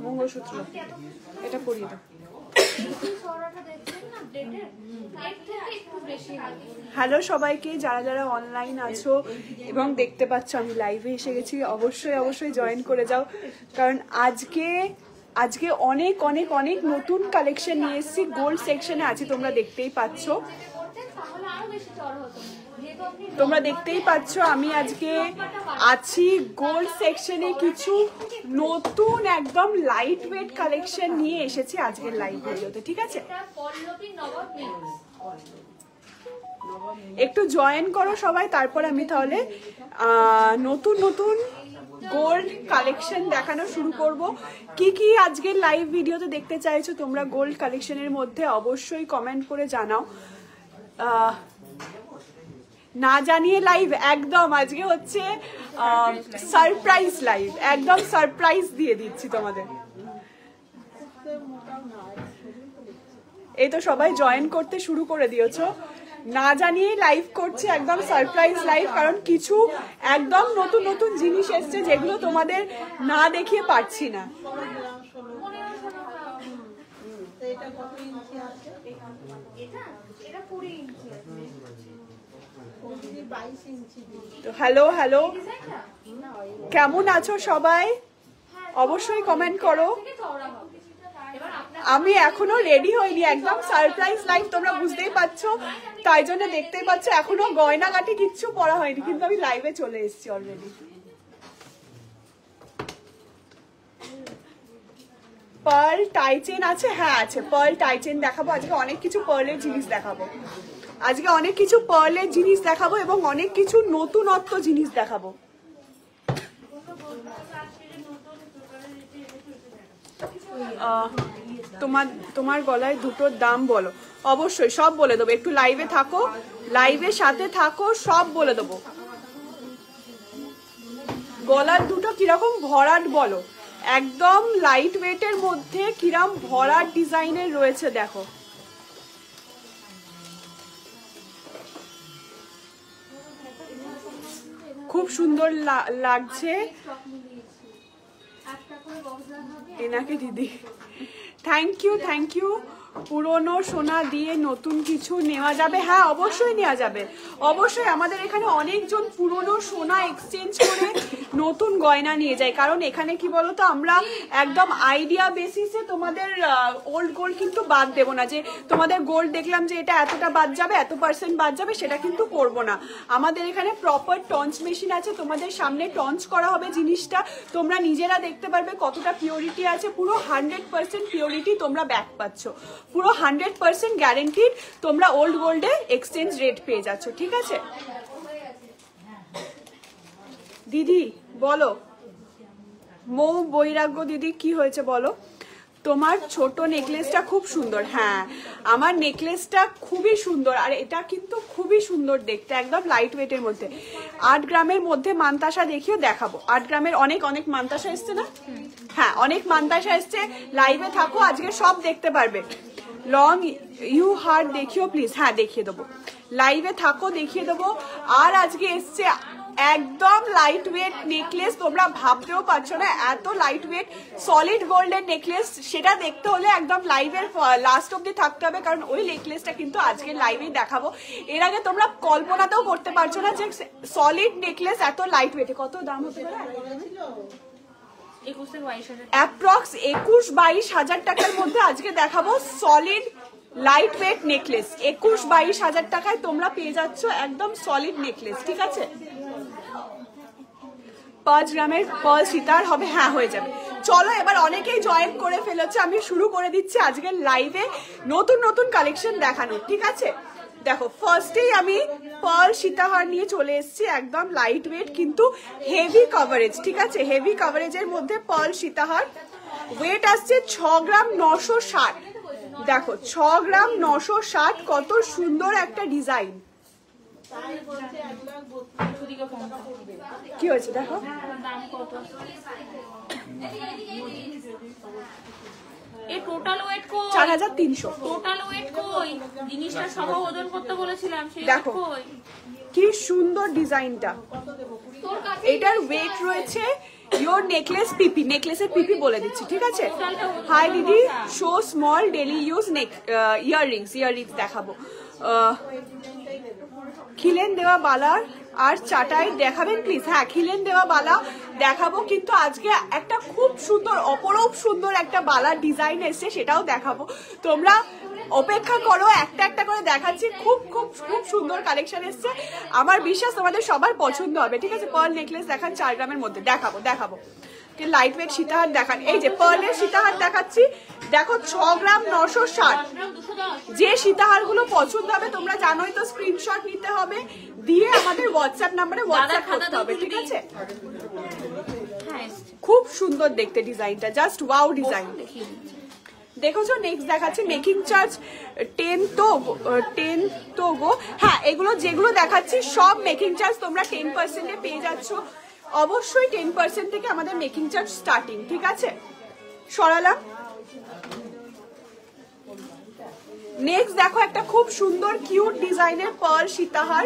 মঙ্গলসূত্র এটা পরিয়ে দাও। হ্যালো সবাইকে, যারা যারা অনলাইন আছো এবং দেখতে পাচ্ছ আমি লাইভে এসে গেছি, অবশ্যই অবশ্যই জয়েন করে যাও, কারণ আজকে অনেক অনেক অনেক নতুন কালেকশন নিয়ে এসেছি। গোল্ড সেকশনে আছি, তোমরা দেখতেই পাচ্ছ আমি আজকে আছি গোল্ড সেকশনে। কিছু নতুন একদম লাইট ওয়েট কালেকশন নিয়ে এসেছি আজকের লাইভ ভিডিওতে, ঠিক আছে? একটু জয়েন করো সবাই, তারপর আমি তাহলে নতুন নতুন গোল্ড কালেকশন দেখানো শুরু করব। কি কি আজকের লাইভ ভিডিওতে দেখতে চাইছো তোমরা গোল্ড কালেকশনের মধ্যে, অবশ্যই কমেন্ট করে জানাও। না জানিয়ে লাইভ একদম আজকে হচ্ছে সারপ্রাইজ লাইভ, একদম সারপ্রাইজ দিয়ে দিচ্ছি তোমাদের। এই তো সবাই জয়েন করতে শুরু করে দিয়েছো। না জানিয়ে লাইভ করছে, একদম সারপ্রাইজ লাইভ, কারণ কিছু একদম নতুন নতুন জিনিস এসছে যেগুলো তোমাদের না দেখিয়ে পারছি না। হ্যালো হ্যালো, কেমন আছো সবাই? অবশ্যই কমেন্ট করো। আমি এখনো রেডি হইনি, একদম সারপ্রাইজ লাইভ, তোমরা বুঝতেই পারছো, তাই জন্য দেখতেই পাচ্ছ এখনো গয়নাগাটি কিচ্ছু পরা হয়নি, কিন্তু আমি লাইভে চলে এসেছি অলরেডি। পার্ল টাইচেন আছে? হ্যাঁ আছে, পার্ল টাইচেন দেখাবো আজকে, অনেক কিছু পার্লের জিনিস দেখাবো আজকে, অনেক কিছু পার্লের জিনিস দেখাবো এবং অনেক কিছু নতুনত্ব জিনিস দেখাবো। তোমার গলায় দুটোর দাম বলো। অবশ্যই সব বলে দেবো, একটু লাইভে থাকো, লাইভের সাথে থাকো, সব বলে দেবো। গলার দুটো কিরকম ভরাট বলো, একদম লাইট ওয়েটের মধ্যে কিরম ভরাট ডিজাইনের রয়েছে দেখো। খুব সুন্দর লাগছে এনাকে দিদি, থ্যাংক ইউ থ্যাংক ইউ। পুরনো সোনা দিয়ে নতুন কিছু নেওয়া যাবে? হ্যাঁ অবশ্যই নেওয়া যাবে, অবশ্যই। আমাদের এখানে অনেকজন পুরনো সোনা এক্সচেঞ্জ করে নতুন গয়না নিয়ে যায়, কারণ এখানে কি বলতো, আমরা একদম আইডিয়া বেসিসে তোমাদের ওল্ড গোল্ড কিন্তু বাদ দেবো না, যে তোমাদের গোল্ড দেখলাম যে এটা এতটা বাদ যাবে, এত পার্সেন্ট বাদ যাবে, সেটা কিন্তু করবো না। আমাদের এখানে প্রপার টঞ্চ মেশিন আছে, তোমাদের সামনে টঞ্চ করা হবে জিনিসটা, তোমরা নিজেরা দেখতে পারবে কতটা পিওরিটি আছে। পুরো 100% পিওরিটি তোমরা ব্যাক পাচ্ছ, পুরো 100% গ্যারেন্টিড তোমরা ওল্ড গোল্ডে এক্সচেঞ্জ রেট পেয়ে যাচ্ছ, ঠিক আছে? দিদি বলো, মৌ বৈরাগ্য দিদি কি হয়েছে বলো? তোমার ছোট নেকলেসটা খুব সুন্দর। হ্যাঁ আমার নেকলেসটা খুবই সুন্দর, আর এটা কিন্তু খুবই সুন্দর দেখতে, একদম লাইট ওয়েটের মধ্যে। 8 গ্রামের মধ্যে মানতাসা দেখিও দেখাবো। 8 গ্রামের অনেক অনেক মানতাসা এসছে না? হ্যাঁ অনেক মানতাসা এসছে, লাইভে থাকো, আজকে সব দেখতে পারবে। লং ইউ হার্ট দেখিও প্লিজ। হ্যাঁ দেখিয়ে দেবো, লাইভে থাকো দেখিয়ে দেবো। আর আজকে এসছে একদম লাইট ওয়েট নেকলেস, তোমরা ভাবতেও পারছো না এত লাইট ওয়েট সলিড গোল্ডের নেকলেস। সেটা দেখতে হলে একদম লাইভের লাস্ট অব্দি থাকতে হবে, কারণ ওই নেকলেসটা কিন্তু আজকে লাইভেই দেখাবো। এর আগে তোমরা কল্পনাতেও করতে পারছো না যে সলিড নেকলেস এত লাইট ওয়েটে। কত দাম হতে পারে? অ্যাপ্রক্স 21-22 হাজার টাকার মধ্যে আজকে দেখাবো সলিড লাইট ওয়েট নেকলেস। 21-22 হাজার টাকায় তোমরা পেয়ে যাচ্ছ একদম সলিড নেকলেস, ঠিক আছে? 5 গ্রামের পার্ল সীতার হবে? হ্যাঁ হয়ে যাবে। চলো এবার অনেকেই জয়েন করে ফেলেছে, আমি শুরু করে দিচ্ছি আজকের লাইভে নতুন নতুন কালেকশন দেখানো, ঠিক আছে? দেখো ফার্স্টেই আমি পার্ল সীতাহার নিয়ে চলে এসেছি, একদম লাইট ওয়েট কিন্তু হেভি কভারেজ, ঠিক আছে? হেভি কভারেজের মধ্যে পার্ল সীতাহার, ওয়েট আসছে 6 গ্রাম 960। দেখো 6 গ্রাম 960, কত সুন্দর একটা ডিজাইন। কি হয়েছে দেখো, এই টোটাল ওয়েট কই? 4300। টোটাল ওয়েট কই? জিনিসটা সহ ওজন করতে বলেছিলাম, সেই দেখো কি সুন্দর ডিজাইনটা। এটার ওয়েট রয়েছে ইয়োর নেকলেস পিপি, নেকলেসের পিপি বলে দিচ্ছি, ঠিক আছে। হাই দিদি, show small daily use earrings দেখাবো। খিলেন দেওয়া বালার আর চাটাই দেখাবেন প্লিজ। হ্যাঁ, খিলেন দেওয়া বালা দেখাবো, কিন্তু আজকে একটা খুব সুন্দর অপরূপ সুন্দর একটা বালার ডিজাইন এসছে, সেটাও দেখাবো। তোমরা অপেক্ষা করো, একটা একটা করে দেখাচ্ছি। খুব খুব খুব সুন্দর কালেকশন এসছে, আমার বিশ্বাস তোমাদের সবার পছন্দ হবে, ঠিক আছে। পার্ল নেকলেস দেখান 4 গ্রামের মধ্যে, দেখাবো। লাইট ওয়েট সীতাহার দেখান। এই যে পার্লের সীতাহার দেখাচ্ছি, দেখো 6 গ্রাম 960। যে সীতাহার গুলো পছন্দ হবে তোমরা জানোই তো, স্ক্রিনশট নিতে হবে, দিয়ে আমাদের হোয়াটসঅ্যাপ নাম্বারে হোয়াটসঅ্যাপ করতে হবে, ঠিক আছে। খুব সুন্দর দেখতে ডিজাইনটা, জাস্ট ওয়াও ডিজাইন। দেখেছো, নেক্সট দেখাচ্ছি মেকিং চার্জ 10 তো গো। হ্যাঁ, এগুলো যেগুলো দেখাচ্ছি সব মেকিং চার্জ তোমরা 10%-এ পেয়ে যাচ্ছ। অবশ্যই 10% থেকে আমাদের মেকিং চার্জ স্টার্টিং, ঠিক আছে। সরালাম। নেক্সট দেখো একটা খুব সুন্দর কিউট ডিজাইনের পার্ল সীতাহার।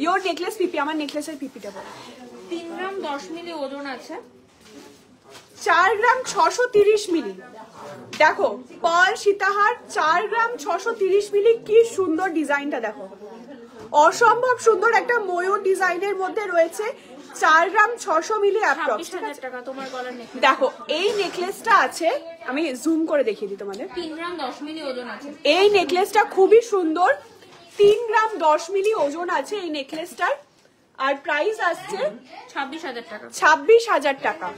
ইয়োর নেকলেস পিপি, আমার নেকলেসের পিপিটা বলো। 3 গ্রাম 10 মিলি ওজন আছে, 4 গ্রাম 630 মিলি। দেখো পার্ল সীতাহার 4 গ্রাম 630 মিলি, কি সুন্দর ডিজাইনটা দেখো, অসম্ভব সুন্দর একটা ময়ূর ডিজাইনের মধ্যে রয়েছে। 4 গ্রাম 600 মিলি অ্যাপ্রক্স, 26,000 টাকা তোমার গলার নেকলেস। দেখো এই নেকলেসটা আছে, আমি জুম করে দেখিয়ে দিই তোমাদের। 3 গ্রাম 10 মিলি ওজন আছে, এই নেকলেসটা খুবই সুন্দর, 3 গ্রাম 10 মিলি ওজন আছে এই নেকলেসটার, আর প্রাইস আসছে 26,000 টাকা। 26,000 টাকা।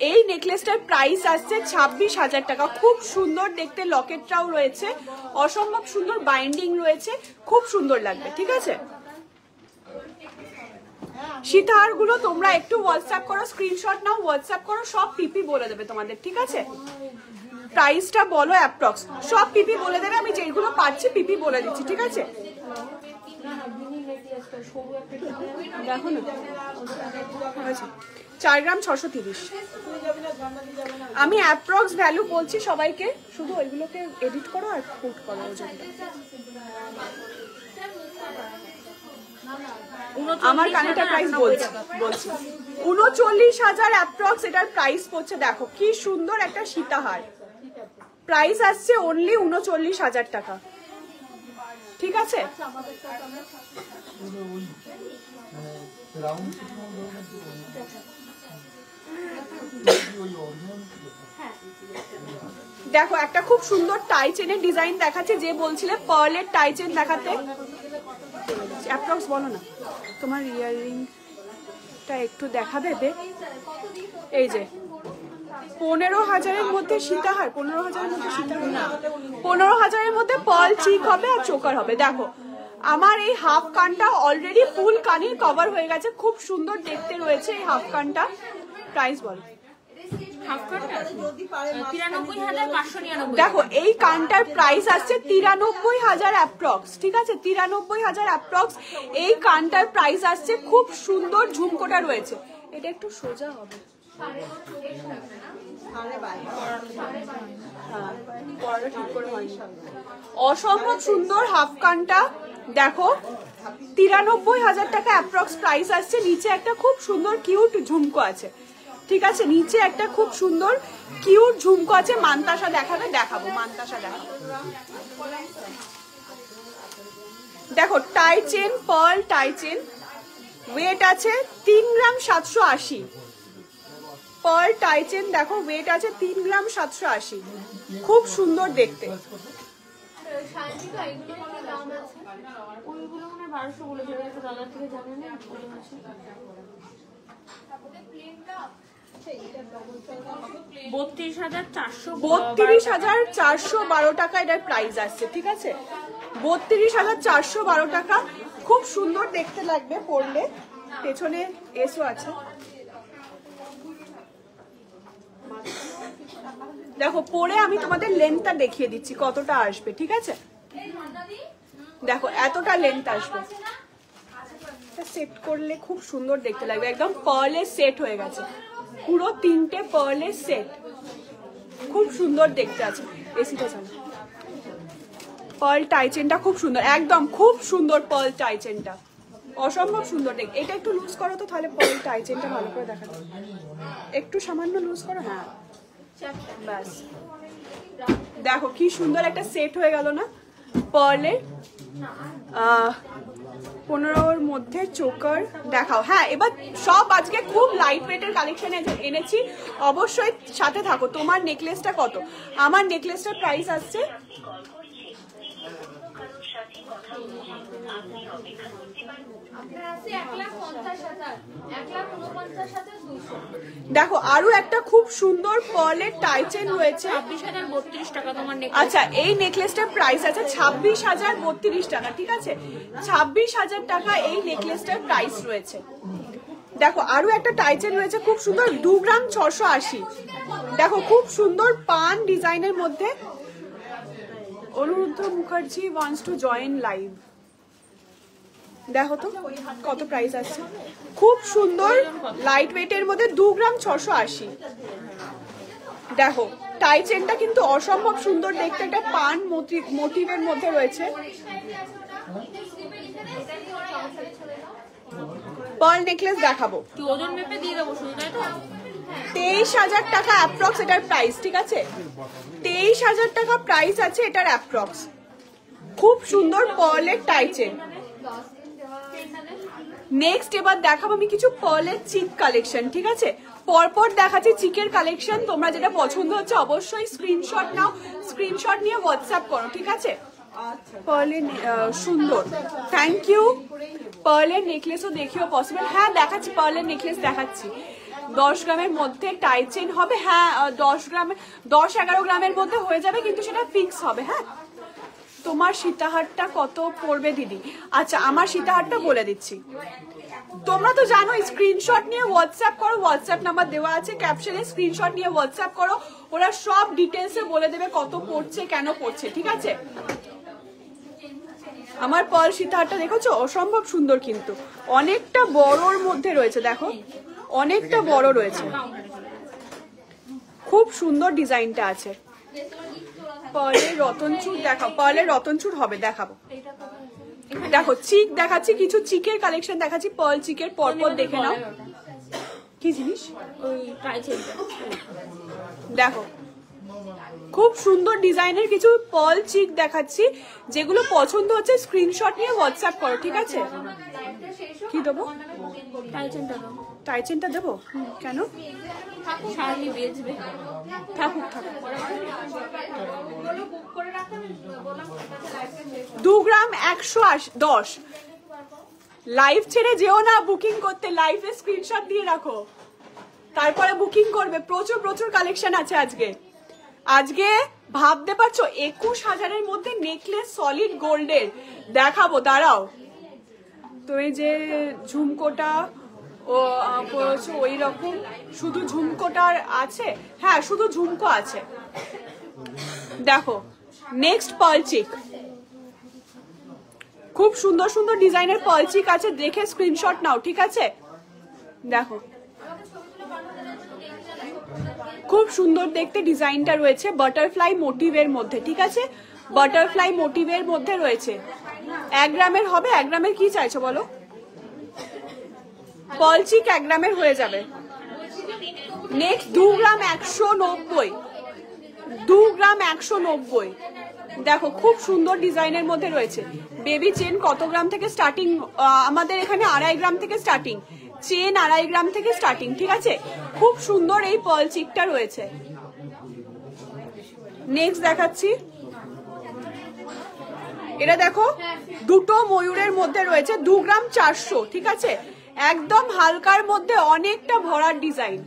এই নেকলেসটার প্রাইস আসছে 26,000 টাকা। খুব সুন্দর দেখতে, লকেটটাও রয়েছে, অসম্ভব সুন্দর বাইন্ডিং রয়েছে, খুব সুন্দর লাগবে, ঠিক আছে। সীতাহার গুলো তোমরা একটু হোয়াটসঅ্যাপ করো, স্ক্রিনশট নাও, হোয়াটসঅ্যাপ করো, সব পিপি বলে দেবে তোমাদের, ঠিক আছে। প্রাইসটা বলো অ্যাপ্রক্স, সব পিপি বলে দেবে, আমি যেগুলো পাচ্ছি পিপি বলে দিচ্ছি, ঠিক আছে। দেখো না, 4 গ্রাম 630। আমি অ্যাপ্রক্স ভ্যালু বলছি সবাইকে, শুধু ওইগুলোকে এডিট করো আর পুট করো ওজনটা। আমার কানেরটা প্রাইস বলছি 39,000 অ্যাপ্রক্স এটার প্রাইস পড়ছে। দেখো কি সুন্দর একটা সীতাহার, প্রাইস আসছে অনলি 39,000 টাকা, ঠিক আছে। দেখো একটা খুব সুন্দর টাই চেনের ডিজাইন দেখাচ্ছে, যে বলছিলে পার্লের টাই চেন দেখাতে। অ্যাপ্রক্স বলো না, তোমার ইয়াররিংটা একটু দেখাবে বে। এই যে 15,000-এর মধ্যে সীতাহার, 15,000-এর মধ্যে সীতাহার না, 15,000-এর মধ্যে পার্ল চিক হবে আর চোকার হবে। দেখো আমার এই হাফ কানটা অলরেডি ফুল কানের কভার হয়ে গেছে, খুব সুন্দর দেখতে রয়েছে এই হাফ কানটা। প্রাইস বল। দেখো এই কানটার প্রাইস আসছে 93,000 অ্যাপ্রক্স, ঠিক আছে। 93,000 অ্যাপ্রক্স এই কানটার প্রাইস আসছে। খুব সুন্দর ঝুমকোটা রয়েছে, এটা একটু সোজা হবে, অসম্ভব সুন্দর হাফ কানটা। দেখো 93,000 টাকা অ্যাপ্রক্স প্রাইস আসছে। নিচে একটা খুব সুন্দর কিউট ঝুমকো আছে, ঠিক আছে। নিচে একটা খুব সুন্দর কিউট ঝুমকো আছে। মানতাসা দেখাবো, মানতাসা দেখাবো। দেখো tie chain, pearl tie chain, weight আছে 3 গ্রাম 780। পার্ল টাই চেন দেখো, ওয়েট আছে 3 গ্রাম 780, খুব সুন্দর দেখতে। ওইগুলো মানে 1200 বলেছে, দাদার থেকে জানেন না। 32,412 টাকা এটার প্রাইস আসছে, ঠিক আছে। 32,412 টাকা, খুব সুন্দর দেখতে লাগবে পরলে। পেছনে এসও আছে, দেখো পরে আমি তোমাদের লেন্থটা দেখিয়ে দিচ্ছি কতটা আসবে, ঠিক আছে। দেখো এতটা লেন্থ আসবে, সেট করলে খুব সুন্দর দেখতে লাগবে, একদম পার্লের সেট হয়ে গেছে, পুরো 3টে পার্লের সেট, খুব সুন্দর দেখতে আছে। এসিটা চালা, পার্ল টাই চেনটা খুব সুন্দর, একদম খুব সুন্দর পার্ল টাই চেনটা। অসম্ভব সুন্দর দেখ। এটা একটু লুজ করো তো, তাহলে পরে টাই চেনটা ভালো করে দেখা যাবে। একটু সামান্য লুজ করো, হ্যাঁ ব্যাস। দেখো কি সুন্দর একটা সেট হয়ে গেল না পার্লের। 15-র মধ্যে চোকার দেখাও। হ্যাঁ, এবার সব আজকে খুব লাইট ওয়েটের কালেকশন এনেছি, অবশ্যই সাথে থাকো। তোমার নেকলেসটা কত? আমার নেকলেসটার প্রাইস আসছে দেখো, আরো একটা খুব সুন্দর পার্লের টাই চেন রয়েছে। 26,032 টাকা তোমার নেকলেস। আচ্ছা, এই নেকলেসটার প্রাইস আছে 26,032 টাকা, ঠিক আছে? 26,000 টাকা এই নেকলেসটার প্রাইস রয়েছে। দেখো আরো একটা টাই চেন রয়েছে খুব সুন্দর, 2 গ্রাম 680। দেখো খুব সুন্দর পান ডিজাইনের মধ্যে। Aniruddha Mukherjee wants to join live. দেখো তো কত প্রাইস আছে, খুব সুন্দর লাইট ওয়েটের মধ্যে 2 গ্রাম 680। দেখো টাই চেনটা কিন্তু অসম্ভব সুন্দর দেখতে, একটা পান মোটিভের মধ্যে রয়েছে। পার্ল নেকলেস দেখাবো, কি ওজন মেপে দিয়ে দেবো শুধু, তাই তো? 23,000 টাকা অ্যাপ্রক্স এটার প্রাইস, ঠিক আছে? 23,000 টাকা প্রাইস আছে এটার অ্যাপ্রক্স। খুব সুন্দর পার্লের টাই চেন। নেক্সট এবার দেখাবো আমি কিছু পার্লের চিক কালেকশন, ঠিক আছে? পরপর দেখাচ্ছি চিকের কালেকশন। তোমরা যেটা পছন্দ হচ্ছে অবশ্যই স্ক্রিনশট নাও, স্ক্রিনশট নিয়ে হোয়াটসঅ্যাপ করো, ঠিক আছে? পার্লের সুন্দর, থ্যাংক ইউ। পার্লের নেকলেসও দেখিও পসিবল? হ্যাঁ দেখাচ্ছি, পার্লের নেকলেস দেখাচ্ছি। 10 গ্রামের মধ্যে টাই চেন হবে, হ্যাঁ 10-11 গ্রামের মধ্যে হয়ে যাবে, কিন্তু সেটা ফিক্স হবে। হ্যাঁ, তোমার সীতাহারটা কত পড়বে দিদি? আচ্ছা, আমার সীতাহারটা বলে দিচ্ছি। তোমরা তো জানো, স্ক্রিনশট নিয়ে হোয়াটসঅ্যাপ করো, হোয়াটসঅ্যাপ নাম্বার দেওয়া আছে ক্যাপশনে, স্ক্রিনশট নিয়ে হোয়াটসঅ্যাপ করো, ওরা সব ডিটেলসে বলে দেবে কত পড়ছে, কেন পড়ছে, ঠিক আছে? আমার পার্ল সীতাহারটা দেখেছো, অসম্ভব সুন্দর, কিন্তু অনেকটা বড়র মধ্যে রয়েছে। দেখো অনেকটা বড় রয়েছে, খুব সুন্দর ডিজাইনটা আছে। পার্লের রতনচুর দেখাও, পার্লের রতনচুর হবে দেখাবো। দেখো চিক দেখাচ্ছি, কিছু চিকের কালেকশন দেখাচ্ছি, পার্ল চিকের পরপর দেখে নাও। কি জিনিস? ওই টাই চেনটা দেখো খুব সুন্দর ডিজাইনের কিছু পার্ল চিক দেখাচ্ছি, যেগুলো পছন্দ হচ্ছে স্ক্রিনশট নিয়ে হোয়াটসঅ্যাপ করো, ঠিক আছে? কি দেবো? টাই চেনটা দাও। টাই চেনটা দেবো? কেন? শাড়ি বেচবে। থাকুক থাকুক। 2 গ্রাম 110। লাইভ ছেড়ে যেও না বুকিং করতে, লাইভে স্ক্রিনশট দিয়ে রাখো, তারপরে বুকিং করবে। প্রচুর প্রচুর কালেকশন আছে আজকে। আজকে ভাবতে পারছো 21,000-এর মধ্যে নেকলেস সলিড গোল্ডের দেখাবো, দাঁড়াও। তো এই যে ঝুমকোটা ও পড়েছো ওই রকম, শুধু ঝুমকোটার আছে? হ্যাঁ শুধু ঝুমকো আছে। দেখো নেক্সট পার্ল চিক, খুব সুন্দর সুন্দর ডিজাইনের পার্ল চিক আছে, দেখে স্ক্রিনশট নাও, ঠিক আছে? দেখো খুব সুন্দর দেখতে ডিজাইনটা রয়েছে, বাটারফ্লাই মোটিভের মধ্যে, ঠিক আছে? বাটারফ্লাই মোটিভের মধ্যে রয়েছে। 1 গ্রামের হবে? 1 গ্রামের কি চাইছো বলো? পার্ল চিক 1 গ্রামের হয়ে যাবে। নেক্সট 2 গ্রাম 190, 2 গ্রাম 190। দেখো খুব সুন্দর ডিজাইনের মধ্যে রয়েছে। বেবি চেন কত গ্রাম থেকে স্টার্টিং? আমাদের এখানে 2.5 গ্রাম থেকে স্টার্টিং, চেন 2.5 গ্রাম থেকে স্টার্টিং, ঠিক আছে? খুব সুন্দর এই পার্ল চিকটা রয়েছে। নেক্সট দেখাচ্ছি, এটা দেখো দুটো ময়ূরের মধ্যে রয়েছে, 2 গ্রাম 400, ঠিক আছে? একদম হালকার মধ্যে অনেকটা ভরার ডিজাইন,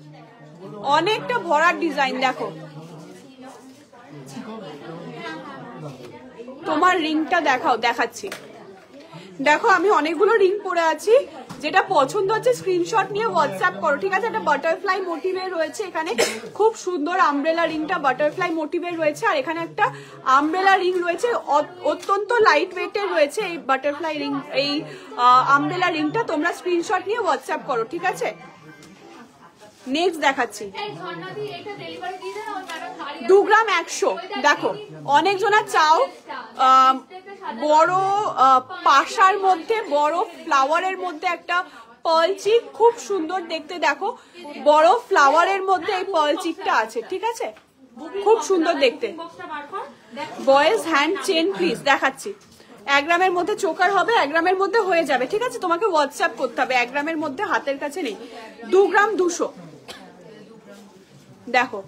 অনেকটা ভরার ডিজাইন। দেখো তোমার রিংটা দেখাও, দেখাচ্ছি। দেখো আমি অনেকগুলো রিং পরে আছি, যেটা পছন্দ হচ্ছে স্ক্রিনশট নিয়ে হোয়াটসঅ্যাপ করো, ঠিক আছে? একটা বাটারফ্লাই মোটিভের রয়েছে এখানে, খুব সুন্দর আমব্রেলা রিংটা বাটারফ্লাই মোটিভের রয়েছে, আর এখানে একটা আমব্রেলা রিং রয়েছে, অত্যন্ত লাইট ওয়েটের রয়েছে এই বাটারফ্লাই রিং, এই আমব্রেলা রিংটা। তোমরা স্ক্রিনশট নিয়ে হোয়াটসঅ্যাপ করো, ঠিক আছে? নেক্সট দেখাচ্ছি, 2 গ্রাম 100। দেখো অনেক জনা চাও বড় পাশার মধ্যে বড় ফ্লাওয়ারের মধ্যে একটা পার্ল চিক, খুব সুন্দর দেখতে। দেখো বড় ফ্লাওয়ারের মধ্যে এই পার্ল চিকটা আছে, ঠিক আছে, খুব সুন্দর দেখতে। বয়েজ হ্যান্ড চেন প্লিজ দেখাচ্ছি। 1 গ্রামের মধ্যে চোকার হবে, 1 গ্রামের মধ্যে হয়ে যাবে, ঠিক আছে। তোমাকে হোয়াটসঅ্যাপ করতে হবে, 1 গ্রামের মধ্যে হাতের কাছে নেই। 2 গ্রাম 200। দেখো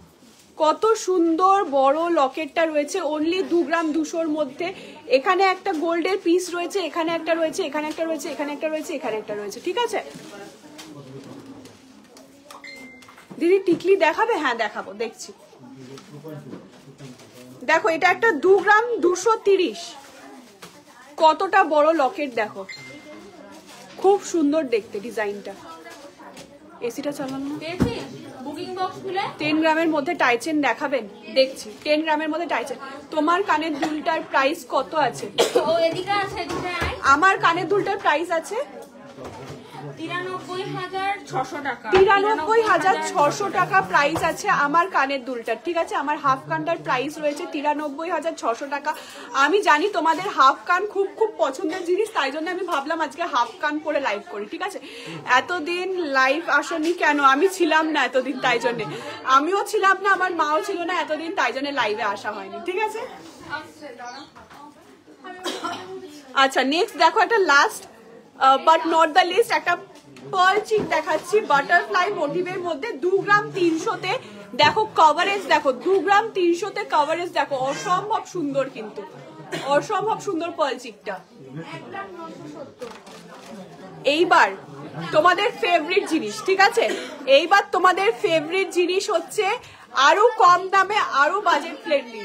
কত সুন্দর বড় লকেটটা রয়েছে, অনলি 2 গ্রাম 200-র মধ্যে। এখানে একটা গোল্ডের পিস রয়েছে, এখানে একটা রয়েছে, এখানে একটা রয়েছে, এখানে একটা রয়েছে, এখানে একটা রয়েছে, ঠিক আছে। দিদি টিকলি দেখাবে? হ্যাঁ দেখাবো, দেখছি। দেখো এটা একটা 2 গ্রাম 230, কতটা বড় লকেট দেখো, খুব সুন্দর দেখতে ডিজাইনটা। এসিটা চালানো না। বুকিং বক্স খুলে 10 গ্রামের মধ্যে টাইচেন দেখাবেন? দেখছি। 10 গ্রামের মধ্যে টাইচেন। তোমার কানের দুলটার প্রাইস কত আছে? ও এদিকে আছে, এদিকে আয়। আমার কানের দুলটার প্রাইস আছে 93,600 টাকা। 93,600 টাকা প্রাইস আছে আমার কানের দুলটার, ঠিক আছে। আমার হাফ কানটার প্রাইস রয়েছে 93,600 টাকা। আমি জানি তোমাদের হাফ কান খুব খুব পছন্দের জিনিস, তাই জন্য আমি ভাবলাম আজকে হাফ কান পরে লাইভ করি, ঠিক আছে। এতদিন লাইভ আসনি কেন? আমি ছিলাম না এতদিন, তাই জন্যে। আমিও ছিলাম না, আমার মাও ছিল না এতদিন, তাই জন্য লাইভে আসা হয়নি, ঠিক আছে। আচ্ছা নেক্সট দেখো একটা last but not the least, একটা পার্ল চিক দেখাচ্ছি বাটারফ্লাই মোটিভের মধ্যে 2 গ্রাম 300-তে। দেখো কভারেজ দেখো, 2 গ্রাম 300-তে কভারেজ দেখো, অসম্ভব সুন্দর, কিন্তু অসম্ভব সুন্দর পার্ল চিকটা। এইবার তোমাদের ফেভারিট জিনিস, ঠিক আছে, এইবার তোমাদের ফেভারিট জিনিস হচ্ছে আরো কম দামে আরো বাজেট ফ্রেন্ডলি,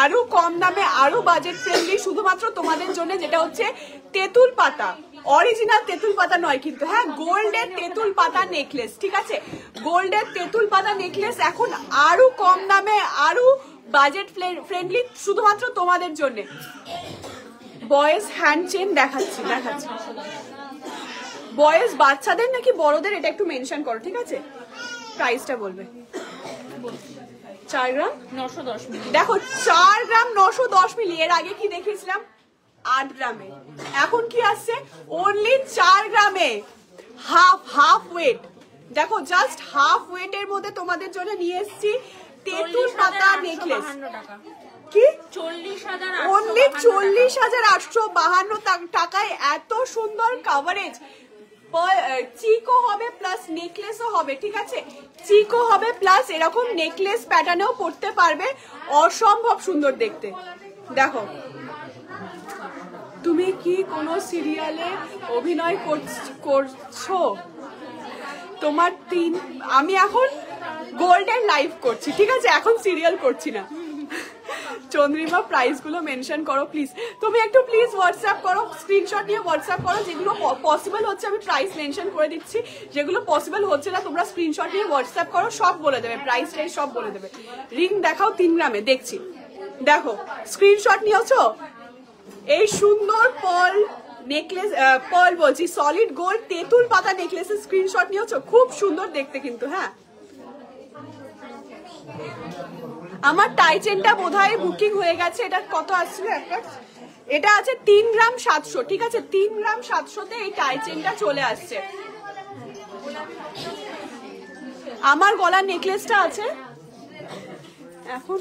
আরো কম দামে আরো বাজেট ফ্রেন্ডলি শুধুমাত্র তোমাদের জন্য, যেটা হচ্ছে তেঁতুল পাতা। অরিজিনাল তেঁতুল পাতা নয় কিন্তু, হ্যাঁ, গোল্ডের তেঁতুল পাতা নেকলেস, ঠিক আছে। গোল্ডের তেঁতুল পাতা নেকলেস এখন আরো কম দামে আরো বাজেট ফ্রেন্ডলি শুধুমাত্র তোমাদের জন্য। বয়েজ হ্যান্ড চেন দেখাচ্ছি, দেখাচ্ছি। বয়েজ বাচ্চাদের নাকি বড়দের এটা একটু মেনশন করো, ঠিক আছে। প্রাইসটা বলবে। 4 গ্রাম 910 মিলি। দেখো 4 গ্রাম 910 মিলি। এর আগে কি দেখিয়েছিলাম? 8 গ্রামে। এখন কি আসছে? অনলি 4 গ্রামে, হাফ ওয়েট। দেখো জাস্ট হাফ ওয়েটের মধ্যে তোমাদের জন্য নিয়ে এসেছি তেঁতুল পাতা নেকলেস। কি 40,000 অনলি 40,852 টাকায় এত সুন্দর কভারেজ। চিকো হবে প্লাস নেকলেসও হবে, ঠিক আছে। চিকো হবে প্লাস এরকম নেকলেস প্যাটার্নেও পড়তে পারবে, অসম্ভব সুন্দর দেখতে। দেখো তুমি কি কোনো সিরিয়ালে অভিনয় করছো? তোমার আমি এখন গোল্ডেন লাইভ করছি, ঠিক আছে, এখন সিরিয়াল করছি না। চন্দ্রিমা প্রাইস গুলো মেনশন করো প্লিজ। তুমি একটু প্লিজ হোয়াটসঅ্যাপ করো, স্ক্রিনশট নিয়ে হোয়াটসঅ্যাপ করো। যেগুলো পসিবল হচ্ছে আমি প্রাইস মেনশন করে দিচ্ছি, যেগুলো পসিবল হচ্ছে না তোমরা স্ক্রিনশট নিয়ে হোয়াটসঅ্যাপ করো, সব বলে দেবে, প্রাইস টাইস সব বলে দেবে। রিং দেখাও 3 গ্রামে, দেখছি। দেখো স্ক্রিনশট নিয়েছো? এই সুন্দর পার্ল নেকলেস, পার্ল বলছি সলিড গোল্ড তেঁতুল পাতা নেকলেসের স্ক্রিনশট নিয়েছো? খুব সুন্দর দেখতে কিন্তু, হ্যাঁ। আমার টাইচেনটা বোধহয় বুকিং হয়ে গেছে। এটা কত আসছিল? এটা আছে 3 গ্রাম 700, ঠিক আছে। 3 গ্রাম 700-তে এই টাইচেনটা চলে আসছে। আমার গলার নেকলেসটা আছে এখন।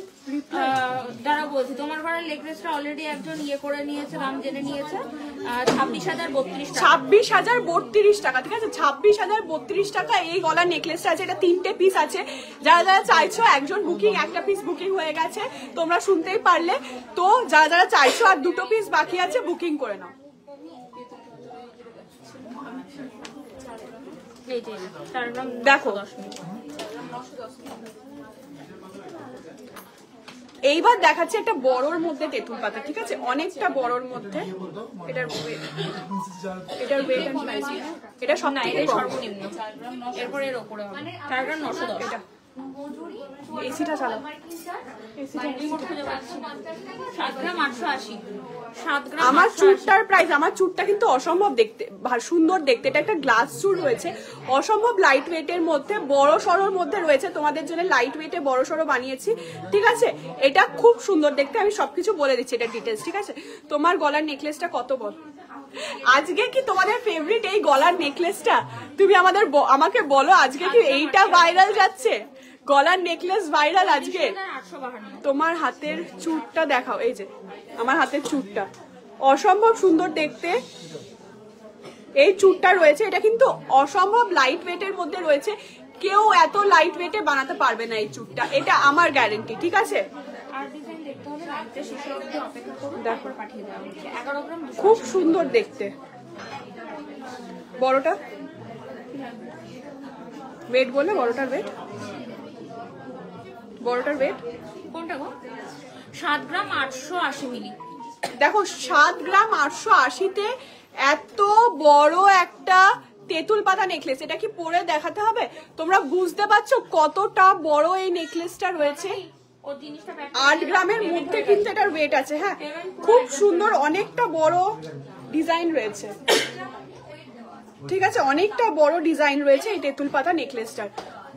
দাঁড়া বলছি, তোমার ঘরের নেকলেসটা অলরেডি একজন ইয়ে করে নিয়েছে, নাম জেনে নিয়েছে। 26,032 টাকা। 26,032 টাকা, ঠিক আছে। 26,032 টাকা এই গলার নেকলেসটা আছে। এটা 3টে পিস আছে। যারা যারা চাইছো, একজন বুকিং, একটা পিস বুকিং হয়ে গেছে, তোমরা শুনতেই পারলে। তো যারা যারা চাইছো আর 2টো পিস বাকি আছে, বুকিং করে নাও। দেখো এইবার দেখাচ্ছে একটা বড়র মধ্যে তেঁতুল পাতা, ঠিক আছে, অনেকটা বড়র মধ্যে। এটার ওয়েট এটা সব থেকে সর্বনিম্ন, এরপরে এর উপরে হবে 4 গ্রাম 910। এটা এসিটা চালাও। আমার চুড়টার প্রাইস, আমার চুড়টা কিন্তু অসম্ভব দেখতে, সুন্দর দেখতে। এটা একটা গ্লাস চুড় রয়েছে, অসম্ভব লাইট ওয়েটের মধ্যে, বড় সড়োর মধ্যে রয়েছে। তোমাদের জন্য লাইট ওয়েটে বড় সড়ো বানিয়েছি, ঠিক আছে। এটা খুব সুন্দর দেখতে, আমি সবকিছু বলে দিচ্ছি এটা ডিটেলস, ঠিক আছে। তোমার গলার নেকলেসটা কত বল? আজকে কি তোমাদের ফেভারিট এই গলার নেকলেসটা? তুমি আমাকে বলো, আজকে কি এইটা ভাইরাল যাচ্ছে? গলার নেকলেস ভাইরাল আজকে। তোমার হাতের চুড়টা দেখাও, এই যে আমার হাতের চুড়টা অসম্ভব সুন্দর দেখতে। এই চুড়টা রয়েছে, এটা কিন্তু অসম্ভব লাইট ওয়েটের মধ্যে রয়েছে। কেউ এত লাইট ওয়েটে বানাতে পারবে না এই চুড়টা, এটা আমার গ্যারেন্টি, ঠিক আছে। দেখো খুব সুন্দর দেখতে। বড়টা ওয়েট বলে, বড়টার ওয়েট, বড়টার ওয়েট কোনটা গো? 7 গ্রাম 880 মিলি। দেখো 7 গ্রাম 880-তে এত বড় একটা তেঁতুল পাতা নেকলেস। এটা কি পরে দেখাতে হবে? তোমরা বুঝতে পারছো কতটা বড় এই নেকলেসটা রয়েছে। 8 গ্রামের মধ্যে কিন্তু এটার ওয়েট আছে। হ্যাঁ, খুব সুন্দর, অনেকটা বড় ডিজাইন রয়েছে, ঠিক আছে। অনেকটা বড় ডিজাইন রয়েছে এই তেঁতুল পাতা নেকলেসটার।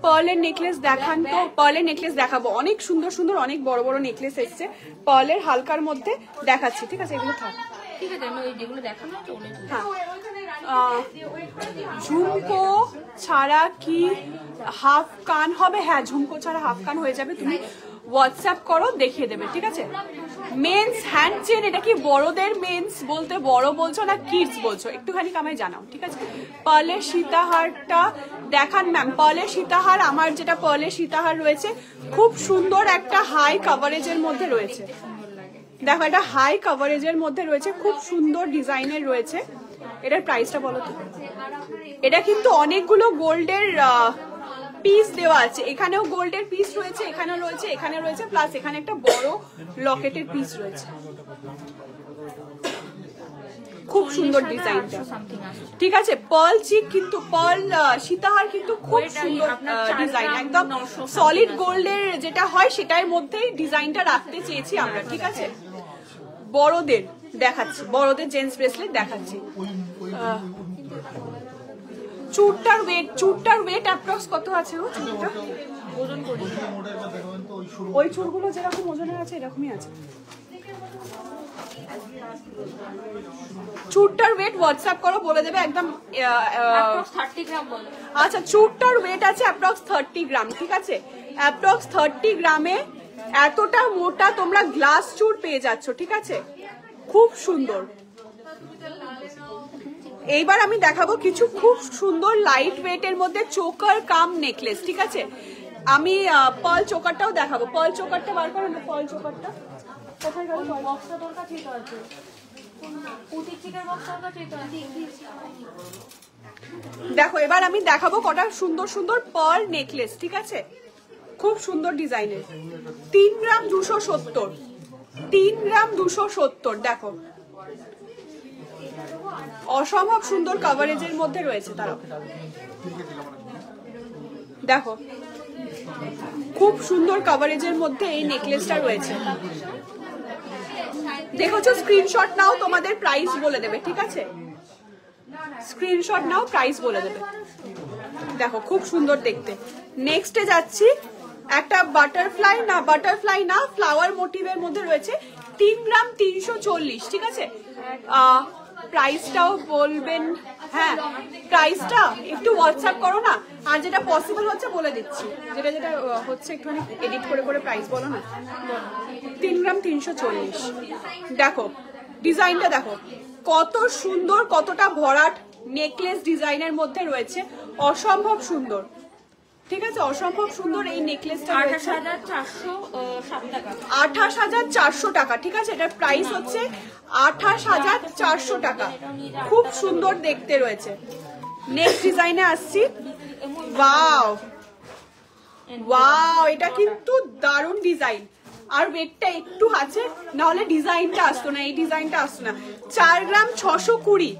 পার্লের নেকলেস দেখান তো, পার্লের নেকলেস দেখাবো। অনেক সুন্দর সুন্দর অনেক বড় বড় নেকলেস এসছে পার্লের হালকার মধ্যে, দেখাচ্ছি, ঠিক আছে। এগুলো থাক, ঠিক আছে, আমি যেগুলো দেখানো চলে। হ্যাঁ, ঝুমকো ছাড়া কি হাফ কান হবে? হ্যাঁ, ঝুমকো ছাড়া হাফ কান হয়ে যাবে। তুমি হোয়াটসঅ্যাপ করো, দেখিয়ে দেবে, ঠিক আছে। মেন্স হ্যান্ড চেন, এটা কি বড়দের মেন্স বলতে বড় বলছো না কিডস বলছো? একটুখানি আমায় জানাও, ঠিক আছে। পার্লের সীতাহারটা দেখান ম্যাম। পার্লের সীতাহার, আমার যেটা পার্লের সীতাহার রয়েছে, খুব সুন্দর একটা হাই কাভারেজের মধ্যে রয়েছে। দেখো, এটা হাই কাভারেজের মধ্যে রয়েছে, খুব সুন্দর ডিজাইনের রয়েছে। এটার প্রাইসটা বলো তো। এটা কিন্তু অনেকগুলো গোল্ডের পিস দেওয়া আছে, এখানেও গোল্ডের পিস রয়েছে, এখানেও রয়েছে, এখানে রয়েছে, প্লাস এখানে একটা বড় লকেটের পিস রয়েছে। খুব সুন্দর ডিজাইনটা, ঠিক আছে। পার্ল চিক কিন্তু, পার্ল সীতাহার কিন্তু খুব সুন্দর ডিজাইন, একদম সলিড গোল্ডের যেটা হয় সেটার মধ্যেই ডিজাইনটা রাখতে চেয়েছি আমরা, ঠিক আছে। বড়দের দেখাচ্ছি, বড়দের জেন্টস ব্রেসলেট দেখাচ্ছি। চুড়টার ওয়েট অ্যাপ্রক্স কত আছে গো? চুড়টা ওজন করি, ওই চুড়গুলো যেরকম ওজনের আছে এরকমই আছে। চুড়টার ওয়েট হোয়াটসঅ্যাপ করো, বলে দেবে একদম। 30 গ্রাম বলো। আচ্ছা, চুড়টার ওয়েট আছে অ্যাপ্রক্স 30 গ্রাম, ঠিক আছে। অ্যাপ্রক্স 30 গ্রামে এতটা মোটা তোমরা গ্লাস চুড় পেয়ে যাচ্ছ, ঠিক আছে। খুব সুন্দর। এইবার আমি দেখাবো কিছু খুব সুন্দর লাইট ওয়েটের মধ্যে চোকার কাম নেকলেস, ঠিক আছে। আমি পার্ল চোকারটাও দেখাবো। পার্ল চোকারটা বার করো না, পার্ল চোকারটা কোথায় গেল? বক্সটা তোর কাছেই তো আছে, পুটির চিকের বক্সটা তোর কাছেই তো আছে। দেখো, এবার আমি দেখাবো কটা সুন্দর সুন্দর পার্ল নেকলেস, ঠিক আছে। খুব সুন্দর ডিজাইনের। 3 গ্রাম 270, 3 গ্রাম 270। দেখো, অসম্ভব সুন্দর কাভারেজের মধ্যে রয়েছে। তারা দেখো, খুব সুন্দর কাভারেজের মধ্যে এই নেকলেসটা রয়েছে। দেখোছো, স্ক্রিনশট নাও, তোমাদের প্রাইস বলে দেবে, ঠিক আছে। স্ক্রিনশট নাও, প্রাইস বলে দেবে। দেখো, খুব সুন্দর দেখতে। নেক্সটে যাচ্ছি, একটা বাটারফ্লাই না ফ্লাওয়ার মোটিভের মধ্যে রয়েছে। 3 গ্রাম 340, ঠিক আছে। প্রাইসটাও বলবেন? হ্যাঁ, প্রাইসটা একটু হোয়াটসঅ্যাপ করো না, আর যেটা পসিবল হচ্ছে বলে দিচ্ছি, যেটা যেটা হচ্ছে একটুখানি এডিট করে করে প্রাইস বলো না। 3 গ্রাম 340। দেখো ডিজাইনটা, দেখো কত সুন্দর, কতটা ভরাট নেকলেস ডিজাইনের মধ্যে রয়েছে, অসম্ভব সুন্দর, ঠিক আছে। অসম্ভব সুন্দর এই নেকলেসটা। 28,407 টাকা, 28,400 টাকা, ঠিক আছে। এটার প্রাইস হচ্ছে 28,400 টাকা। খুব সুন্দর দেখতে রয়েছে। নেক্সট ডিজাইনে আসছি। ওয়াও ওয়াও, এটা কিন্তু দারুণ ডিজাইন। আর ওয়েটটা একটু আছে, নাহলে ডিজাইনটা আসতো না, এই ডিজাইনটা আসতো না। 4 গ্রাম 620।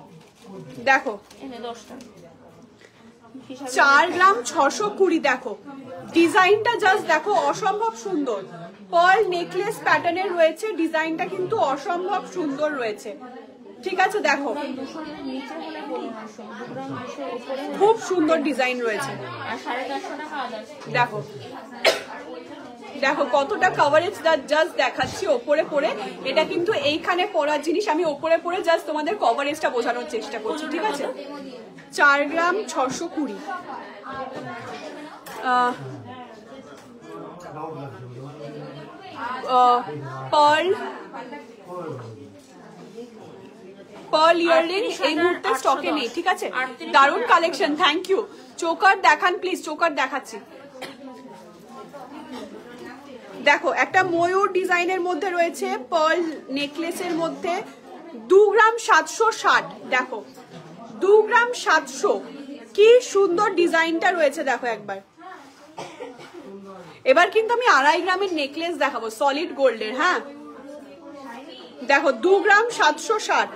দেখো, 4 গ্রাম 620। দেখো ডিজাইনটা জাস্ট দেখো, অসম্ভব সুন্দর। পার্ল নেকলেস প্যাটার্নের রয়েছে, ডিজাইনটা কিন্তু অসম্ভব সুন্দর রয়েছে। ঠিক আছে, দেখো খুব সুন্দর ডিজাইন রয়েছে। দেখো দেখো কতটা কভারেজ জাস্ট দেখাচ্ছি ওপরে পরে। এটা কিন্তু এইখানে পরার জিনিস, আমি ওপরে পরে জাস্ট তোমাদের কভারেজটা বোঝানোর চেষ্টা করছি। ঠিক আছে, 4 গ্রাম 620। পার্ল ইয়াররিং এই মুহূর্তে স্টকে নেই। ঠিক আছে, দারুণ কালেকশন, থ্যাংক ইউ। চোকার দেখান প্লিজ, চোকার দেখাচ্ছি। দেখো একটা ময়ূর ডিজাইনের মধ্যে রয়েছে, পার্ল নেকলেসের মধ্যে 2 গ্রাম 760। দেখো 2 গ্রাম 700, কি সুন্দর ডিজাইনটা রয়েছে দেখো একবার। এবার কিন্তু আমি 2.5 গ্রামের নেকলেস দেখাবো, সলিড গোল্ডের। হ্যাঁ দেখো 2 গ্রাম 760,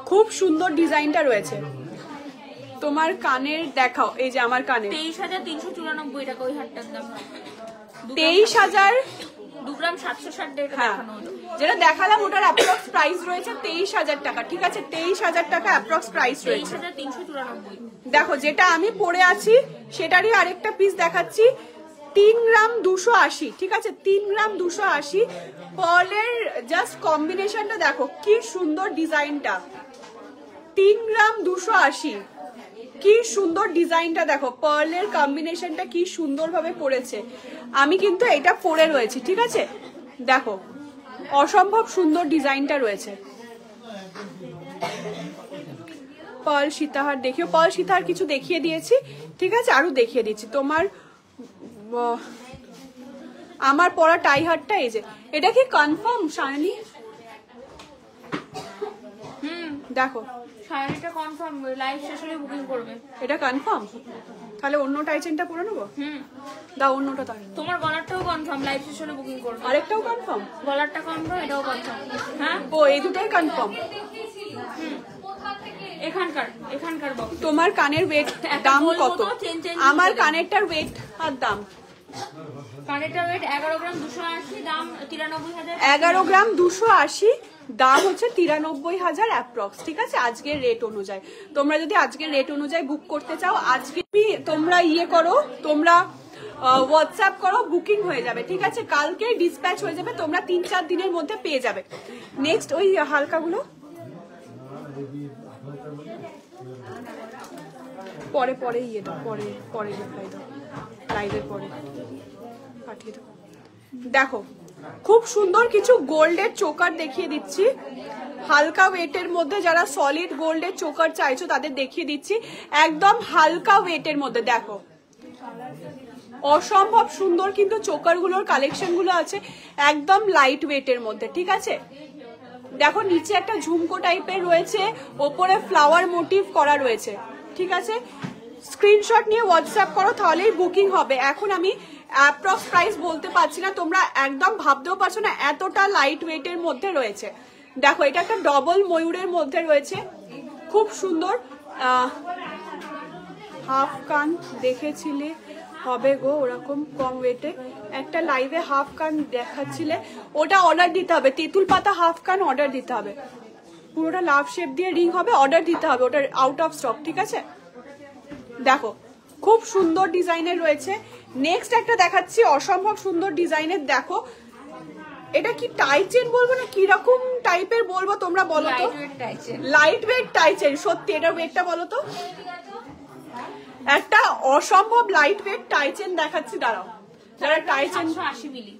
খুব সুন্দর ডিজাইনটা রয়েছে। তোমার কানের দেখাও, এই যে আমার কানের 23,394 টাকা ওই হারটার দাম। 23,000 2 গ্রাম 760 টাকা দেখানো হলো। যেটা দেখালাম ওটার অ্যাপ্রক্স প্রাইস রয়েছে 23,000 টাকা। ঠিক আছে, 23,000 টাকা অ্যাপ্রক্স প্রাইস রয়েছে। 23,394। দেখো যেটা আমি পরে আছি সেটারই আরেকটা পিস দেখাচ্ছি, 3 গ্রাম 280। ঠিক আছে, 3 গ্রাম 280। পার্লের জাস্ট কম্বিনেশনটা দেখো কি সুন্দর ডিজাইনটা, 3 গ্রাম 280, কি সুন্দর ডিজাইনটা দেখো। পার্লের কম্বিনেশনটা কি সুন্দর ভাবে পড়েছে। আমি কিন্তু এটা পরে রয়েছি। ঠিক আছে, দেখো অসম্ভব সুন্দর ডিজাইনটা রয়েছে। পার্ল সীতাহার দেখিও, পার্ল সীতাহার কিছু দেখিয়ে দিয়েছি। ঠিক আছে, আরো দেখিয়ে দিচ্ছি। তোমার আমার পরা টাই হারটা এই যে, এটা কি কনফার্ম শায়নি? দেখো শাড়িটা কনফার্ম, লাইভ শেষ হলে বুকিং করবে। এটা কনফার্ম, তাহলে অন্য টাইচেনটা পরে নেবো। দাও অন্যটা। তার তোমার গলারটাও কনফার্ম, লাইভ শেষ হলে বুকিং করবে। আরেকটাও কনফার্ম, গলারটা কনফার্ম, এটাও কনফার্ম। হ্যাঁ ও এই দুটোই কনফার্ম। এখানকার বক্স। তোমার কানের ওয়েট দাম কত? আমার কানেরটার ওয়েট আর দাম, কানেরটার ওয়েট 11 গ্রাম 280, দাম 93,000। 11 গ্রাম 280, দাম হচ্ছে 93,000 অ্যাপ্রক্স। ঠিক আছে, আজকের রেট অনুযায়ী। তোমরা যদি আজকের রেট অনুযায়ী বুক করতে চাও, আজকে তোমরা ইয়ে করো, তোমরা হোয়াটসঅ্যাপ করো, বুকিং হয়ে যাবে। ঠিক আছে, কালকে ডিসপ্যাচ হয়ে যাবে, তোমরা 3-4 দিনের মধ্যে পেয়ে যাবে। নেক্সট ওই হালকাগুলো পরে ইয়ে দাও, পরে রিপ্লাই দাও, লাইভের পরে পাঠিয়ে দাও। দেখো খুব সুন্দর কিছু গোল্ডের চোকার দেখিয়ে দিচ্ছি, হালকা ওয়েটের মধ্যে। যারা সলিড গোল্ডের চোকার চাইছো তাদের দেখিয়ে দিচ্ছি, একদম হালকা ওয়েটের মধ্যে। দেখো অসম্ভব সুন্দর কিন্তু চোকারগুলোর কালেকশনগুলো আছে, একদম লাইট ওয়েটের মধ্যে। ঠিক আছে, দেখো নিচে একটা ঝুমকো টাইপের রয়েছে, ওপরে ফ্লাওয়ার মোটিভ করা রয়েছে। ঠিক আছে, স্ক্রিনশট নিয়ে হোয়াটসঅ্যাপ করো, তাহলেই বুকিং হবে। এখন আমি অ্যাপ্রক্স প্রাইস বলতে পারছি না, তোমরা একদম ভাবতেও পারছো না এতটা লাইট ওয়েটের মধ্যে রয়েছে। দেখো এটা একটা ডবল ময়ূরের মধ্যে রয়েছে, খুব সুন্দর। হাফ কান দেখেছিলে হবে গো, ওরকম কম ওয়েটে একটা লাইভে হাফ কান দেখাচ্ছিলে, ওটা অর্ডার দিতে হবে। তেঁতুল পাতা হাফ কান অর্ডার দিতে হবে, পুরোটা লাভ শেপ দিয়ে রিং হবে, অর্ডার দিতে হবে, ওটা আউট অফ স্টক। ঠিক আছে, দেখো খুব সুন্দর ডিজাইনের রয়েছে। নেক্সট একটা দেখাচ্ছি, অসম্ভব সুন্দর ডিজাইনের। দেখো এটা কি টাই চেন বলবো না কিরকম টাইপের বলবো তোমরা বলো তো? লাইট ওয়েট টাই চেন, সত্যি এটার ওয়েটটা বলো তো? একটা অসম্ভব লাইট ওয়েট টাই চেন দেখাচ্ছি, দাঁড়াও। যারা টাই চেন 780 মিলি,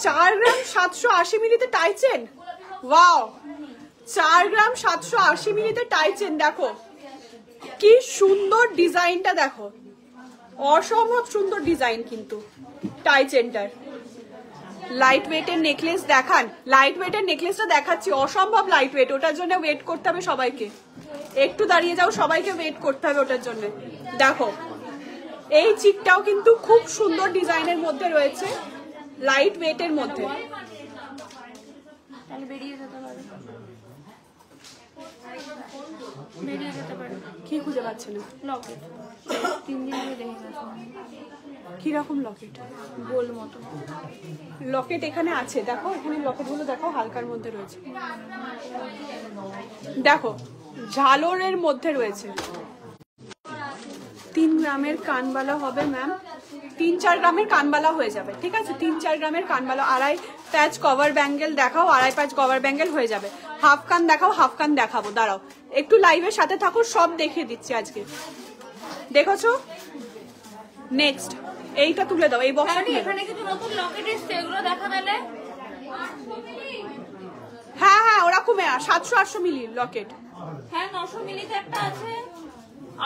4 গ্রাম 780 মিলিতে টাই চেন, ওয়াও, 4 গ্রাম 780 মিলিতে টাই চেন। দেখো কি সুন্দর ডিজাইনটা, দেখো অসম্ভব সুন্দর ডিজাইন কিন্তু টাই চেনটার। লাইট ওয়েটের নেকলেস দেখান, লাইট ওয়েটের নেকলেসটা দেখাচ্ছি, অসম্ভব লাইট ওয়েট, ওটার জন্য ওয়েট করতে হবে সবাইকে। একটু দাঁড়িয়ে যাও, সবাইকে ওয়েট করতে হবে ওটার জন্য। দেখো এই চিকটাও কিন্তু খুব সুন্দর ডিজাইনের মধ্যে রয়েছে, লাইট ওয়েটের মধ্যে। তাহলে বেরিয়ে যেতে পারে। বেরিয়ে যেতে পারে। কি খুঁজে পাচ্ছে না? লকেট 3 দিন আগে দেখে গেছে। কিরকম লকেট? গোল মতো লকেট এখানে আছে, দেখো এখানে লকেটগুলো দেখো, হালকার মধ্যে রয়েছে, দেখো ঝালরের মধ্যে রয়েছে। 3 গ্রামের কানবালা হবে ম্যাম, 3-4 গ্রামের কানবালা হয়ে যাবে, ঠিক আছে? 3-4 গ্রামের কানবালা। 2.5 প্যাচ কভার ব্যাঙ্গেল দেখাও, 2.5 প্যাচ কভার ব্যাঙ্গেল হয়ে যাবে। হাফ কান দেখাও, হাফ কান দেখাবো, দাঁড়াও একটু লাইভের সাথে থাকো, সব দেখিয়ে দিচ্ছি আজকে। দেখেছো? নেক্সট এইটা তুলে দাও, এই বক্সটা তুলে দাও। এখানে কিছু নতুন লকেট এসেছে, এগুলো দেখা দিলে। হ্যাঁ হ্যাঁ, ওরকম 700-800 মিলি লকেট। হ্যাঁ 900 মিলিতে একটা আছে,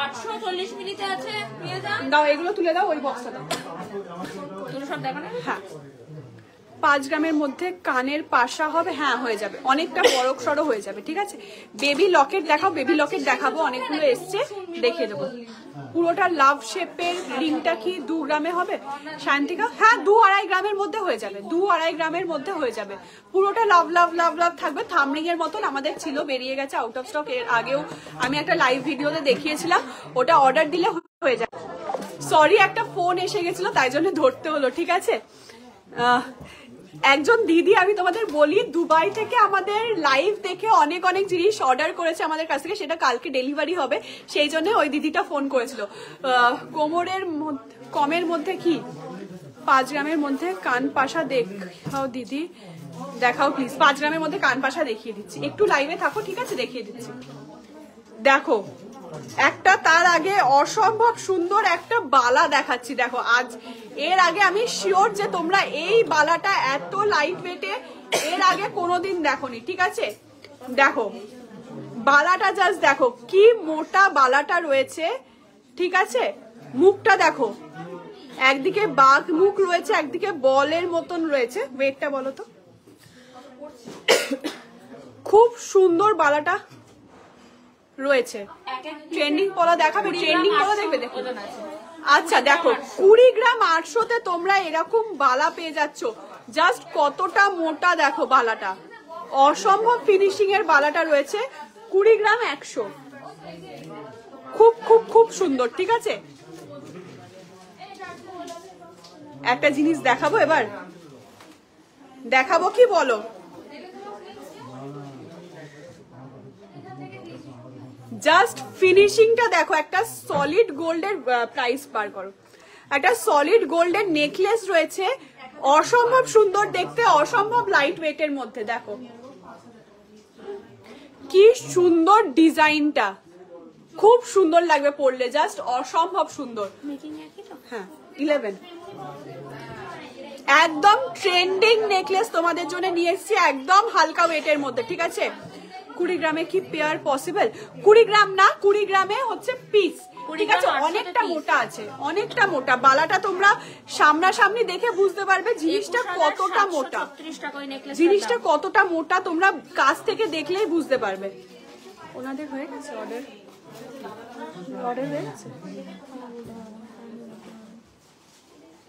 840 মিলিতে আছে, নিয়ে যান। দাও এগুলো তুলে দাও, ওই বক্সটা দাও। তুমি সব দেখো না? হ্যাঁ 5 গ্রামের মধ্যে কানের পাশা হবে, হ্যাঁ হয়ে যাবে, অনেকটা বড় সড়ো হয়ে যাবে, ঠিক আছে? বেবি লকেট দেখাও, বেবি লকেট দেখাবো, অনেকগুলো এসছে, দেখিয়ে দেবো। পুরোটা লাভ শেপের রিংটা কি 2 গ্রামে হবে শান্তিকা? হ্যাঁ 2-2.5 গ্রামের মধ্যে হয়ে যাবে, 2-2.5 গ্রামের মধ্যে হয়ে যাবে। পুরোটা লাভ লাভ লাভ লাভ থাকবে, থামরিং এর মতন আমাদের ছিল, বেরিয়ে গেছে আউট অফ স্টক। এর আগেও আমি একটা লাইভ ভিডিওতে দেখিয়েছিলাম, ওটা অর্ডার দিলে হয়ে যাবে। সরি একটা ফোন এসে গেছিল, তাই জন্য ধরতে হলো, ঠিক আছে? একজন দিদি, আমি তোমাদের বলি, দুবাই থেকে আমাদের লাইভ দেখে অনেক অনেক জিনিস অর্ডার করেছে আমাদের কাছ থেকে, সেটা কালকে ডেলিভারি হবে, সেই জন্য ওই দিদিটা ফোন করেছিল। কমের মধ্যে কি 5 গ্রামের মধ্যে কান পাশা দেখাও দিদি, দেখাও প্লিজ। 5 গ্রামের মধ্যে কান পাশা দেখিয়ে দিচ্ছি, একটু লাইভে থাকো, ঠিক আছে? দেখিয়ে দিচ্ছি। দেখো একটা, তার আগে অসম্ভব সুন্দর একটা বালা দেখাচ্ছি, দেখো আজ। এর আগে আমি শিওর যে তোমরা এই বালাটা এত লাইট ওয়েটে এর আগে কোনোদিন দেখোনি, ঠিক আছে? দেখো বালাটা জাস্ট দেখো, কি মোটা বালাটা রয়েছে, ঠিক আছে? মুখটা দেখো, একদিকে বাঘ মুখ রয়েছে, একদিকে বলের মতন রয়েছে। ওয়েটটা বলো তো। খুব সুন্দর বালাটা রয়েছে। ট্রেন্ডিং পলা দেখাবে, ট্রেন্ডিং পলা দেখবে, দেখো। আচ্ছা দেখো 20 গ্রাম 800-তে তোমরা এরকম বালা পেয়ে যাচ্ছ, জাস্ট কতটা মোটা দেখো বালাটা, অসম্ভব ফিনিশিং এর বালাটা রয়েছে। 20 গ্রাম 100, খুব খুব খুব সুন্দর, ঠিক আছে? একটা জিনিস দেখাবো এবার, দেখাবো কি বলো? জাস্ট ফিনিশিংটা দেখো, একটা সলিড গোল্ডের প্রাইস পার করো, একটা সলিড গোল্ডের নেকলেস রয়েছে, অসম্ভব সুন্দর দেখতে, অসম্ভব লাইট ওয়েটের মধ্যে। দেখো কি সুন্দর ডিজাইনটা, খুব সুন্দর লাগবে পরলে, জাস্ট অসম্ভব সুন্দর। হ্যাঁ 11 একদম ট্রেন্ডিং নেকলেস তোমাদের জন্য নিয়ে এসেছি, একদম হালকা ওয়েটের মধ্যে, ঠিক আছে? 20 গ্রামে কি পেয়ার পসিবল? 20 গ্রাম না, 20 গ্রামে হচ্ছে পিস, ঠিক আছে? অনেকটা মোটা আছে, অনেকটা মোটা বালাটা, তোমরা সামনাসামনি দেখে বুঝতে পারবে জিনিসটা কতটা মোটা, জিনিসটা কতটা মোটা তোমরা কাছ থেকে দেখলেই বুঝতে পারবে। ওনাদের হয়ে গেছে অর্ডার, অর্ডার হয়ে গেছে।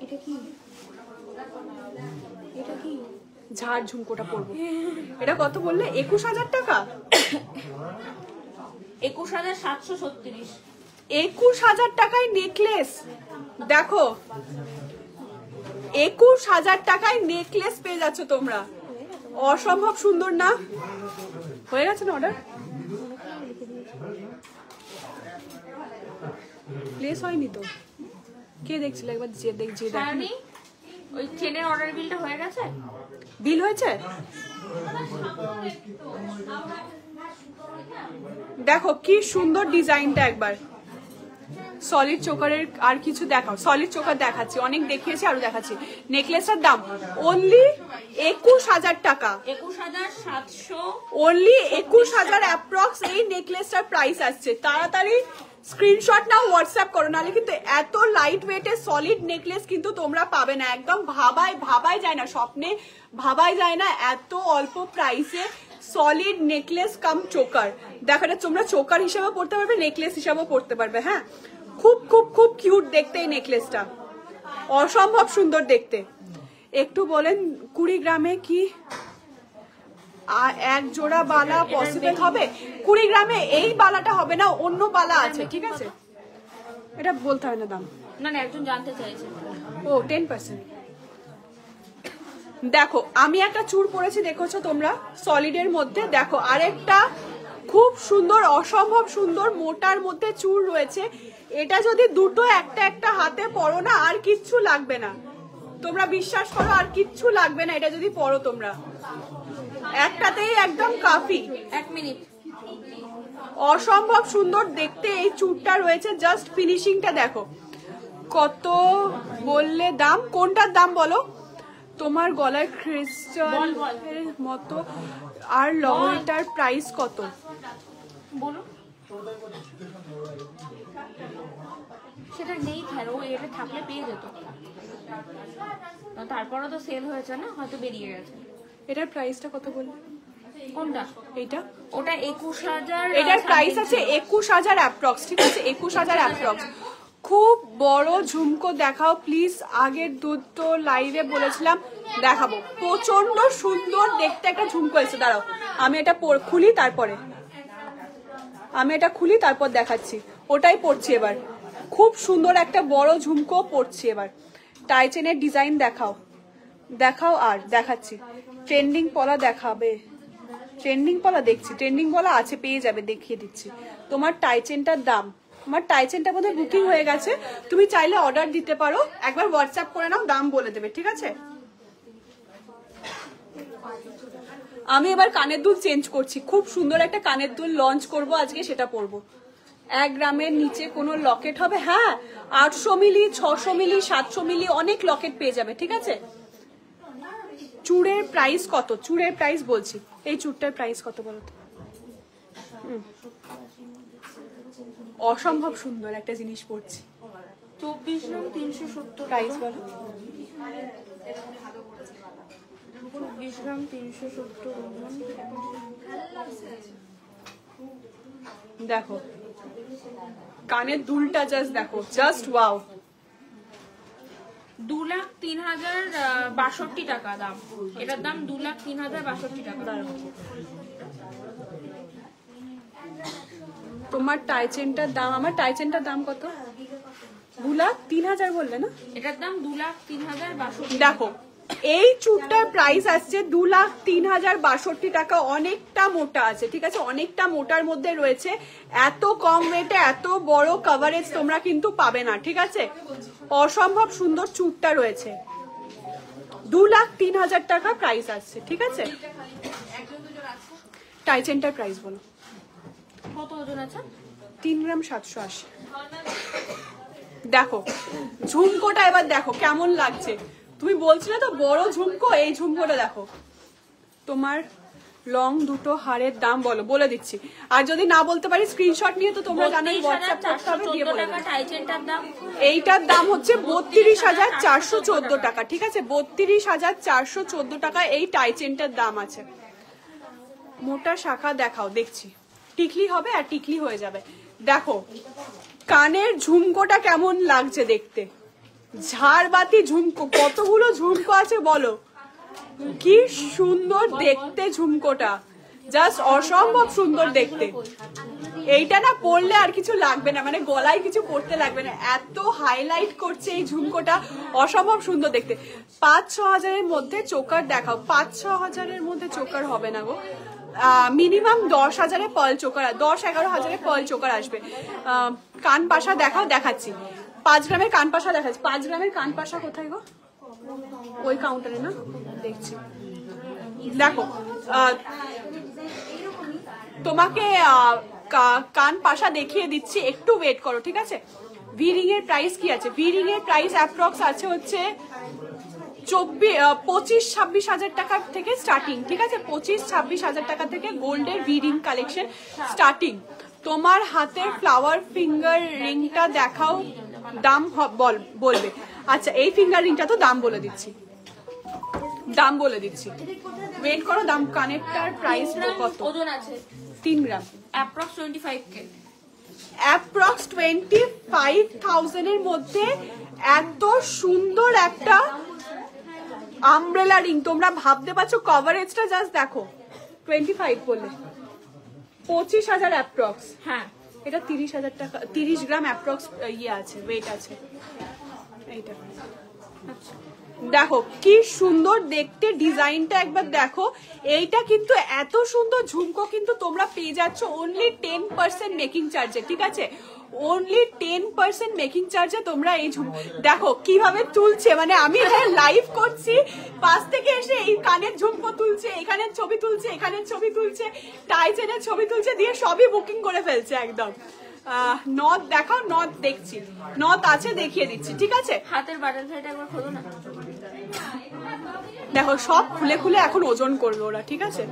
এটা কি, এটা কি ঝাড় ঝুমকোটা পরবো। এটা কত বললে? 21,000 টাকা। 21,736। 21,000 টাকায় নেকলেস, দেখো 21,000 টাকায় নেকলেস পেয়ে যাচ্ছ তোমরা, অসম্ভব সুন্দর না? হয়ে গেছে না অর্ডার? প্লেস হয়নি তো, কে দেখছিল একবার? যে দেখি ওই চেনের অর্ডার বিলটা হয়ে গেছে? বিল হয়েছে? দেখো কি সুন্দর ডিজাইনটা, একবার সলিড চোকারের আর কিছু দেখাও। সলিড চোকার দেখাচ্ছি, অনেক দেখিয়েছি, আরো দেখাচ্ছি। নেকলেসের দাম অনলি 21,000 টাকা, 21,700, অনলি 21,000 অ্যাপ্রক্স এই নেকলেসটার প্রাইস আসছে। তাড়াতাড়ি স্ক্রিনশট নাও, হোয়াটসঅ্যাপ করো, নাহলে কিন্তু এত লাইট ওয়েটের সলিড নেকলেস কিন্তু তোমরা পাবে না, একদম ভাবাই যায় না, স্বপ্নে ভাবাই যায় না এত অল্প প্রাইসে সলিড নেকলেস কাম চোকার। দেখো এটা তোমরা চোকার হিসেবে পড়তে পারবে, নেকলেস হিসেবেও পড়তে পারবে। হ্যাঁ খুব খুব খুব কিউট দেখতে এই নেকলেসটা, অসম্ভব সুন্দর দেখতে। একটু বলেন 20 গ্রামে কি আর এক জোড়া বালা পসিবল হবে 20 গ্রামে? এই বালাটা হবে না, অন্য বালা আছে, ঠিক আছে? এটা বলতে হয় না দাম। না না, একজন জানতে চাইছে। ও 10%। দেখো আমি একটা চুড় পরেছি, দেখেছো তোমরা, সলিডের মধ্যে। দেখো আরেকটা খুব সুন্দর, অসম্ভব সুন্দর মোটার মধ্যে চুড় রয়েছে। এটা যদি দুটো একটা একটা হাতে পরো না, আর কিচ্ছু লাগবে না, তোমরা বিশ্বাস করো, আর কিচ্ছু লাগবে না। এটা যদি পরো তোমরা একটাতেই একদম কাফি। 1 মিনিট। অসম্ভব সুন্দর দেখতে এই চুড়টা রয়েছে, জাস্ট ফিনিশিংটা দেখো। কত বললে দাম? কোনটার দাম বলো? তোমার গলায় ক্রিস্টাল মতো আর লংটার প্রাইস কত বলো? সেটা নেই খেলো, এটা থাকলে পেয়ে যেত, তারপরে তো সেল হয়েছে না, হয়তো বেরিয়ে গেছে। এটার প্রাইসটা কত বললে? কোনটা? এইটা? ওটা 21,000। এটার প্রাইস আছে 21,000 অ্যাপ্রক্স, ঠিক আছে? 21,000 অ্যাপ্রক্স। খুব বড় ঝুমকো দেখাও প্লিজ। আগের দুটো লাইভে বলেছিলাম দেখাবো, প্রচন্ড সুন্দর দেখতে একটা ঝুমকো এসে। দাঁড়াও আমি এটা খুলি, তারপর দেখাচ্ছি। ওটাই পড়ছি এবার, খুব সুন্দর একটা বড় ঝুমকো পড়ছি এবার। টাই চেনের ডিজাইন দেখাও আর দেখাচ্ছি। ট্রেন্ডিং পলা দেখাবে? ট্রেন্ডিং পলা দেখছি, ট্রেন্ডিং পলা আছে, পেয়ে যাবে, দেখিয়ে দিচ্ছি। তোমার টাই চেনটার দাম, আমার টাই চেনটা বোধহয় বুকিং হয়ে গেছে, তুমি চাইলে অর্ডার দিতে পারো, একবার হোয়াটসঅ্যাপ করে নাও, দাম বলে দেবে, ঠিক আছে? আমি এবার কানের দুল চেঞ্জ করছি, খুব সুন্দর একটা কানের দুল লঞ্চ করব আজকে, সেটা পরবো। 1 গ্রামের নিচে কোনো লকেট হবে? হ্যাঁ, 800 মিলি, 600 মিলি, 700 মিলি অনেক লকেট পেয়ে যাবে, ঠিক আছে? চুড়ের প্রাইস কত? চুড়ের প্রাইস বলছি, এই চুড়টার প্রাইস কত বলো তো? অসম্ভব সুন্দর একটা জিনিস পড়ছি। 24 গ্রাম 370 প্রাইস বলো? 24 গ্রাম 370। দেখো কানের দুলটা জাস্ট দেখো, জাস্ট ওয়াও। 2,03,062 টাকা দাম। এটার দাম 2,03,062 টাকা। তোমার টাই চেনটার দাম, আমার টাই চেনটার দাম কত? 2,03,000 বললে না? এটার দাম 2,03,062। দেখো এই চুড়টার প্রাইস আসছে 2,03,062 টাকা। অনেকটা মোটা আছে, ঠিক আছে? অনেকটা মোটার মধ্যে রয়েছে। এত কম রেটে এত বড় কভারেজ তোমরা কিন্তু পাবে না, ঠিক আছে? অসম্ভব সুন্দর চুড়টা রয়েছে, 2,03,000 টাকা প্রাইস আসছে, ঠিক আছে? টাই চেনটার প্রাইস বলো? কত ওজন আছে? 3 গ্রাম 780। দেখো ঝুমকোটা এবার দেখো কেমন লাগছে। তুমি বলছিলে তো বড় ঝুমকো, এই ঝুমকোটা দেখো। তোমার লং দুটো হারের দাম বলো? বলে দিচ্ছি, আর যদি না বলতে পারি স্ক্রিনশট নিয়ে তো তোমরা জানোই হোয়াটসঅ্যাপ করতে হবে, দিয়ে বলে দেব। এইটার দাম হচ্ছে 32,414 টাকা, ঠিক আছে? 32,414 টাকা এই টাই চেনটার দাম আছে। মোটা শাখা দেখাও, দেখছি। টিকলি হবে আর টিকলি হয়ে যাবে। দেখো কানের ঝুমকোটা কেমন লাগছে দেখতে, ঝাড়বাতি ঝুমকো, কতগুলো ঝুমকো আছে বলো, কি সুন্দর দেখতে ঝুমকোটা, জাস্ট অসম্ভব সুন্দর দেখতে। এইটা না পরলে আর কিছু লাগবে না, মানে গলায় কিছু পরতে লাগবে না, এত হাইলাইট করছে এই ঝুমকোটা, অসম্ভব সুন্দর দেখতে। 5-6 হাজারের মধ্যে চোকার দেখাও। 5-6 হাজারের মধ্যে চোকার হবে না গো, মিনিমাম 10,000-এ পার্ল চোকার, 10-11 হাজারে পার্ল চোকার আসবে। কান পাশা দেখাও, দেখাচ্ছি। 5 গ্রামের কান পাশা দেখাচ্ছি। 5 গ্রামের কান পাশা কোথায় গো? ওই কাউন্টারে না, দেখছি। দেখো তোমাকে কান পাশা দেখিয়ে দিচ্ছি, একটু ওয়েট করো, ঠিক আছে? ভি রিং এর প্রাইস কি আছে? ভি রিং এর প্রাইস অ্যাপ্রক্স আছে হচ্ছে 25-26 হাজার টাকা থেকে স্টার্টিং, ঠিক আছে? 25-26 হাজার টাকা থেকে গোল্ডের ভি রিং কালেকশন স্টার্টিং। তোমার হাতের ফ্লাওয়ার ফিঙ্গার রিংটা দেখাও, দাম বলবে। আচ্ছা এই ফিঙ্গার রিংটা তো দাম বলে দিচ্ছি, ওয়েট করো। দাম কানেরটার প্রাইস কত? ওজন আছে 3 গ্রাম, অ্যাপ্রক্স 25K, অ্যাপ্রক্স 25,000 এর মধ্যে এত সুন্দর একটা আমব্রেলা রিং। তোমরা ভাবতে পারছো কভারেজটা, জাস্ট দেখো 25 বলে 25,000 অ্যাপ্রক্স। হ্যাঁ এটা 30,000 টাকা, 30 গ্রাম অ্যাপ্রক্স ইয়ে আছে, ওয়েট আছে এইটা। আচ্ছা দেখো কি সুন্দর দেখতে ডিজাইনটা, একবার দেখো। এইটা কিন্তু এত সুন্দর ঝুমকো কিন্তু তোমরা পেয়ে যাচ্ছ অনলি 10% মেকিং চার্জে, ঠিক আছে? অনলি 10% মেকিং চার্জে তোমরা এই দেখো কিভাবে তুলছে, মানে আমি লাইভ করছি, পাশ থেকে এসে এই কানের ঝুমকো তুলছে, এখানের ছবি তুলছে, এখানের ছবি তুলছে, টাইচেনের ছবি তুলছে, দিয়ে সবই বুকিং করে ফেলছে একদম। নথ দেখাও, নথ দেখছি, নথ আছে দেখিয়ে দিচ্ছি, ঠিক আছে? হাতের বাটারফ্লাইটা একবার খোলো না। দেখো সব খুলে খুলে এখন ওজন করবে ওরা, ঠিক আছে?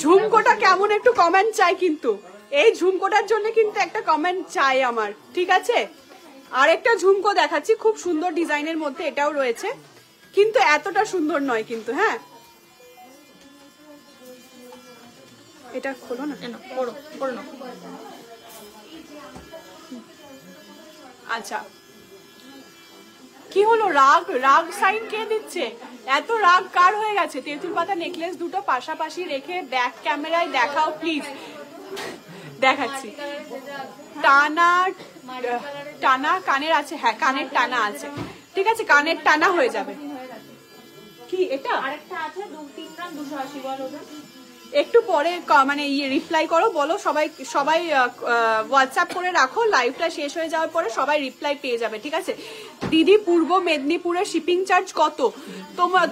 ঝুমকোটা কেমন একটু কমেন্ট চাই কিন্তু, এই ঝুমকোটার জন্য কিন্তু একটা কমেন্ট চাই আমার, ঠিক আছে? আর একটা ঝুমকো দেখাচ্ছি খুব সুন্দর ডিজাইনের মধ্যে, এটাও রয়েছে কিন্তু এতটা সুন্দর নয় কিন্তু। হ্যাঁ এটা খোলো না, করো না। আচ্ছা কি হলো, রাগ রাগ সাইন কে দিচ্ছে? এত রাগ কার হয়ে গেছে? তেঁতুল পাতা নেকলেস দুটো পাশাপাশি রেখে ব্যাক ক্যামেরায় দেখাও প্লিজ। দেখাচ্ছি, টানা টানা কানের আছে, হ্যাঁ কানের টানা আছে, ঠিক আছে? কানের টানা হয়ে যাবে। কি এটা আরেকটা আছে 2-3 গ্রাম 280 বলো। একটু পরে মানে রিপ্লাই করো, বলো সবাই সবাই হোয়াটসঅ্যাপ করে রাখো, লাইভটা শেষ হয়ে যাওয়ার পরে সবাই রিপ্লাই পেয়ে যাবে, ঠিক আছে? দিদি পূর্ব মেদিনীপুরের শিপিং চার্জ কত?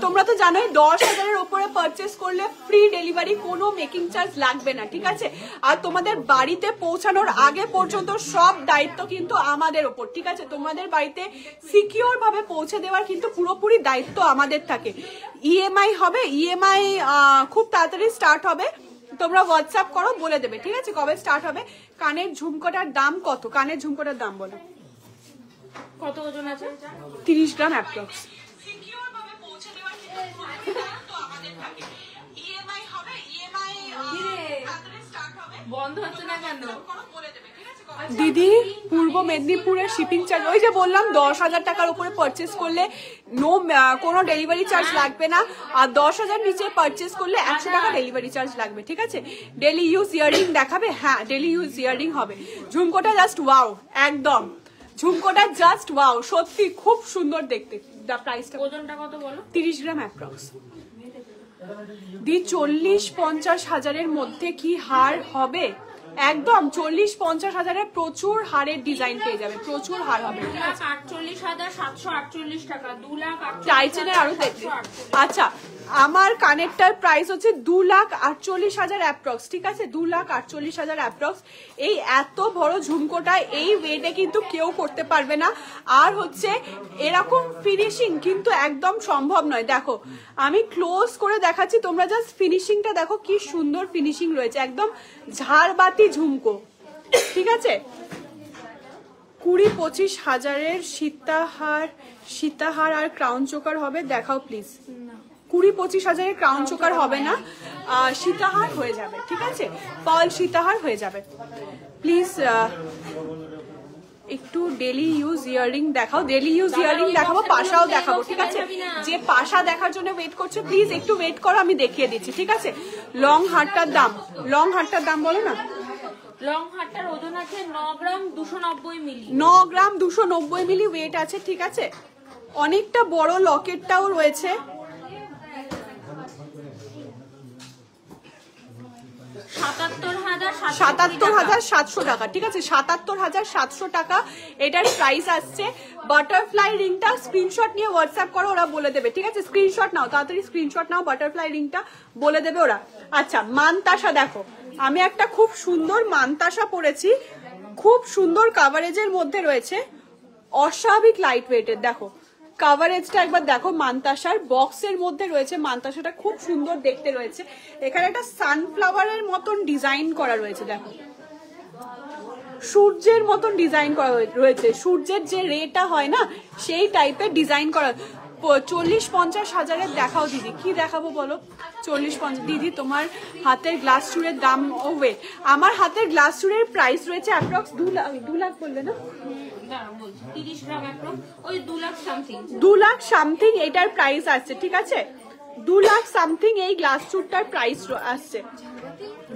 তোমরা তো জানোই 10,000-এর উপরে পারচেস করলে ফ্রি ডেলিভারি, কোনো মেকিং চার্জ লাগবে না, ঠিক আছে? আর তোমাদের বাড়িতে পৌঁছানোর আগে পর্যন্ত সব দায়িত্ব কিন্তু আমাদের ওপর, ঠিক আছে? তোমাদের বাড়িতে সিকিউর ভাবে পৌঁছে দেওয়ার কিন্তু পুরোপুরি দায়িত্ব আমাদের থাকে। ইএমআই হবে, ইএমআই খুব তাড়াতাড়ি স্টার্ট হবে, তোমরা হোয়াটসঅ্যাপ করো বলে দেবে, ঠিক আছে কবে স্টার্ট হবে। কানের ঝুমকোটার দাম কত? কানের ঝুমকোটার দাম বলো। কত ওজন আছে? 30 গ্রাম অ্যাপ্রক্স। বন্ধ হচ্ছে না কেন? দিদি পূর্ব মেদিনীপুরের শিপিং চার্জ, ওই যে বললাম 10,000 টাকার উপরে পারচেস করলে কোনো ডেলিভারি চার্জ লাগবে না, আর 10,000 নিচে পারচেস করলে 100 টাকা ডেলিভারি চার্জ লাগবে, ঠিক আছে? ডেলি ইউজ ইয়াররিং দেখাবে, হ্যাঁ ডেলি ইউজ ইয়াররিং হবে। ঝুমকোটা জাস্ট ওয়াও, একদম ঝুমকোটা জাস্ট ওয়াও, সত্যি খুব সুন্দর দেখতে। প্রাইসটা ওজনটা কত বলো? 30 গ্রাম অ্যাপ্রক্স। দি 40-50 হাজারের মধ্যে কি হার হবে? একদম 40-50 হাজারের প্রচুর হারের ডিজাইন পেয়ে যাবে, প্রচুর হার হবে। 2,48,748 টাকা, 2,48,000 টাইচেনের আরো দেখবে। আচ্ছা আমার কানেরটার প্রাইস হচ্ছে 2,48,000 অ্যাপ্রক্স, ঠিক আছে? 2,48,000 অ্যাপ্রক্স। এই এত বড় ঝুমকোটা এই ওয়েটে কিন্তু কেউ করতে পারবে না, আর হচ্ছে এরকম ফিনিশিং কিন্তু একদম সম্ভব নয়। দেখো আমি ক্লোজ করে দেখাচ্ছি, তোমরা জাস্ট ফিনিশিংটা দেখো, কি সুন্দর ফিনিশিং রয়েছে, একদম ঝাড়বাতি ঝুমকো, ঠিক আছে? 20-25 হাজারের সীতাহার আর ক্রাউন চোকার হবে, দেখাও প্লিজ। 20-25 হাজারের ক্রাউন চোকার হবে না, সীতাহার হয়ে যাবে, ঠিক আছে? পার্ল সীতাহার হয়ে যাবে। প্লিজ একটু ডেলি ইউজ ইয়াররিং দেখাও, ডেলি ইউজ ইয়াররিং দেখাবো, পাশাও দেখাবো, ঠিক আছে? যে পাশা দেখার জন্য ওয়েট করছো প্লিজ একটু ওয়েট করো, আমি দেখিয়ে দিচ্ছি, ঠিক আছে? লং হারটার দাম বলো না। লং হারটার ওজন আছে 9 গ্রাম 290 মিলি। 9 গ্রাম 290 মিলি ওয়েট আছে, ঠিক আছে? অনেকটা বড় লকেটটাও রয়েছে। 77,700 টাকা, ঠিক আছে? 77,700 টাকা এটার প্রাইস আসছে। বাটারফ্লাই রিংটা স্ক্রিনশট নিয়ে হোয়াটসঅ্যাপ করো, ওরা বলে দেবে, ঠিক আছে? স্ক্রিনশট নাও, তাড়াতাড়ি স্ক্রিনশট নাও, বাটারফ্লাই রিংটা বলে দেবে ওরা। আচ্ছা মানতাসা দেখো, আমি একটা খুব সুন্দর মানতাসা পরেছি, খুব সুন্দর কাভারেজের মধ্যে রয়েছে, অস্বাভাবিক লাইট ওয়েটের। দেখো কাভারেজটা একবার দেখো, মানতাসার বক্সের মধ্যে রয়েছে, মানতাসাটা খুব সুন্দর দেখতে রয়েছে। এখানে একটা সানফ্লাওয়ারের মতন ডিজাইন করা রয়েছে, দেখো সূর্যের মতন ডিজাইন করা রয়েছে, সূর্যের যে রেটা হয় না সেই টাইপের ডিজাইন করা। 40-50 হাজারের দেখাও দিদি, কি দেখাবো বলো? 40-50 দিদি তোমার হাতের গ্লাস চুড়ের দাম ও ওয়েট। আমার হাতের গ্লাস চুড়ের প্রাইস রয়েছে অ্যাপ্রক্স 2 লাখ বললে না? 30 গ্রাম অ্যাপ্রক্স ওই 2 লাখ সামথিং, 2 লাখ সামথিং এটার প্রাইস আছে, ঠিক আছে? 2 লাখ সামথিং এই গ্লাস চুটটার প্রাইস আসছে।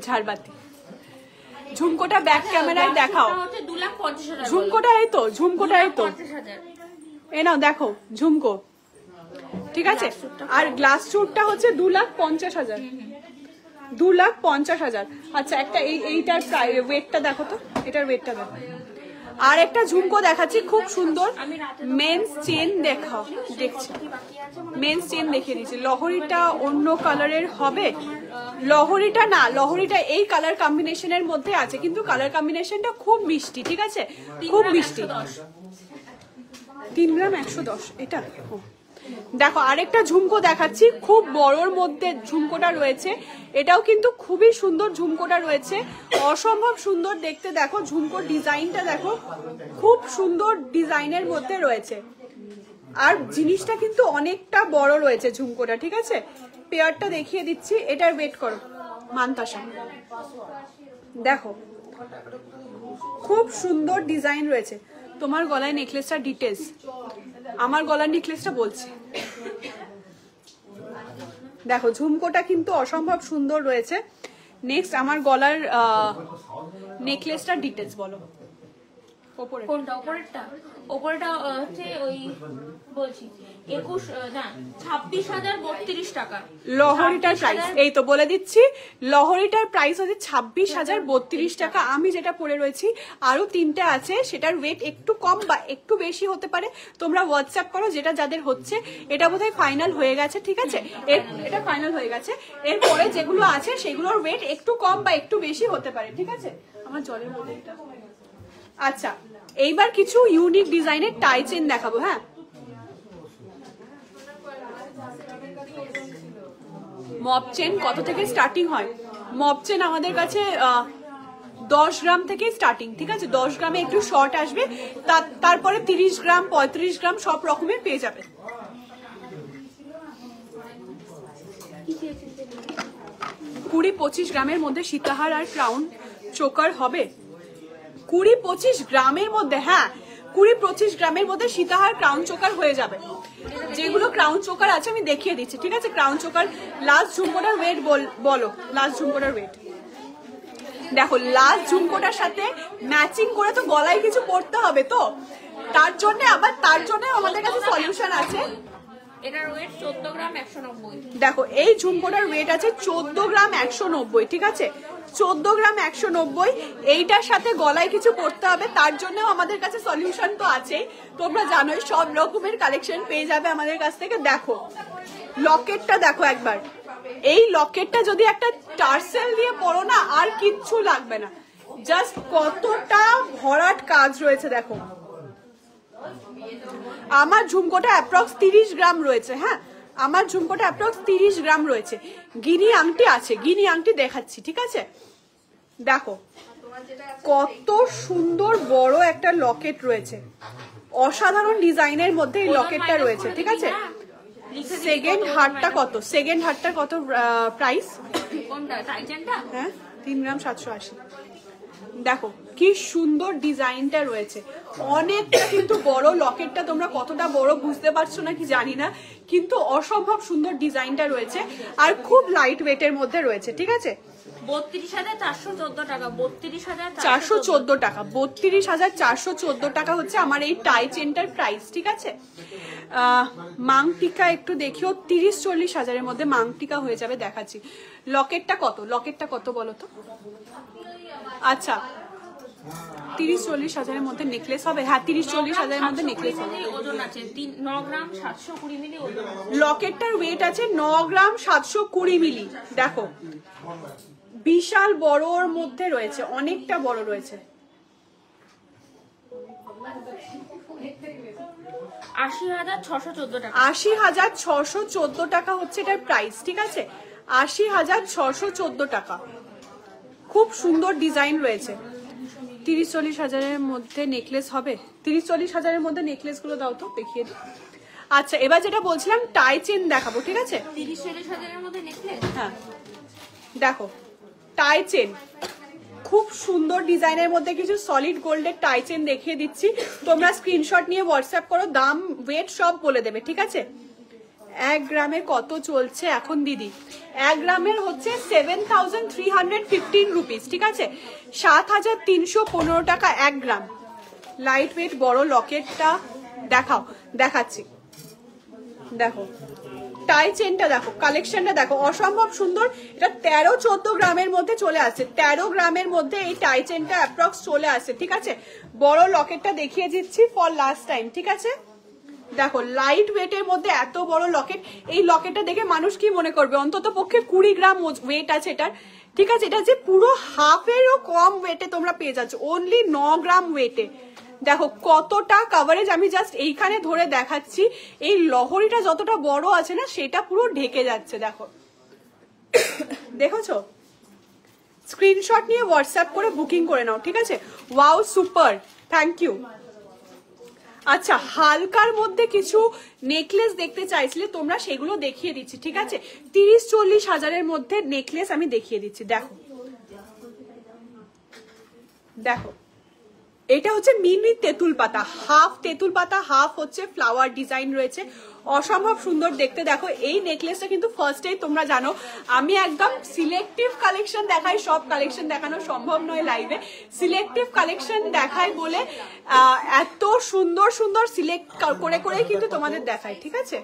ঝাড়বাতি ঝুমকোটা ব্যাক ক্যামেরায় দেখাও। ঝুমকোটা এই তো, ঝুমকোটা এই তো, এ নাও দেখো ঝুমকো, ঠিক আছে। আর গ্লাস চুটটা হচ্ছে 2,50,000, 2,50,000। আচ্ছা একটা এইটার ওয়েটটা দেখো তো, এটার ওয়েটটা দেখো। আর একটা ঝুমকো দেখাচ্ছি খুব সুন্দর, মেন্স চেন দেখাও, দেখছি মেন্স চেন দেখিয়ে দিচ্ছি। লহরিটা অন্য কালারের হবে, লহরিটা না, লহরিটা এই কালার কম্বিনেশনের মধ্যে আছে, কিন্তু কালার কম্বিনেশনটা খুব মিষ্টি, ঠিক আছে, খুব মিষ্টি। 3 গ্রাম 110 এটা। দেখো আরেকটা ঝুমকো দেখাচ্ছি, খুব বড়র মধ্যে ঝুমকোটা রয়েছে, এটাও কিন্তু খুবই সুন্দর ঝুমকোটা রয়েছে, অসম্ভব সুন্দর দেখতে। দেখো ঝুমকোর ডিজাইনটা দেখো, খুব সুন্দর ডিজাইনের মধ্যে রয়েছে, আর জিনিসটা কিন্তু অনেকটা বড় রয়েছে ঝুমকোটা, ঠিক আছে। পেয়ারটা দেখিয়ে দিচ্ছি, এটার ওয়েট করো মানতাসা, দেখো খুব সুন্দর ডিজাইন রয়েছে। তোমার গলায় নেকলেসটা ডিটেলস, আমার গলার নেকলেসটা বলছি, দেখো ঝুমকোটা কিন্তু অসম্ভব সুন্দর রয়েছে। নেক্সট আমার গলার নেকলেসটা ডিটেলস বলো। ওপরে কোনটা? ওপরেরটা হচ্ছে ওই বলছি 26,032 টাকা। লহরিটার প্রাইস এই তো বলে দিচ্ছি, লহরিটার প্রাইস হচ্ছে 26,032 টাকা। আমি যেটা পরে রয়েছি আরো 3টে আছে, সেটার ওয়েট একটু কম বা একটু বেশি হতে পারে, তোমরা হোয়াটসঅ্যাপ করো যেটা যাদের হচ্ছে। এটা বোধহয় ফাইনাল হয়ে গেছে, ঠিক আছে, এটা ফাইনাল হয়ে গেছে। এরপরে যেগুলো আছে সেগুলোর ওয়েট একটু কম বা একটু বেশি হতে পারে, ঠিক আছে। আমার জলের মধ্যে এটা। আচ্ছা এইবার কিছু ইউনিক ডিজাইনের টাই চেন দেখাবো। হ্যাঁ মপ চেন কত থেকে স্টার্টিং হয়? মপ চেন আমাদের কাছে 10 গ্রাম থেকে স্টার্টিং, ঠিক আছে। 10 গ্রামে একটু শর্ট আসবে, তারপরে 30 গ্রাম 35 গ্রাম সব রকমের পেয়ে যাবে। 20-25 গ্রামের মধ্যে সীতাহার আর ক্রাউন চোকার হবে। 20-25 গ্রামের মধ্যে, হ্যাঁ 20-25 গ্রামের মধ্যে সীতাহার ক্রাউন চোকার হয়ে যাবে। যেগুলো ক্রাউন চোকার আছে আমি দেখিয়ে দিচ্ছি, ঠিক আছে। ক্রাউন চোকার লাস্ট ঝুমকোটার ওয়েট বলো, লাস্ট ঝুমকোটার ওয়েট দেখো। লাস্ট ঝুমকোটার সাথে ম্যাচিং করে তো গলায় কিছু পড়তে হবে, তো তার জন্য আমাদের কাছে সলিউশন আছে। এটার ওয়েট 14 গ্রাম 190। দেখো এই ঝুমকোটার ওয়েট আছে 14 গ্রাম 190, ঠিক আছে, 14 গ্রাম 190। এইটার সাথে গলায় কিছু পড়তে হবে, তার জন্য আমাদের কাছে সলিউশন তো আছে। তোমরা জানোই সব রকমের কালেকশন পেয়ে যাবে আমাদের কাছ থেকে। দেখো লকেটটা দেখো একবার, এই লকেটটা যদি একটা টার্সেল দিয়ে পরো না, আর কিচ্ছু লাগবে না, জাস্ট কতটা ভরাট কাজ রয়েছে দেখো। আমার ঝুমকোটা অ্যাপ্রক্স 30 গ্রাম রয়েছে, হ্যাঁ আমার ঝুমকোটা অ্যাপ্রক্স 30 গ্রাম রয়েছে। গিনি আংটি আছে, গিনি আংটি দেখাচ্ছি, ঠিক আছে। দেখো কত সুন্দর বড় একটা লকেট রয়েছে, অসাধারণ ডিজাইনের মধ্যে এই লকেটটা রয়েছে, ঠিক আছে। সেকেন্ড হারটা কত? সেকেন্ড হারটার কত প্রাইস? হ্যাঁ 3 গ্রাম 780। দেখো কি সুন্দর ডিজাইনটা রয়েছে, অনেকটা কিন্তু বড় লকেটটা। তোমরা কতটা বড় বুঝতে পারছো না কি জানি না, কিন্তু অসম্ভব সুন্দর ডিজাইনটা রয়েছে, আর খুব লাইট ওয়েটের মধ্যে রয়েছে, ঠিক আছে। 32,414 টাকা। 32,414 টাকা, 32,414 টাকা হচ্ছে আমার এই টাই চেনটার প্রাইস, ঠিক আছে। মাংটিকা একটু দেখিও, 30-40 হাজারের মধ্যে মাংটিকা হয়ে যাবে, দেখাচ্ছি। লকেটটা কত? লকেটটা কত বলো তো? আচ্ছা 30-40 হাজারের মধ্যে নেকলেস হবে, হ্যাঁ 30-40 হাজারের মধ্যে নেকলেস হবে। ওজন আছে 9 গ্রাম 720 মিলি ওজন। লকেটটার ওয়েট আছে 9 গ্রাম 720 মিলি। দেখো বিশাল বড়র মধ্যে রয়েছে, অনেকটা বড় রয়েছে। 80,614 টাকা। 80,614 টাকা হচ্ছে এটার প্রাইস, ঠিক আছে। 80,614 টাকা, খুব সুন্দর ডিজাইন রয়েছে। 30-40 হাজারের মধ্যে নেকলেস হবে? 30-40 হাজারের মধ্যে নেকলেস গুলো দাও তো, দেখিয়ে দিই। আচ্ছা এবার যেটা বলছিলাম টাই চেন দেখাবো, ঠিক আছে। 30-40 হাজারের মধ্যে নেকলেস, হ্যাঁ দেখো টাই চেন খুব সুন্দর ডিজাইনের মধ্যে কিছু সলিড গোল্ডের টাই চেন দেখিয়ে দিচ্ছি। তোমরা স্ক্রিনশট নিয়ে হোয়াটসঅ্যাপ করো, দাম ওয়েট সব বলে দেবে, ঠিক আছে। 1 গ্রামে কত চলছে এখন দিদি? 1 গ্রামের হচ্ছে 7315 রুপিস, ঠিক আছে, 7315 টাকা 1 গ্রাম। লাইট ওয়েট বড় লকেটটা দেখাও, দেখাচ্ছি। দেখো টাই চেনটা দেখো, কালেকশনটা দেখো, অসম্ভব সুন্দর। এটা 13-14 গ্রামের মধ্যে চলে আসছে, 13 গ্রামের মধ্যে এই টাই চেনটা অ্যাপ্রক্স চলে আসছে, ঠিক আছে। বড় লকেটটা দেখিয়ে দিচ্ছি ফর লাস্ট টাইম, ঠিক আছে। দেখো লাইট ওয়েটের মধ্যে এত বড় লকেট, এই লকেটটা দেখে মানুষ কি মনে করবে, অন্তত পক্ষে 20 গ্রাম ওয়েট আছে এটার, ঠিক আছে। এটা যে পুরো হাফেরও কম ওয়েটে তোমরা পেয়ে যাচ্ছ, অনলি 9 গ্রাম ওয়েটে। দেখো কতটা কভারেজ, আমি জাস্ট এইখানে ধরে দেখাচ্ছি, এই লহরিটা যতটা বড় আছে না সেটা পুরো ঢেকে যাচ্ছে, দেখো দেখেছো। স্ক্রিনশট নিয়ে হোয়াটসঅ্যাপ করে বুকিং করে নাও, ঠিক আছে। Wow super, thank you. আচ্ছা হালকার মধ্যে কিছু নেকলেস দেখতে চাইছিলে তোমরা, সেগুলো দেখিয়ে দিচ্ছি, ঠিক আছে। 30-40 হাজারের মধ্যে নেকলেস আমি দেখিয়ে দিচ্ছি। দেখো দেখো এটা হচ্ছে মিনি তেঁতুল পাতা, হাফ তেঁতুল পাতা হাফ হচ্ছে ফ্লাওয়ার ডিজাইন রয়েছে, অসম্ভব সুন্দর দেখতে। দেখো এই নেকলেসটা কিন্তু ফার্স্টেই তোমরা জানো আমি একদম সিলেক্টিভ কালেকশন দেখাই, সব কালেকশন দেখানো সম্ভব নয় লাইভে, সিলেক্টিভ কালেকশন দেখাই বলে এত সুন্দর সুন্দর সিলেক্ট করে করে কিন্তু তোমাদের দেখাই, ঠিক আছে।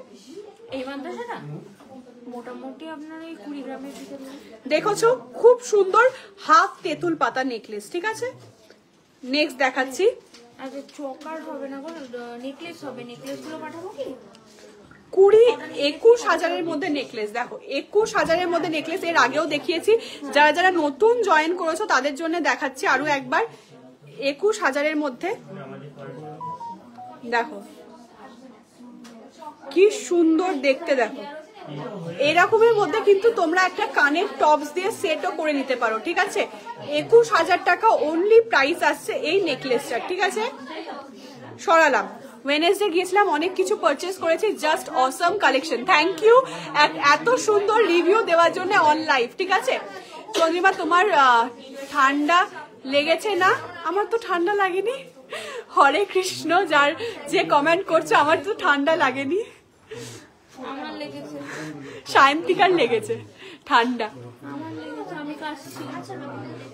এই মাদ্রাসাটা মোটামুটি আপনার এই 20 গ্রামের ভিতরে দেখেছো, খুব সুন্দর হাফ তেঁতুল পাতা নেকলেস, ঠিক আছে। নেক্সট দেখাচ্ছি। আচ্ছা চকার হবে না গো, নেকলেস হবে, নেকলেস গুলো পাঠাবো কি? 20-21 হাজারের মধ্যে নেকলেস, দেখো 21 হাজারের মধ্যে নেকলেস এর আগেও দেখিয়েছি, যারা যারা নতুন জয়েন করেছো তাদের জন্য দেখাচ্ছি আরো একবার। 21 হাজারের মধ্যে দেখো কি সুন্দর দেখতে, দেখো এরকমের মধ্যে কিন্তু তোমরা একটা কানের টপস দিয়ে সেটও করে নিতে পারো, ঠিক আছে। 21 হাজার টাকা অনলি প্রাইস আসছে এই নেকলেসটা, ঠিক আছে। সরালাম, ওয়েডনেসডে গিয়েছিলাম, অনেক কিছু পারচেস করেছি, just awesome collection, thank you এত সুন্দর রিভিউ দেওয়ার জন্য অন লাইভ, ঠিক আছে। চন্দ্রিমা তোমার ঠান্ডা লেগেছে না? আমার তো ঠান্ডা লাগেনি, হরে কৃষ্ণ, যার যে কমেন্ট করছে আমার তো ঠান্ডা লাগেনি, আমার লেগেছে, সায়ন্তিকার লেগেছে ঠান্ডা। আমার লেগেছে, আমি কাশছি।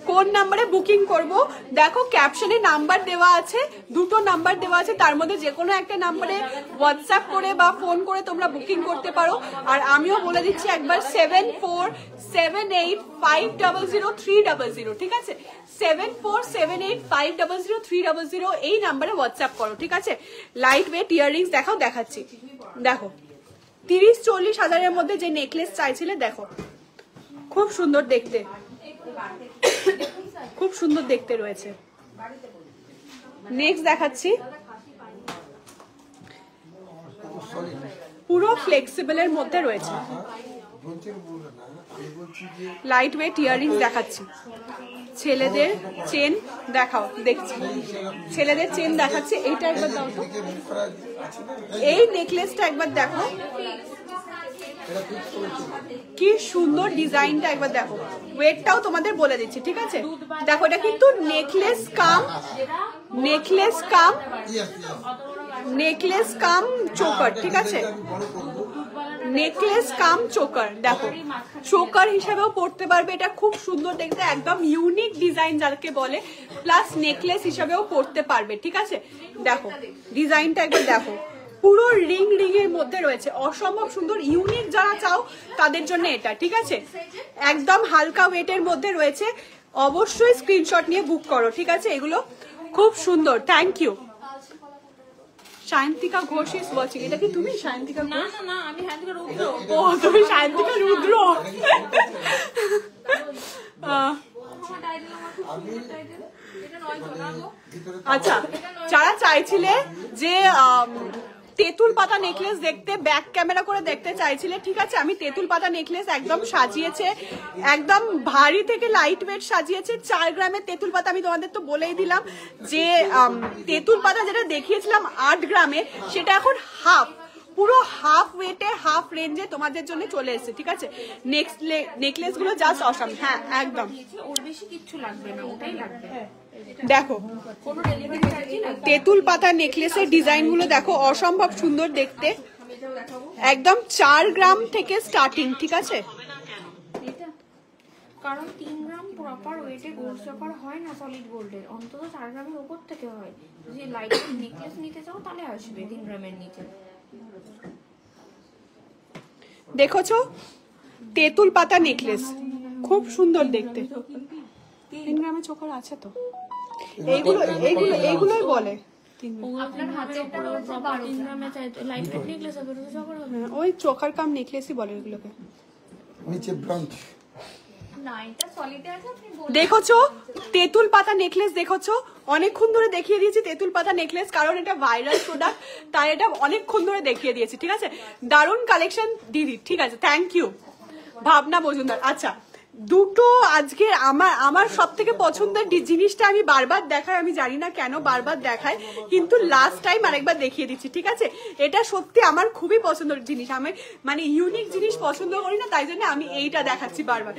কোন নাম্বারে বুকিং করব? দেখো ক্যাপশনে নাম্বার দেওয়া আছে, দুটো নাম্বার দেওয়া আছে, তার মধ্যে যে কোনো একটা নাম্বারে হোয়াটসঅ্যাপ করে বা ফোন করে তোমরা বুকিং করতে পারো। আর আমিও বলে দিচ্ছি একবার 7478500300, ঠিক আছে। 7478500300 এই নাম্বারে হোয়াটসঅ্যাপ করো, ঠিক আছে। লাইট ওয়েট ইয়াররিংস দেখাও, দেখাচ্ছি। দেখো 30-40 হাজারের মধ্যে যে নেকলেস চাইছিলে, দেখো খুব সুন্দর দেখতে, খুব সুন্দর দেখতে রয়েছে। নেক্সট দেখাচ্ছি, পুরো ফ্লেক্সিবলের মধ্যে রয়েছে, লাইট ওয়েট ইয়াররিংস দেখাচ্ছি। ছেলেদের চেন দেখাও, দেখছি ছেলেদের চেন দেখাচ্ছি। এইটা একবার দাও তো, এই নেকলেসটা একবার দেখো, কি সুন্দর ডিজাইনটা একবার দেখো। ওয়েটটাও তোমাদের বলে দিচ্ছি, ঠিক আছে। দেখো এটা কিন্তু নেকলেস কাম চোকার, ঠিক আছে। নেকলেস কাম চোকার, দেখো চোকার হিসেবেও পড়তে পারবে, এটা খুব সুন্দর দেখতে, একদম ইউনিক ডিজাইন যাকে বলে, প্লাস নেকলেস হিসেবেও পড়তে পারবে, ঠিক আছে। দেখো ডিজাইনটা একবার দেখো, পুরো রিং এর মধ্যে রয়েছে, অসম্ভব সুন্দর, ইউনিক যারা চাও তাদের জন্য এটা, ঠিক আছে। একদম হালকা ওয়েটের মধ্যে রয়েছে, অবশ্যই স্ক্রিনশট নিয়ে বুক করো, ঠিক আছে। এগুলো খুব সুন্দর, thank you. Sayantika Ghosh is watching, এটা কি তুমি সায়ন্তিকা ঘোষ? না না না, আমি সায়ন্তিকা রুদ্র। ও তুমি সায়ন্তিকা রুদ্র। আচ্ছা যারা চাইছিলে যে তেঁতুল পাতা নেকলেস দেখতে, ব্যাক ক্যামেরা করে দেখতে চাইছিলে, ঠিক আছে। আমি তেঁতুল পাতা নেকলেস একদম সাজিয়েছে, একদম ভারী থেকে লাইট ওয়েট সাজিয়েছে। 4 গ্রামের তেঁতুল পাতা, আমি তোমাদের তো বলেই দিলাম যে তেঁতুল পাতা যেটা দেখিয়েছিলাম 8 গ্রামে, সেটা এখন হাফ, পুরো হাফ ওয়েটে হাফ রেঞ্জে তোমাদের জন্য চলে এসেছে, ঠিক আছে। নেক্সট নেকলেস গুলো জাস্ট অসাম, হ্যাঁ একদম, ওর বেশি কিচ্ছু লাগবে না, ওটাই লাগবে। দেখো তেঁতুল পাতা নেকলেসের ডিজাইন গুলো দেখো, অসম্ভব সুন্দর দেখতে, একদম 4 গ্রাম থেকে স্টার্টিং, ঠিক আছে? এটা কারণ 3 গ্রাম প্রপার ওয়েটে গোল্ড চকার হয় না সলিড গোল্ডের, অন্তত 4 গ্রামের উপর থেকে হয়। যদি লাইট নেকলেস নিতে চাও তাহলে আসবে 3 গ্রামের নিচে। দেখোছো তেঁতুল পাতা নেকলেস, খুব সুন্দর দেখতে। 3 গ্রামের চোকার আছে তো, এইগুলোই বলে। আপনার হাতেরটা রয়েছে 3 গ্রামে, লাইট ওয়েট নেকলেস হবে, চকার হবে। ওই চোকার কাম নেকলেসই বলে এগুলোকে। নিচে ব্রাঞ্চ না, এটা সলিডে আছে। দেখোছো তেঁতুল পাতা নেকলেস, দেখোছো অনেকক্ষণ ধরে দেখিয়ে দিয়েছি তেঁতুল পাতা নেকলেস, কারণ এটা ভাইরাল প্রোডাক্ট, তাই এটা অনেকক্ষণ ধরে দেখিয়ে দিয়েছি, ঠিক আছে? দারুণ কালেকশন দিদি, ঠিক আছে, থ্যাংক ইউ ভাবনা মজুমদার। আচ্ছা, দুটো আজকে আমার সব থেকে পছন্দের জিনিসটা আমি বারবার দেখাই, আমি জানি না কেন বারবার দেখাই, কিন্তু লাস্ট টাইম আরেকবার দেখিয়ে দিচ্ছি, ঠিক আছে? এটা সত্যি আমার খুবই পছন্দের জিনিস, আমি মানে ইউনিক জিনিস পছন্দ করি না, তাই জন্য আমি এইটা দেখাচ্ছি বারবার।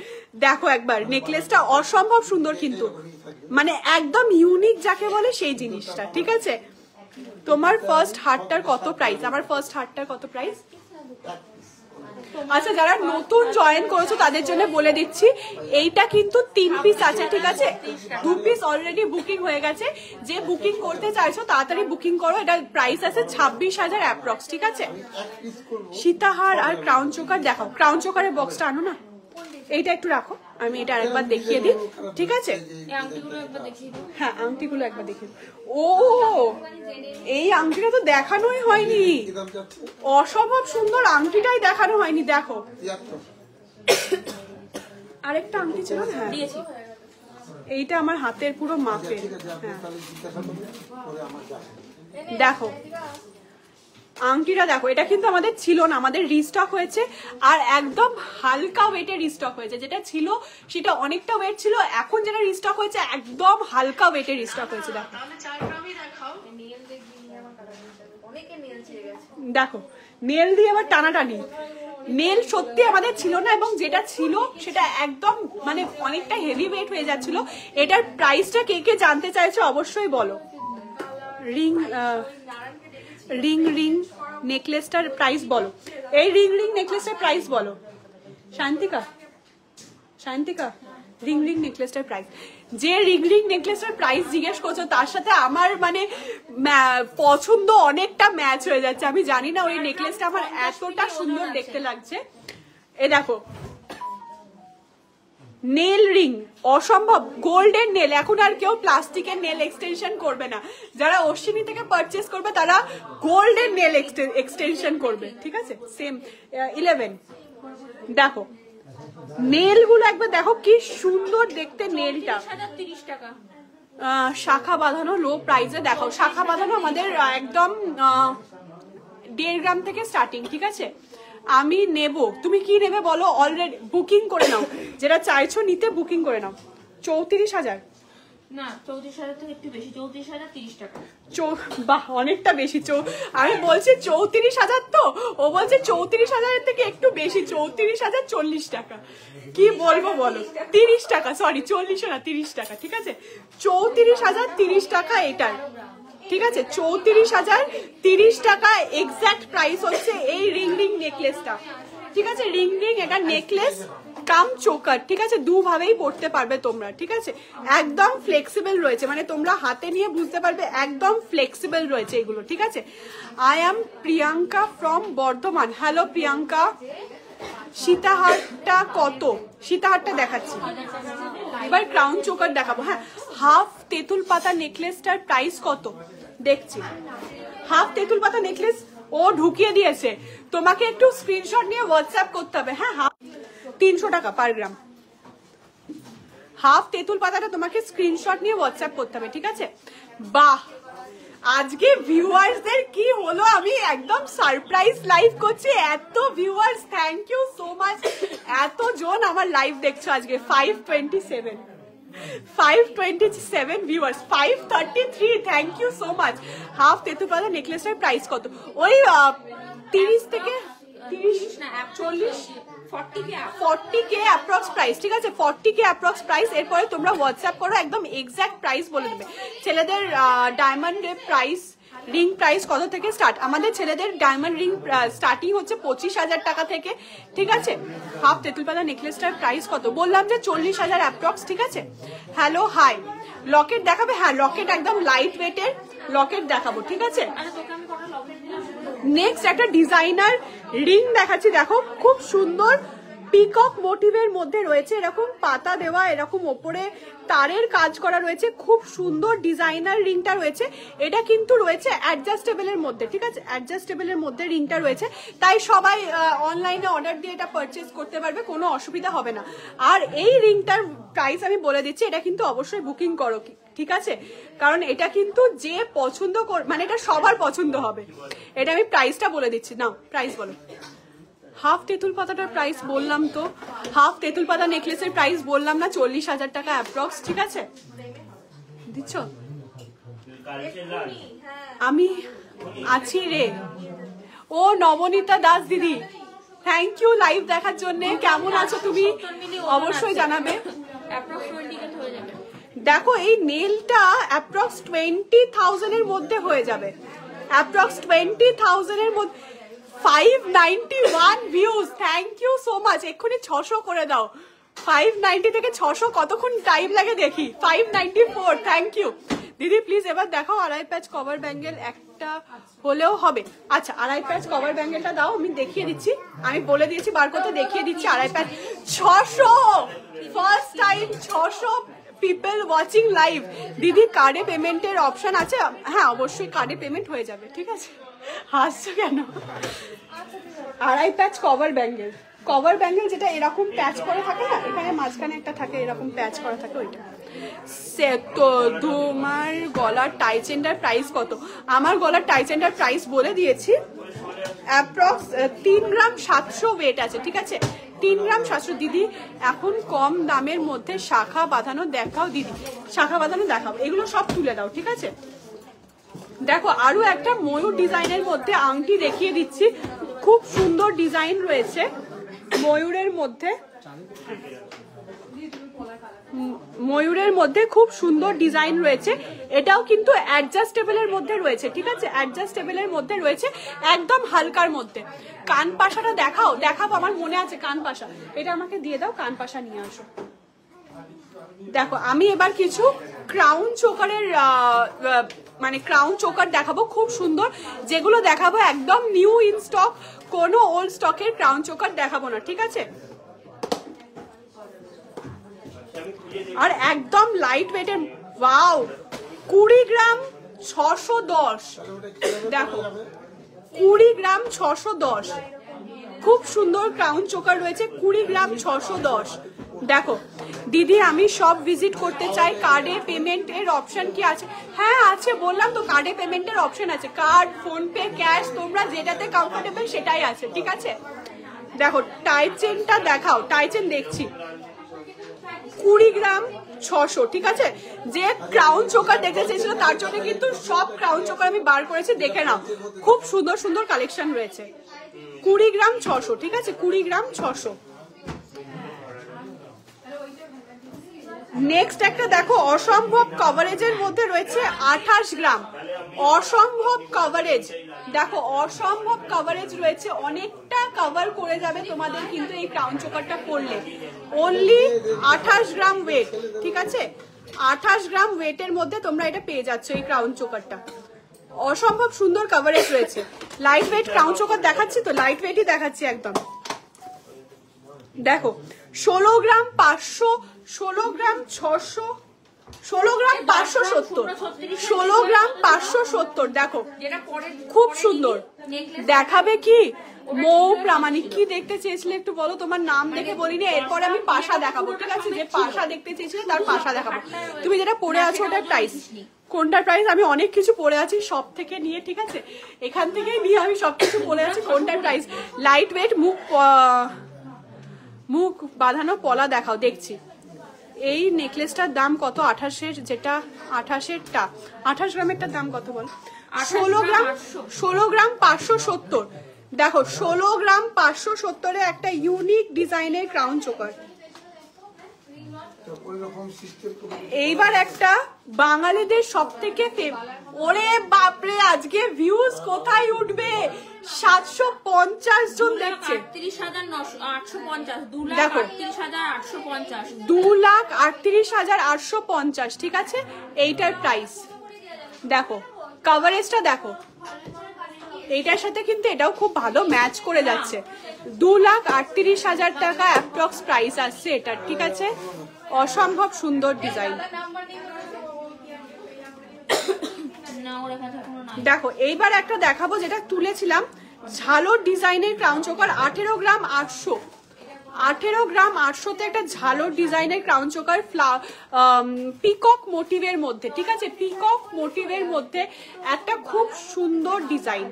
দেখো একবার, নেকলেসটা অসম্ভব সুন্দর, কিন্তু মানে একদম ইউনিক যাকে বলে সেই জিনিসটা, ঠিক আছে? তোমার ফার্স্ট হারটার কত প্রাইস? আমার ফার্স্ট হারটার কত প্রাইস? আচ্ছা, যারা নতুন জয়েন করেছো তাদের জন্য বলে দিচ্ছি, এইটা কিন্তু 3 পিস আছে, ঠিক আছে? 2 পিস অলরেডি বুকিং হয়ে গেছে। যে বুকিং করতে চাইছো তাড়াতাড়ি বুকিং করো। এটা প্রাইস আছে 26,000 অ্যাপ্রক্স, ঠিক আছে? সীতাহার আর ক্রাউন চোকার দেখাও, ক্রাউন চোকারের বক্সটা আনো না, এইটা একটু রাখো, আমি এটা আরেকবার দেখিয়ে দিই, ঠিক আছে? হ্যাঁ, আংটিগুলো একবার দেখিয়ে দিই। ও, এই আংটিটা তো দেখানোই হয়নি, অসম্ভব সুন্দর আংটিটাই দেখানো হয়নি। দেখো আরেকটা আংটি ছিল, হ্যাঁ দিয়েছি, এইটা আমার হাতের পুরো মাপের। হ্যাঁ দেখো আংটিটা দেখো, এটা কিন্তু আমাদের ছিল না, আমাদের রিস্টক হয়েছে, আর একদম হালকা ওয়েটে রিস্টক হয়েছে। যেটা ছিল সেটা অনেকটা ওয়েট ছিল, এখন যেটা রিস্টক হয়েছে একদম হালকা ওয়েটে রিস্টক হয়েছে। দেখো দেখো নেল দিয়ে আবার টানাটানি, নেল সত্যি আমাদের ছিল না, এবং যেটা ছিল সেটা একদম মানে অনেকটা হেভি ওয়েট হয়ে যাচ্ছিল। এটার প্রাইসটা কে কে জানতে চাইছো অবশ্যই বলো। রিং নেকলেসটার প্রাইস বলো, এই রিং নেকলেসটার প্রাইস বলো। শান্তিকা রিং নেকলেসটার প্রাইস, যে রিং নেকলেসটার প্রাইস জিজ্ঞেস করছো তার সাথে আমার মানে পছন্দ অনেকটা ম্যাচ হয়ে যাচ্ছে। আমি জানি না, ওই নেকলেসটা আমার এতটা সুন্দর দেখতে লাগছে। এ দেখো নেল রিং, অসম্ভব গোল্ডেন নেল। এখন আর কেউ প্লাস্টিকের নেল এক্সটেনশন করবে না, যারা অশ্বিনী থেকে পারচেস করবে তারা গোল্ডেন নেল এক্সটেনশন করবে, ঠিক আছে? সেম 11। দেখো নেল গুলো একবার দেখো কি সুন্দর দেখতে নেলটা, 30 টাকা শাখা বাঁধানো লো প্রাইসে। দেখো শাখা বাঁধানো আমাদের একদম 1.5 গ্রাম থেকে স্টার্টিং, ঠিক আছে? আমি নেব, তুমি কি নেবে বলো, অলরেডি বুকিং করে নাও, যেটা চাইছো নিতে বুকিং করে নাও। 34,000 না, 34,000 থেকে একটু বেশি, 34,030 টাকা। বাহ, অনেকটা বেশি। আমি বলছি 34,000, তো ও বলছে 34,000 থেকে একটু বেশি, 34,040 টাকা। কি বলবো বলো, 30 টাকা, সরি 40 না 30 টাকা, ঠিক আছে? 34,030 টাকা এটার, ঠিক আছে? 34,030 টাকা এক্সাক্ট প্রাইস হচ্ছে এই রিং নেকলেসটা, ঠিক আছে? রিং এটা নেকলেস কাম চোকার, ঠিক আছে? দুভাবেই পড়তে পারবে তোমরা, ঠিক আছে? একদম ফ্লেক্সিবল রয়েছে, মানে তোমরা হাতে নিয়ে বুঝতে পারবে একদম ফ্লেক্সিবল রয়েছে এগুলো, ঠিক আছে? I am Priyanka from Bardhaman. Hello Priyanka. সীতাহারটা কত? সীতাহারটা দেখাচ্ছি, এবার ক্রাউন চোকার দেখাবো। হ্যাঁ, হাফ তেঁতুল পাতা নেকলেসটার প্রাইস কত দেখছি। হাফ তেঁতুল পাতা নেকলেস ও ঢুকিয়ে দিয়েছে, তোমাকে একটু স্ক্রিনশট নিয়ে হোয়াটসঅ্যাপ করতে হবে। হ্যাঁ, 300 টাকা পার গ্রাম। হাফ তেঁতুল পাতাটা তোমাকে স্ক্রিনশট নিয়ে হোয়াটসঅ্যাপ করতে হবে, ঠিক আছে? বাহ, আজকে ভিউয়ার্সদের কি হলো, আমি একদম সারপ্রাইজ লাইভ করছি। এত viewers, thank you so much. এতজন আমার লাইভ দেখছো আজকে। 527 viewers, 533, thank you so much. Half তেঁতুল পাতা নেকলেসের প্রাইস কত? ওই 30 থেকে 30 না 40 40K অ্যাপ্রক্স প্রাইস, ঠিক আছে? 40K approx price. এরপরে তোমরা হোয়াটসঅ্যাপ করো, একদম এক্সাক্ট প্রাইস বলে দেবে। ছেলেদের ডায়মন্ডের প্রাইস রিং প্রাইস কত থেকে স্টার্ট? আমাদের ছেলেদের ডায়মন্ড রিং স্টার্টিং হচ্ছে 25,000 টাকা থেকে, ঠিক আছে। হাফ তেঁতুল পাতা নেকলেসটার প্রাইস কত? বললাম যে 40,000 অ্যাপ্রক্স, ঠিক আছে। হ্যালো হাই, লকেট দেখাবে? হ্যাঁ, লকেট একদম লাইট ওয়েটের লকেট দেখাবো, ঠিক আছে। নেক্সট একটা ডিজাইনার রিং দেখাচ্ছি, দেখো খুব সুন্দর পিকক মোটিভের মধ্যে রয়েছে, এরকম পাতা দেওয়া, এরকম ওপরে তারের কাজ করা রয়েছে, খুব সুন্দর ডিজাইনার রিংটা রয়েছে। এটা কিন্তু রয়েছে অ্যাডজাস্টেবলের মধ্যে, ঠিক আছে, অ্যাডজাস্টেবলের মধ্যে রিংটা রয়েছে, তাই সবাই অনলাইনে অর্ডার দিয়ে এটা পারচেজ করতে পারবে, কোনো অসুবিধা হবে না। আর এই রিংটার প্রাইস আমি বলে দিচ্ছি, এটা কিন্তু অবশ্যই বুকিং করো, ঠিক আছে, কারণ এটা কিন্তু যে পছন্দ মানে এটা সবার পছন্দ হবে। এটা আমি প্রাইসটা বলে দিচ্ছি, নাও প্রাইস বলো। হাফ তেঁতুল পাতাটার প্রাইস বললাম তো, হাফ তেঁতুল পাতা নেকলেসের প্রাইস বললাম না, 40,000 টাকা অ্যাপ্রক্স, ঠিক আছে। দিচ্ছ? আমি আছি রে। ও নবনীতা দাস দিদি, থ্যাংক ইউ লাইভ দেখার জন্য। কেমন আছো তুমি অবশ্যই জানাবে। দেখো এই নেলটা অ্যাপ্রক্স 20,000 এর মধ্যে হয়ে যাবে, অ্যাপ্রক্স 20,000 এর মধ্যে। 591 views, thank you so much. এক্ষুনি 600 করে দাও। 590 থেকে 600 কতক্ষণ টাইম লাগে দেখি। 594, থ্যাংক ইউ দিদি। প্লিজ এবার দেখাও আড়াই প্যাচ কভার ব্যাঙ্গেল একটা হলেও হবে। আচ্ছা, আড়াই প্যাচ কভার ব্যাঙ্গেলটা দাও, আমি দেখিয়ে দিচ্ছি। আমি বলে দিয়েছি বার করতে, দেখিয়ে দিচ্ছি। আড়াই প্যাচ 600, first time 600 people watching live. দিদি কার্ডে পেমেন্টের অপশন আছে? হ্যাঁ, অবশ্যই কার্ডে পেমেন্ট হয়ে যাবে, ঠিক আছে। হাসছো কেন? আড়াই প্যাচ কভার ব্যাঙ্গেল, কভার ব্যাঙ্গেল যেটা এরকম প্যাচ করা থাকে না, এখানে মাঝখানে একটা থাকে এরকম প্যাচ করা থাকে, ওইটা। তো তোমার গলার টাইচেন্ডার প্রাইস কত? আমার গলার টাইচেন্ডার প্রাইস বলে দিয়েছি, অ্যাপ্রক্স 3 গ্রাম 700 ওয়েট আছে, ঠিক আছে। 3 গ্রাম 700। দিদি এখন কম দামের মধ্যে শাখা বাঁধানো দেখাও দিদি, শাখা বাঁধানো দেখাও, এগুলো সব তুলে দাও, ঠিক আছে। দেখো আরো একটা ময়ূর ডিজাইনের মধ্যে আংটি দেখিয়ে দিচ্ছি, খুব সুন্দর ডিজাইন রয়েছে ময়ূরের মধ্যে, ময়ূরের মধ্যে খুব সুন্দর ডিজাইন রয়েছে। এটাও কিন্তু অ্যাডজাস্টেবলের মধ্যে রয়েছে, ঠিক আছে, অ্যাডজাস্টেবলের মধ্যে রয়েছে, একদম হালকার মধ্যে। কান পাশাটা দেখাও? দেখাবো, আমার মনে আছে কান পাশা, এটা আমাকে দিয়ে দাও, কান পাশা নিয়ে আসো। দেখো আমি এবার কিছু ক্রাউন চোকারের মানে ক্রাউন চোকার দেখাবো, খুব সুন্দর, যেগুলো দেখাবো একদম নিউ ইন স্টক, কোনো ওল্ড স্টকের ক্রাউন চোকার দেখাবো না, ঠিক আছে। আর একদম লাইট ওয়েটের, ওয়াও, 20 গ্রাম 610, দেখো 20 গ্রাম 610, খুব সুন্দর ক্রাউন চোকার রয়েছে, 20 গ্রাম 610। দেখো দিদি আমি সব ভিজিট করতে চাই, কার্ডে পেমেন্টের অপশন কি আছে? হ্যাঁ আছে, বললাম তো কার্ডে পেমেন্টের অপশন আছে, কার্ড, ফোন পে, ক্যাশ, তোমরা যেটাতে কমফোর্টেবল সেটাই আছে, ঠিক আছে। দেখো টাইচেনটা দেখাও, টাইচেন দেখছি 20 গ্রাম 600, ঠিক আছে। যে ক্রাউন চোকার দেখতে চেয়েছিল তার জন্য কিন্তু সব ক্রাউন চোকার আমি বার করেছি, দেখে নাও, খুব সুন্দর সুন্দর কালেকশন রয়েছে। 20 গ্রাম 600, ঠিক আছে, 20 গ্রাম 600। নেক্সট একটা দেখো অসম্ভব কভারেজের মধ্যে রয়েছে 28 গ্রাম, অসম্ভব কভারেজ, দেখো অসম্ভব কভারেজ রয়েছে, অনেকটা কভার করে যাবে তোমাদের কিন্তু এই ক্রাউন চোকারটা পরলে। অনলি 28 গ্রাম ওয়েট, ঠিক আছে, 28 গ্রাম ওয়েটের মধ্যে তোমরা এটা পেয়ে যাচ্ছ এই ক্রাউন চোকারটা, অসম্ভব সুন্দর কভারেজ রয়েছে। লাইট ওয়েট ক্রাউন চোকার দেখাচ্ছি তো, লাইট ওয়েটই দেখাচ্ছি একদম। দেখো 16 গ্রাম 500, 16 গ্রাম 600, 16 গ্রাম 570, 16 গ্রাম 570, দেখো খুব সুন্দর। দেখাবে কি মৌ প্রামাণিক, কি দেখতে চেয়েছিলে একটু বলো? তোমার নাম দেখে বলিনি, এরপরে আমি পাশা দেখাবো, ঠিক আছে, যে পাশা দেখতে চেয়েছিলে তার পাশা দেখাবো। তুমি যেটা পরে আছো ওটার প্রাইস, কোনটার প্রাইস? আমি অনেক কিছু পরে আছি সব থেকে নিয়ে, ঠিক আছে, এখান থেকেই নিয়ে আমি সবকিছু পরে আছি, কোনটার প্রাইস? লাইট ওয়েট মুখ বাঁধানো পলা দেখাও, দেখছি। এই নেকলেসটার দাম কত? 28-এর, যেটা 28-এরটা, 28 গ্রামেরটার দাম কত বল? 16 গ্রাম 570, দেখো 16 গ্রাম 570 একটা ইউনিক ডিজাইনের ক্রাউন চোকার, এইবার একটা বাঙালিদের সব থেকে ওরে বাপরে আজকে ভিউজ কোথায় উঠবে 750 জন দেখছে। 38,850 দেখো 2,38,850 2,38,850 ঠিক আছে, এইটার প্রাইস দেখো, কভারেজটা দেখো, এইটার সাথে কিন্তু এটাও খুব ভালো ম্যাচ করে যাচ্ছে। 2,38,000 টাকা অ্যাপ্রক্স প্রাইস আসছে এটার, ঠিক আছে। অসম্ভব সুন্দর ডিজাইন। দেখো এইবার একটা দেখাবো যেটা তুলেছিলাম, ঝালোর ডিজাইনের ক্রাউন চোকার, 18 গ্রাম 800, 18 গ্রাম 800তে একটা ঝালোর ডিজাইনের ক্রাউন চোকার পিকক মোটিভের মধ্যে, ঠিক আছে, পিকক মোটিভের মধ্যে একটা খুব সুন্দর ডিজাইন।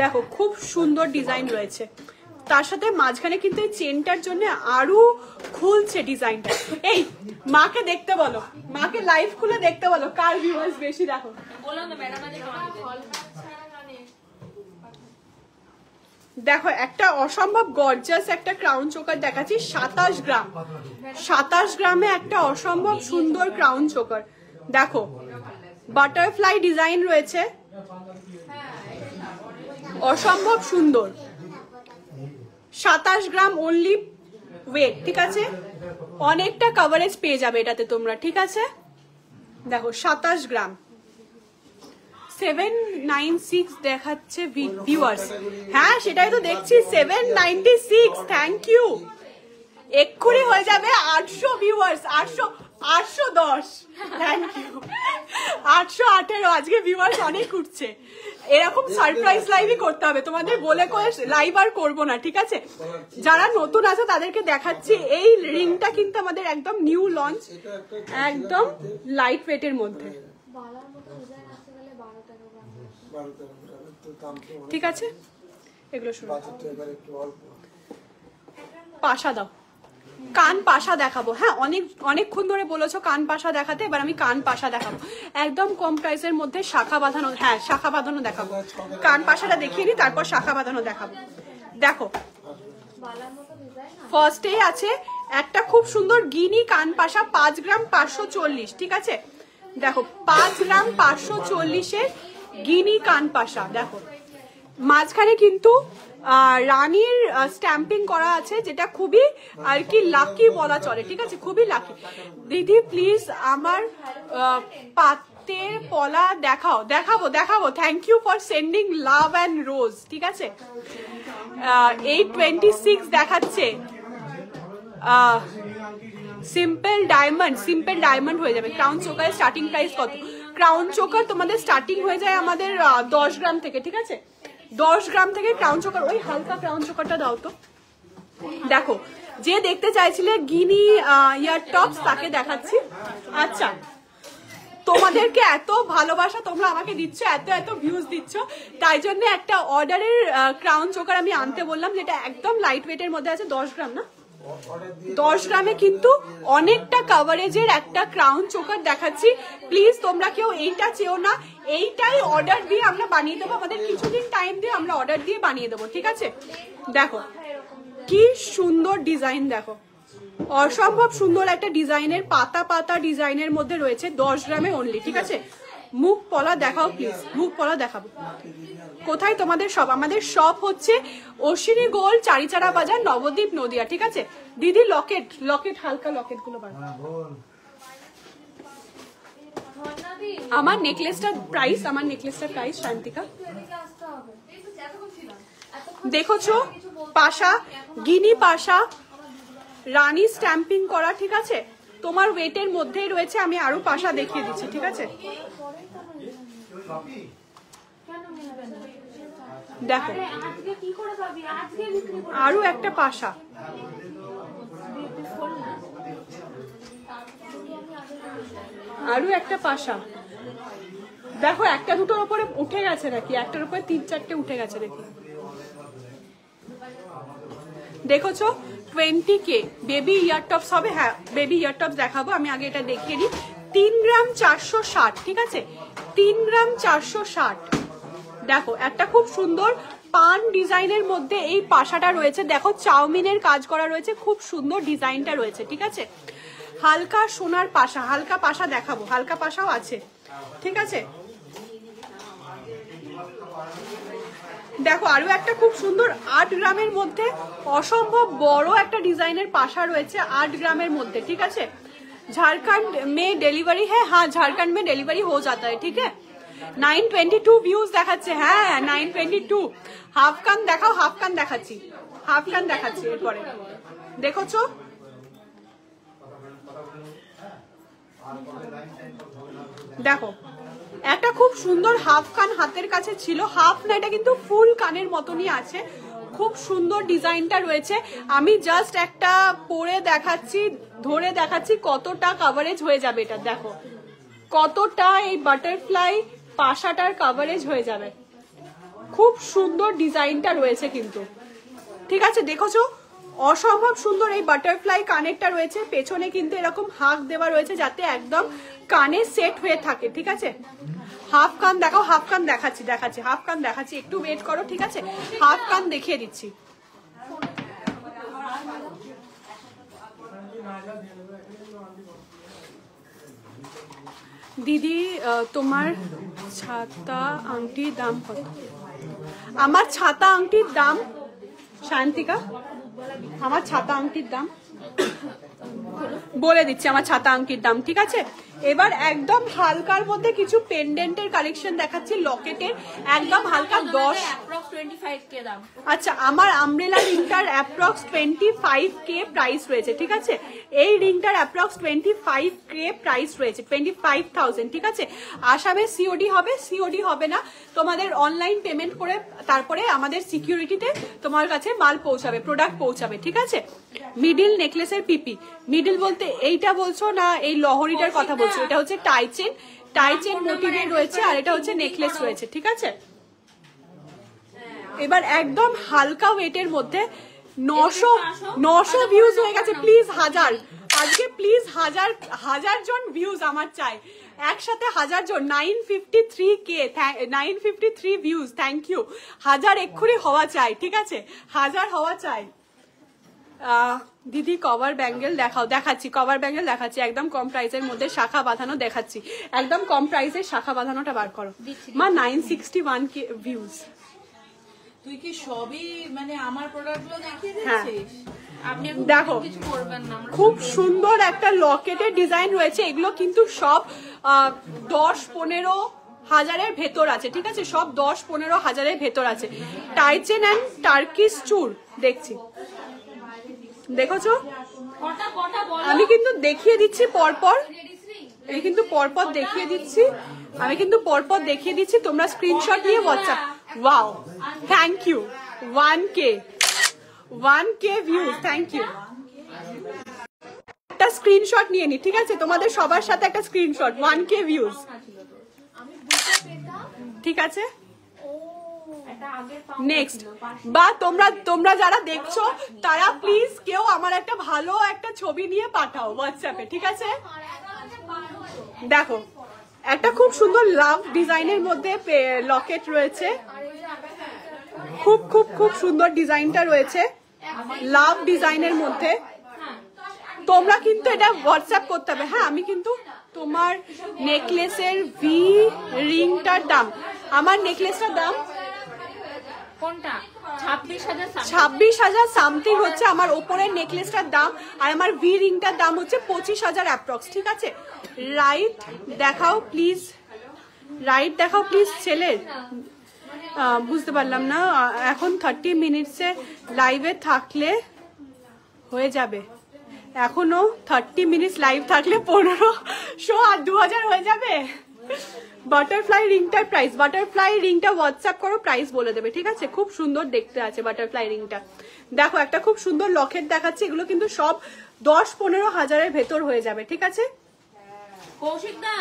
দেখো খুব সুন্দর ডিজাইন রয়েছে, তার সাথে মাঝখানে কিন্তু এই চেনটার জন্য আরো খুলছে ডিজাইনটা। এই মাকে দেখতে বলো, মাকে লাইভ খুলে দেখতে বলো কার ভিউয়ার্স বেশি। দেখো দেখো একটা অসম্ভব গর্জাস একটা ক্রাউন চোকার দেখাচ্ছি, 27 গ্রাম, 27 গ্রামে একটা অসম্ভব সুন্দর ক্রাউন চোকার। দেখো বাটারফ্লাই ডিজাইন রয়েছে, অসম্ভব সুন্দর, 27 গ্রাম অনলি ওয়েট, ঠিক আছে। অনেকটা কভারেজ পেয়ে যাবে এটাতে তোমরা, ঠিক আছে। দেখো 27 গ্রাম, 796 দেখাচ্ছে ভিউয়ার্স। হ্যাঁ সেটাই তো দেখছি, 796, থ্যাংক ইউ। এক্ষুনি হয়ে যাবে 800 ভিউয়ার্স, 810, থ্যাংক ইউ। 818 আজকে ভিউয়ার্স অনেক উঠছে। এরকম সারপ্রাইজ লাইভই করতে হবে তোমাদের, বলে করে লাইভ আর করবো না, ঠিক আছে। যারা নতুন আছে তাদেরকে দেখাচ্ছি, এই রিংটা কিন্তু আমাদের একদম নিউ লঞ্চ, একদম লাইট ওয়েটের মধ্যে, ঠিক আছে। এগুলো শুরু পাশা দাও, কান পাশা দেখাবো। হ্যাঁ অনেকক্ষণ ধরে বলেছো কান পাশা দেখাতে, এবার আমি কান পাশা দেখাবো একদম কম প্রাইসের মধ্যে, শাখা বাঁধানো। হ্যাঁ শাখা বাঁধানো দেখাবো, কান পাশাটা দেখিয়ে নি তারপর শাখা বাঁধানো দেখাবো। দেখো ফার্স্টে আছে একটা খুব সুন্দর গিনি কান পাশা, 5 গ্রাম 540, ঠিক আছে। দেখো 5 গ্রাম 540-এর গিনি কান পাশা। দেখো মাঝখানে কিন্তু রানীর স্ট্যাম্পিং করা আছে, যেটা খুবই আর কি লাকি বলা চলে, ঠিক আছে, খুবই লাকি। দিদি প্লিজ আমার পাতের পলা দেখাও। দেখাবো দেখাবো, thank you for sending love and rose, ঠিক আছে। 826 দেখাচ্ছে, সিম্পল ডায়মন্ড, সিম্পল ডায়মন্ড হয়ে যাবে। ক্রাউন চোকারের স্টার্টিং প্রাইস কত? ক্রাউন চোকার তোমাদের স্টার্টিং হয়ে যায় আমাদের 10 গ্রাম থেকে, ঠিক আছে। 10 গ্রাম থেকে ক্রাউন চোকার, ওই হালকা ক্রাউন চোকারটা দাও তো। দেখো যে দেখতে চাইছিলে গিনি ইয়ার টপস, তাকে দেখাচ্ছি। আচ্ছা তোমাদেরকে এত ভালোবাসা তোমরা আমাকে দিচ্ছ, এত ভিউজ দিচ্ছ, তাই জন্য একটা অর্ডারের ক্রাউন চোকার আমি আনতে বললাম, যেটা একদম লাইট ওয়েটের মধ্যে আছে। 10 গ্রাম না, 10 গ্রামে কিন্তু অনেকটা কভারেজের একটা ক্রাউন চোকার দেখাচ্ছি। প্লিজ তোমরা কেউ এইটা চেও না, এইটাই অর্ডার দিয়ে আমরা বানিয়ে দেবো, আমাদের কিছুদিন টাইম দিয়ে আমরা অর্ডার দিয়ে বানিয়ে দেবো, ঠিক আছে। দেখো কি সুন্দর ডিজাইন, দেখো অসম্ভব সুন্দর একটা ডিজাইনের, পাতা পাতা ডিজাইনের মধ্যে রয়েছে, 10 গ্রামে অনলি, ঠিক আছে। মুখ পলা দেখাও প্লিজ, মুখ পলা দেখাবো। কোথায় তোমাদের সব? আমাদের শপ হচ্ছে অশ্বিনী গোল্ড, চারিচারা বাজার, নবদ্বীপ, নদিয়া, ঠিক আছে। দিদি লকেট, লকেট হালকা লকেট গুলো বার। আমার নেকলেসটার প্রাইস, আমার নেকলেসটার প্রাইস শান্তিকা দেখোছো, পাশা গিনি পাশা, রানী স্ট্যাম্পিং করা, ঠিক আছে। তোমার ওয়েটের মধ্যেই রয়েছে, আমি আরো পাশা দেখিয়ে দিচ্ছি, ঠিক আছে। দেখো আরো একটা পাশা, আরো একটা পাশা। দেখো একটা দুটোর উপরে উঠে গেছে নাকি, একটার উপরে 3-4টে উঠে গেছে নাকি, দেখোছো। 20K বেবি ইয়ার টপস হবে। হ্যাঁ বেবি ইয়ার টপস দেখাবো, আমি আগে এটা দেখিয়ে নিই। 3 গ্রাম 460, ঠিক আছে, 3 গ্রাম 460। দেখো একটা খুব সুন্দর পান ডিজাইনের মধ্যে এই পাশাটা রয়েছে, দেখো চাউমিনের কাজ করা রয়েছে, খুব সুন্দর ডিজাইনটা রয়েছে, ঠিক আছে। হালকা সোনার পাশা, হালকা পাশা দেখাবো, হালকা পাশাও আছে, ঠিক আছে। দেখো আরো একটা খুব সুন্দর 8 গ্রামের মধ্যে অসম্ভব বড় একটা ডিজাইনের পাশা রয়েছে 8 গ্রামের মধ্যে, ঠিক আছে। झारखंड में डिलीवरी है, हाँ झारखंड में डिलीवरी हो जाता है, ठीक है। 922 ভিউজ দেখাচ্ছে, হ্যাঁ 922। হাফ কান দেখাও, হাফ কান দেখাচ্ছি, হাফ কান দেখাচ্ছি এরপরে, দেখোছো। দেখো একটা খুব সুন্দর হাফ কান হাতের কাছে ছিল, হাফ না এটা কিন্তু ফুল কানের মতনই আছে, খুব সুন্দর ডিজাইনটা রয়েছে। আমি জাস্ট একটা পরে দেখাচ্ছি, ধরে দেখাচ্ছি কতটা কভারেজ হয়ে যাবে এটা, দেখো কতটা এই বাটারফ্লাই পাশাটার কভারেজ হয়ে যাবে, খুব সুন্দর ডিজাইনটা রয়েছে কিন্তু, ঠিক আছে। দেখোছো অসম্ভব সুন্দর এই বাটারফ্লাই কানেরটা রয়েছে, পেছনে কিন্তু এরকম হাক দেওয়া রয়েছে যাতে একদম কানে সেট হয়ে থাকে, ঠিক আছে। হাফ কান দেখাও, হাফ কান দেখাচ্ছি, দেখাচ্ছি হাফ কান দেখাচ্ছি, একটু ওয়েট করো, ঠিক আছে। হাফ কান দেখিয়ে দিচ্ছি। দিদি তোমার ছাতা আংটির দাম কত? আমার ছাতা আংটির দাম, শান্তিকা আমার ছাতা আংটির দাম বলে দিচ্ছি, আমার ছাতা আংটির দাম, ঠিক আছে। এবার একদম হালকার মধ্যে কিছু পেন্ডেন্টের কালেকশন দেখাচ্ছি, লকেটের একদম হালকা 10। আচ্ছা আমার আমব্রেলা রিংটার অ্যাপ্রক্স 25K প্রাইস রয়েছে, ঠিক আছে। এই রিংটার অ্যাপ্রক্স 25K প্রাইস রয়েছে, 25,000, ঠিক আছে। আসামে সিওডি হবে, সিওডি হবে না, তোমাদের অনলাইন পেমেন্ট করে তারপরে আমাদের সিকিউরিটিতে তোমার কাছে মাল পৌঁছাবে, প্রোডাক্ট পৌঁছাবে, ঠিক আছে। মিডিল নেকলেসের পিপি, মিডিল বলতে এইটা বলছো না এই লহরিটার কথা বলছো? এটা হচ্ছে টাইচেন, টাইচেন মোটিভে রয়েছে, আর এটা হচ্ছে নেকলেস রয়েছে, ঠিক আছে। এবার একদম হালকা ওয়েটের মধ্যে 900 ভিউজ হয়ে গেছে, প্লিজ 1000 আজকে, প্লিজ 1000 জন ভিউজ আমার চাই, একসাথে 1000 জন। 953K, 953 views, thank you. 1000 এক্ষুনি হওয়া চাই, ঠিক আছে, 1000 হওয়া চাই। দিদি কভার ব্যাঙ্গেল দেখাও, দেখাচ্ছি কভার ব্যাঙ্গেল দেখাচ্ছি, একদম কম প্রাইসের মধ্যে শাখা বাঁধানো দেখাচ্ছি, একদম কম প্রাইসের শাখা বাঁধানোটা বার করো মা। 961K views. তুই কি সবই মানে আমার প্রোডাক্টগুলো দেখিয়ে দিচ্ছিস? আপনি দেখো কিছু করবেন না, খুব সুন্দর একটা লকেটের ডিজাইন রয়েছে, এগুলো কিন্তু সব 10-15 হাজারের ভেতর আছে, ঠিক আছে, সব 10-15 হাজারের ভেতর আছে। টাইচেন অ্যান্ড টার্কিশ চুর দেখছি, দেখোছো। আমি কিন্তু দেখিয়ে দিচ্ছি পরপর, আমি কিন্তু পরপর দেখিয়ে দিচ্ছি, আমি কিন্তু পরপর দেখিয়ে দিচ্ছি, তোমরা স্ক্রিনশট নিয়ে WhatsApp. Wow, thank you. 1K views, thank you. একটা স্ক্রিনশট নিয়ে নি, ঠিক আছে, তোমাদের সবার সাথে একটা স্ক্রিনশট। 1K ভিউজ, ঠিক আছে। নেক্সট, বা তোমরা যারা দেখছো তারা প্লিজ কেউ আমার একটা ভালো একটা ছবি নিয়ে পাঠাও হোয়াটসঅ্যাপে, ঠিক আছে। দেখো একটা খুব সুন্দর লাভ ডিজাইনের মধ্যে লকেট রয়েছে, খুব খুব খুব সুন্দর ডিজাইনটা রয়েছে লাভ ডিজাইনের মধ্যে। তোমরা কিন্তু এটা হোয়াটসঅ্যাপ করতে হবে, হ্যাঁ। আমি কিন্তু তোমার নেকলেসের ভি রিংটার দাম, আমার নেকলেসটার দাম কোনটা 26,000 সামথিং হচ্ছে আমার ওপরের নেকলেসটার দাম, আর আমার ভি রিংটার দাম হচ্ছে 25,000 অ্যাপ্রক্স, ঠিক আছে। রাইট দেখাও প্লিজ, রাইট দেখাও প্লিজ ছেলের। বুঝতে পারলাম না, এখন 30 মিনিটসে লাইভে থাকলে হয়ে যাবে, এখনো 30 মিনিটস লাইভ থাকলে 1500 আর 2000 হয়ে যাবে। বাটারফ্লাই রিংটার প্রাইস, বাটারফ্লাই রিংটা হোয়াটসঅ্যাপ করো, প্রাইস বলে দেবে, ঠিক আছে। খুব সুন্দর দেখতে আছে বাটারফ্লাই রিংটা। দেখো একটা খুব সুন্দর লকেট দেখাচ্ছে, এগুলো কিন্তু সব 10-15 হাজারের ভেতর হয়ে যাবে, ঠিক আছে। কৌশিকদা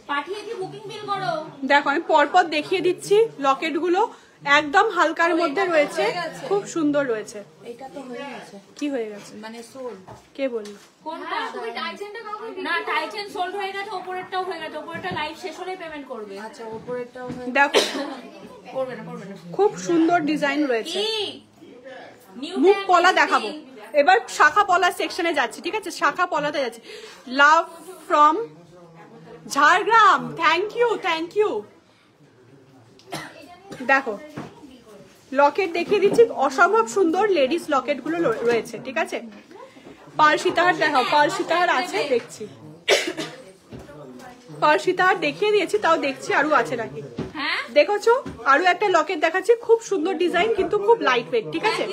পাঠিয়ে কি বুকিং বিল করো। দেখো আমি পরপর দেখিয়ে দিচ্ছি, লকেট গুলো একদম হালকার মধ্যে রয়েছে, খুব সুন্দর রয়েছে। এটা তো হয়ে গেছে, কি হয়ে গেছে মানে সোল। কে বললো? কোনটা? তুমি টাইচেনটা না, টাইচেন সোল্ড হয়ে গেছে, উপরেরটাও হয়ে গেছে, উপরেরটা লাইভ শেষ হলেই পেমেন্ট করবে। আচ্ছা উপরেরটাও হয়ে দেখো করবে না করবে না খুব সুন্দর ডিজাইন রয়েছে। কি নিউ মুখ পলা দেখাবো, এবার শাখা পলা সেকশনে যাচ্ছি, ঠিক আছে? শাখা পলাতে যাচ্ছি। Love from Jhargram, thank you thank you. দেখো লকেট দেখিয়ে দিচ্ছি, অসম্ভব সুন্দর লেডিস লকেট গুলো রয়েছে, ঠিক আছে? পাল সীতাহার দেখাও, পাল সীতাহার আছে দেখছি, পাল সীতাহার দেখিয়ে দিয়েছি, তাও দেখছি আরো আছে নাকি। হ্যাঁ দেখেছো আরো একটা লকেট দেখাচ্ছি, খুব সুন্দর ডিজাইন কিন্তু খুব লাইট ওয়েট, ঠিক আছে?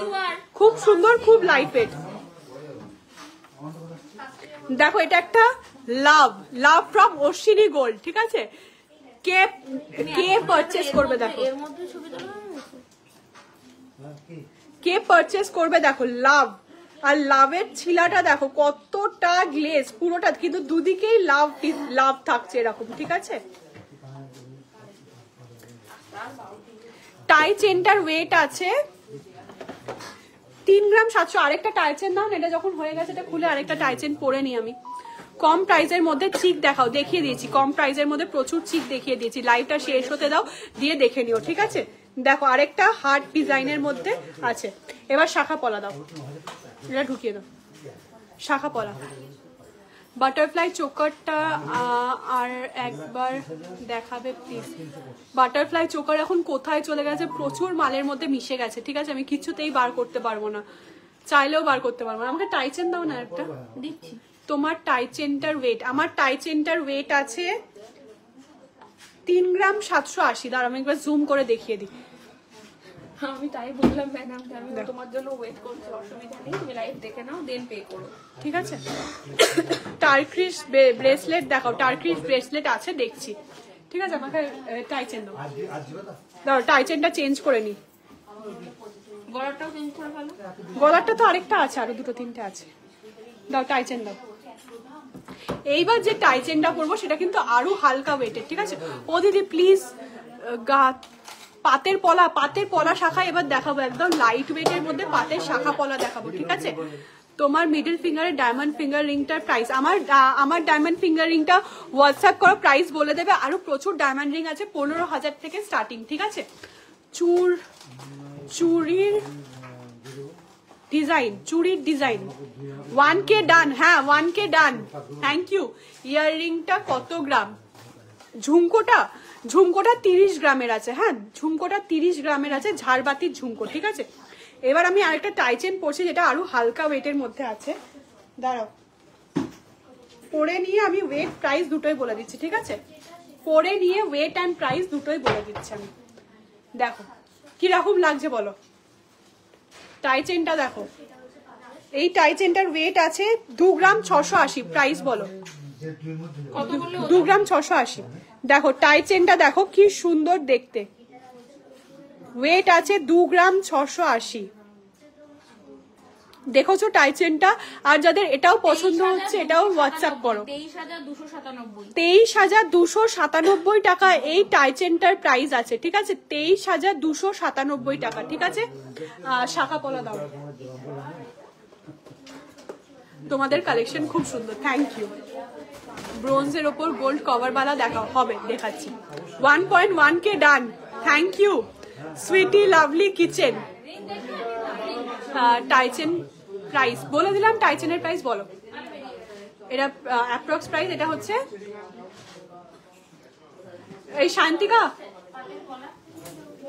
খুব সুন্দর, খুব লাইট ওয়েট। দেখো এটা একটা লাভ, লাভ ফ্রম অশ্বিনী গোল্ড, ঠিক আছে? কে কে পারচেজ করবে দেখো, এর মধ্যে ছবি তোলা হয়েছে। কে পারচেজ করবে দেখো, লাভ। আর লাভের ছিলাটা দেখো কতটা গ্লেজ, পুরোটা কিন্তু দুদিকেই লাভ লাভ থাকছে এরকম, ঠিক আছে? টাই চেনটার ওয়েট আছে 3 গ্রাম 700। আরেকটা টাই চেন দাও না, এটা যখন হয়ে গেছে এটা খুলে আরেকটা টাই চেন পরে নি আমি। কম প্রাইসের মধ্যে চিক দেখাও, দেখিয়ে দিয়েছি কম প্রাইসের মধ্যে প্রচুর চিক দেখিয়ে দিয়েছি। লাইভটা শেষ হতে দাও, দিয়ে দেখে নিও, ঠিক আছে? দেখো আরেকটা হার্ট ডিজাইনের মধ্যে আছে। এবার শাখা পলা দাও, এটা ঢুকিয়ে দাও, শাখা পলা। বাটারফ্লাই চোকারটা আর একবার দেখাবে প্লিজ। বাটারফ্লাই চোকার এখন কোথায় চলে গেছে, প্রচুর মালের মধ্যে মিশে গেছে, ঠিক আছে? আমি কিছুতেই বার করতে পারবো না, চাইলেও বার করতে পারবো না। আমাকে টাই চেন দাও না একটা, দিচ্ছি। তোমার টাই চেনটার ওয়েট, আমার টাই চেনটার ওয়েট আছে 3 গ্রাম 780। দাঁড়াও আমি একবার জুম করে দেখিয়ে দিই। আমি তাই বললাম ম্যাডাম আমি তোমার জন্য ওয়েট করছি, অসুবিধা নেই, তুমি লাইভ দেখে নাও দেন পে করো, ঠিক আছে? টার্কিশ ব্রেসলেট দেখাও, টার্কিশ ব্রেসলেট আছে দেখছি, ঠিক আছে? আমাকে টাই চেন দাও, দাঁড়াও টাই চেনটা চেঞ্জ করে নি। গলাটাও চেঞ্জ করে ফেলো। গলারটা তো আরেকটা আছে, আরো 2-3টে আছে। দাও টাই চেন দাও। এইবার যে টাই চেনটা করবো সেটা কিন্তু আরো হালকা ওয়েটের, ঠিক আছে? ও দিদি প্লিজ পাতের পলা শাখা এবার দেখাবো, একদম লাইট ওয়েটের মধ্যে পাতের শাখা পলা দেখাবো, ঠিক আছে? তোমার মিডল ফিঙ্গারের ডায়মন্ড ফিঙ্গার রিংটার প্রাইস, আমার ডায়মন্ড ফিঙ্গার রিংটা হোয়াটসঅ্যাপ করো, প্রাইস বলে দেবে। আরো প্রচুর ডায়মন্ড রিং আছে, 15,000 থেকে স্টার্টিং, ঠিক আছে? চুরির ডিজাইন 1K ডান, হ্যাঁ 1K ডান, থ্যাংক ইউ। ইয়াররিংটা কত গ্রাম? ঝুমকোটা 30 গ্রামের আছে, হ্যাঁ ঝুমকোটা 30 গ্রামের আছে, ঝাড়বাতির ঝুমকো, ঠিক আছে? এবার আমি আরেকটা টাই চেন পরছি যেটা আরো হালকা ওয়েটের মধ্যে আছে, দাঁড়াও পরে নিয়ে আমি ওয়েট প্রাইস দুটোই বলে দিচ্ছি, ঠিক আছে? পরে নিয়ে ওয়েট অ্যান্ড প্রাইস দুটোই বলে দিচ্ছি আমি। দেখো কিরকম লাগছে বলো, টাই চেনটা দেখো। এই টাই চেনটার ওয়েট আছে 2 গ্রাম 680, প্রাইস বলো। 2 গ্রাম 680। দেখো টাই চেনটা দেখো কি সুন্দর দেখতে, ওয়েট আছে 2 গ্রাম 680। দেখোছো টাই চেনটা? আর যাদের এটাও পছন্দ হচ্ছে এটাও হোয়াটসঅ্যাপ করো। 23,297 টাকা এই টাই চেনটার প্রাইস আছে, ঠিক আছে? 23,297 টাকা, ঠিক আছে? শাখা পলা দাও, তোমাদের কালেকশন খুব সুন্দর, থ্যাংক ইউ। ব্রোঞ্জের ওপর গোল্ড কভার বালা দেখাও, হবে দেখাচ্ছি। 1.1K done, thank you sweetie lovely kitchen. Tie chain price বলে দিলাম, টাইচেনের প্রাইস বলো। এটা অ্যাপ্রক্স প্রাইস, এটা হচ্ছে এই শান্তিকা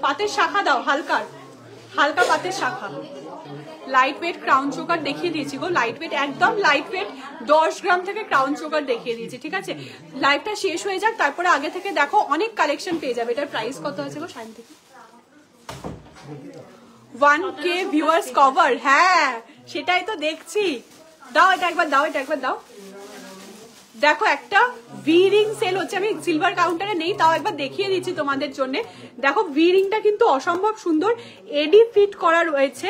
পাতের শাখা দাও, হালকা পাতের শাখা। লাইট ওয়েট ক্রাউন চোকার দেখিয়ে দিয়েছি গো, লাইট ওয়েট, একদম লাইট ওয়েট 10 গ্রাম থেকে ক্রাউন চোকার দেখিয়ে দিয়েছি, ঠিক আছে? লাইভটা শেষ হয়ে যাক, তারপরে আগে থেকে দেখো, অনেক কালেকশন পেয়ে যাবে। এটার প্রাইস কত আছে গো শান্তিকা? 1K ভিউয়ার্স কভার, হ্যাঁ সেটাই তো দেখছি। দাও এটা একবার দাও, এটা একবার দাও। দেখো একটা ভি রিং সেল হচ্ছে, আমি সিলভার কাউন্টারে নেই তাও একবার দেখিয়ে দিচ্ছি তোমাদের জন্য। দেখো ভি রিংটা কিন্তু অসম্ভব সুন্দর, এডি ফিট করা রয়েছে,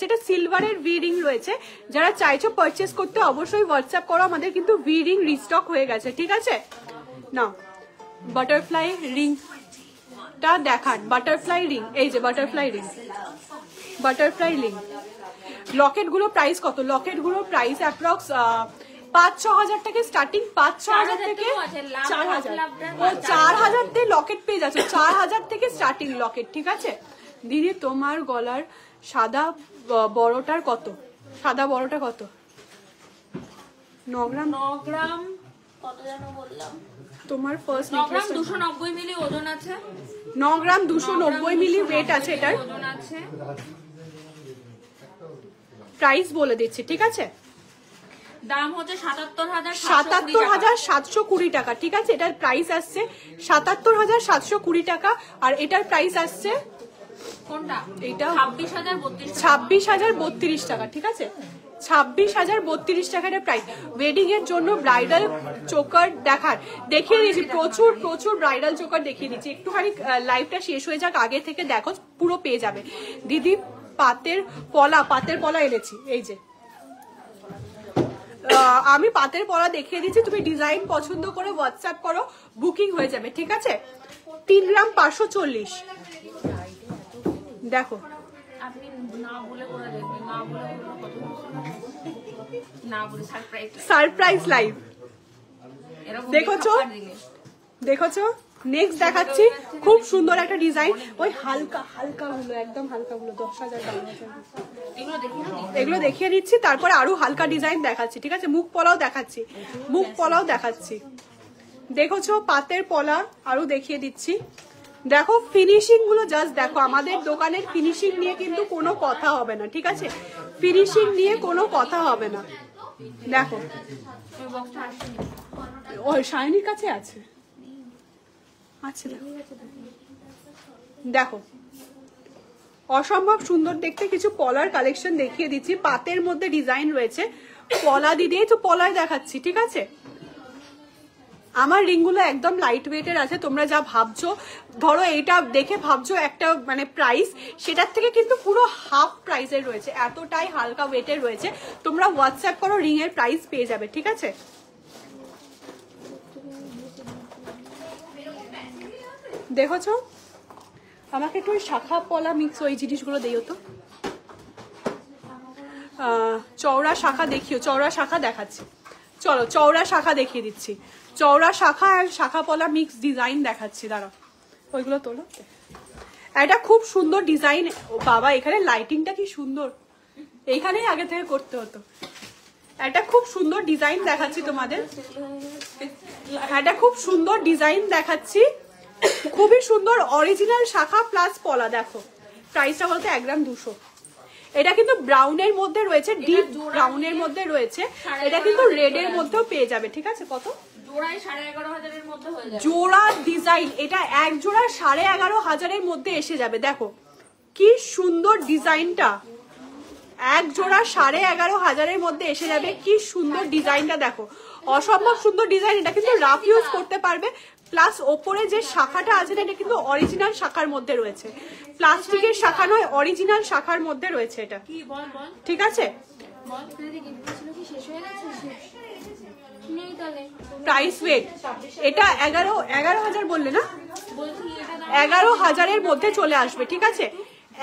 এটা সিলভারের ভি রিং রয়েছে। যারা চাইছো পারচেস করতে অবশ্যই হোয়াটসঅ্যাপ করো, আমাদের কিন্তু ভি রিং রিস্টক হয়ে গেছে, ঠিক আছে? না বাটারফ্লাই রিং টা দেখান, বাটারফ্লাই রিং, এই যে বাটারফ্লাই রিং। লকেট গুলো প্রাইস কত? লকেট গুলো প্রাইস অ্যাপ্রক্স 5-6 হাজার থেকে স্টার্টিং, 5-6 হাজার থেকে 4,000। ও 4,000 তে লকেট পেয়ে যাচ্ছে, 4,000 থেকে স্টার্টিং লকেট, ঠিক আছে দিদি। তোমার গলার সাদা বড়টার কত? সাদা বড়টা কত? 9 গ্রাম। 9 গ্রাম কত যেন বললাম? তোমার ফার্স্ট 9 গ্রাম 290 মিলি ওজন আছে। 9 গ্রাম 290 মিলি ওয়েট আছে এটার। ওজন আছে। প্রাইস বলে দিচ্ছি, ঠিক আছে। দাম হচ্ছে 77,720 টাকা, ঠিক আছে। এটার প্রাইস আসছে 77,720 টাকা। আর এটার প্রাইস আসছে কোনটা? এটা 26,032 টাকা, ঠিক আছে। 26,032 টাকা এটা প্রাইস। ওয়েডিং এর জন্য ব্রাইডাল চোকার দেখিয়ে দিয়েছি, প্রচুর প্রচুর ব্রাইডাল চোকার দেখিয়ে দিচ্ছি। একটুখানি লাইভটা শেষ হয়ে যাক, আগে থেকে দেখো, পুরো পেয়ে যাবে। দিদি পাতের পলা এনেছি, এই যে আমি পাতের পলা দেখিয়ে দিচ্ছি। তুমি ডিজাইন পছন্দ করে হোয়াটসঅ্যাপ করো, বুকিং হয়ে যাবে, ঠিক আছে। 3 গ্রাম 540। দেখো আপনি না বলে করে দেখবেন, না বলে কত না বলে সারপ্রাইজ লাইভ এরকম দেখেছো। নেক্সট দেখাচ্ছি খুব সুন্দর একটা ডিজাইন, ওই হালকা গুলো, একদম হালকা গুলো 10,000 এগুলো দেখিয়ে দিচ্ছি। তারপরে আরো হালকা ডিজাইন দেখাচ্ছি, ঠিক আছে। মুখ পলাও দেখাচ্ছি। দেখেছো পাতের পলা আরো দেখিয়ে দিচ্ছি। দেখো ফিনিশিং গুলো জাস্ট দেখো। আমাদের দোকানের ফিনিশিং নিয়ে কিন্তু কোনো কথা হবে না, ঠিক আছে। ফিনিশিং নিয়ে কোনো কথা হবে না। দেখো ওই শাইনির কাছে আছে, দেখো অসম্ভব সুন্দর দেখতে কিছু পলার কালেকশন দেখিয়ে দিচ্ছি। পাতের মধ্যে ডিজাইন রয়েছে, পলা দিয়ে তো পলায় দেখাচ্ছি, ঠিক আছে। আমার রিংগুলো একদম লাইট ওয়েটের আছে। তোমরা যা ভাবছো, ধরো এইটা দেখে ভাবছো একটা মানে প্রাইস, সেটার থেকে কিন্তু পুরো হাফ প্রাইসের রয়েছে, এতটাই হালকা ওয়েটের রয়েছে। তোমরা হোয়াটসঅ্যাপ করো, রিং এর প্রাইস পেয়ে যাবে, ঠিক আছে। দেখেছো আমাকে একটু ওই শাখা পলা মিক্স ওই জিনিসগুলো দিও তো। চওড়া শাখা দেখিও, চওড়া শাখা দেখাচ্ছি। চলো চওড়া শাখা দেখিয়ে দিচ্ছি। চওড়া শাখা আর শাখা পলা মিক্স ডিজাইন দেখাচ্ছি, দাঁড়াও ওইগুলো তোলো। এটা খুব সুন্দর ডিজাইন। বাবা এখানে লাইটিংটা কি সুন্দর, এইখানেই আগে থেকে করতে হতো। এটা খুব সুন্দর ডিজাইন দেখাচ্ছি তোমাদের। এটা খুব সুন্দর ডিজাইন দেখাচ্ছি, খুবই সুন্দর অরিজিনাল শাখা প্লাস পলা। দেখো প্রাইসটা বলতে 1 গ্রাম 200। এটা কিন্তু ব্রাউনের মধ্যে রয়েছে, ডিপ ব্রাউনের মধ্যে রয়েছে। এটা কিন্তু রেড এর মধ্যেও পেয়ে যাবে, ঠিক আছে। কত জোড়ায় 11,500 এর মধ্যে হয়ে যাবে। জোড়া ডিজাইন, এটা এক জোড়া 11,500 এর মধ্যে এসে যাবে। দেখো কি সুন্দর ডিজাইনটা, এক জোড়া 11,500 এর মধ্যে এসে যাবে। কি সুন্দর ডিজাইনটা দেখো, অসম্ভব সুন্দর ডিজাইন। এটা কিন্তু রাফ ইউজ করতে পারবে। প্লাস ওপরে যে শাখাটা আছে এটা কিন্তু অরিজিনাল শাখার মধ্যে রয়েছে, প্লাস্টিকের শাখা নয়, অরিজিনাল শাখার মধ্যে রয়েছে এটা, ঠিক আছে। প্রাইস ওয়েট এটা 11,000 বললে না, 11,000 মধ্যে চলে আসবে, ঠিক আছে।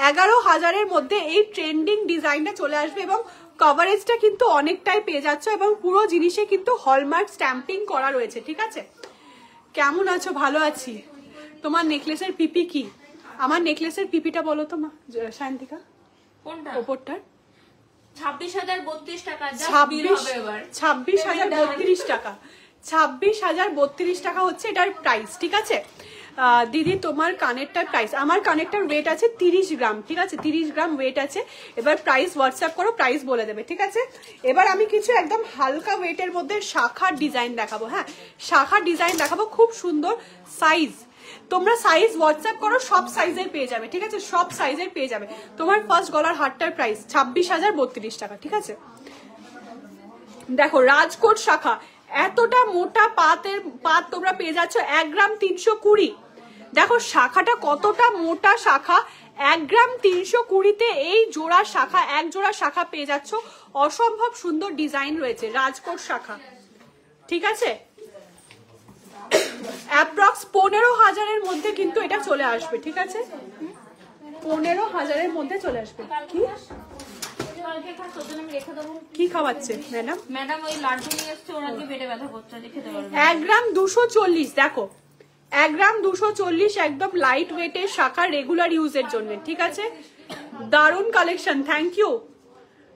11,000 মধ্যে এই ট্রেন্ডিং ডিজাইনটা চলে আসবে এবং কভারেজটা কিন্তু অনেকটাই পেয়ে যাচ্ছে এবং পুরো জিনিসে কিন্তু হলমার্ক স্ট্যাম্পিং করা রয়েছে, ঠিক আছে। কেমন আছো? ভালো আছি। তোমার নেকলেসের পিপি কি? আমার নেকলেসের পিপিটা বলো তো মা শান্তিকা, কোনটা? ওপরটার 26,032 টাকা। 26,032 টাকা। 26,032 টাকা হচ্ছে এটার প্রাইস, ঠিক আছে। দিদি তোমার কানেরটার প্রাইস, আমার কানেরটার ওয়েট আছে 30 গ্রাম, ঠিক আছে। 30 গ্রাম ওয়েট আছে। এবার প্রাইস হোয়াটসঅ্যাপ করো, প্রাইস বলে দেবে, ঠিক আছে। এবার আমি কিছু একদম হালকা ওয়েটের মধ্যে শাখার ডিজাইন দেখাবো। হ্যাঁ শাখার ডিজাইন দেখাবো, খুব সুন্দর সাইজ। তোমরা সাইজ হোয়াটসঅ্যাপ করো, সব সাইজের পেয়ে যাবে, ঠিক আছে। সব সাইজের পেয়ে যাবে। তোমার ফার্স্ট গলার হারটার প্রাইস 26,032 টাকা, ঠিক আছে। দেখো রাজকোট শাখা, এতটা মোটা পাত তোমরা পেয়ে যাচ্ছ 1 গ্রাম 320। দেখো শাখাটা কতটা মোটা শাখা, 1 গ্রাম 320-তে এই জোড়া শাখা, এক জোড়া শাখা পেয়ে যাচ্ছ। অসম্ভব সুন্দর ডিজাইন রয়েছে, রাজকোট শাখা, ঠিক আছে। অ্যাপ্রক্স 15,000 মধ্যে কিন্তু এটা চলে আসবে, ঠিক আছে। 15,000 মধ্যে চলে আসবে। কি কালকে খাস তোর জন্য আমি রেখে দেবো। কি খাওয়াচ্ছে ম্যাডাম? ম্যাডাম ওই লাড্ডু নিয়ে এসছে, ওর আজকে পেটে ব্যথা করছে, আজকে খেতে পারবে না। 1 গ্রাম 240, দেখো 1 গ্রাম 240, একদম লাইট ওয়েটের শাখা, রেগুলার ইউজের জন্য, ঠিক আছে? দারুণ কালেকশন, থ্যাংক ইউ।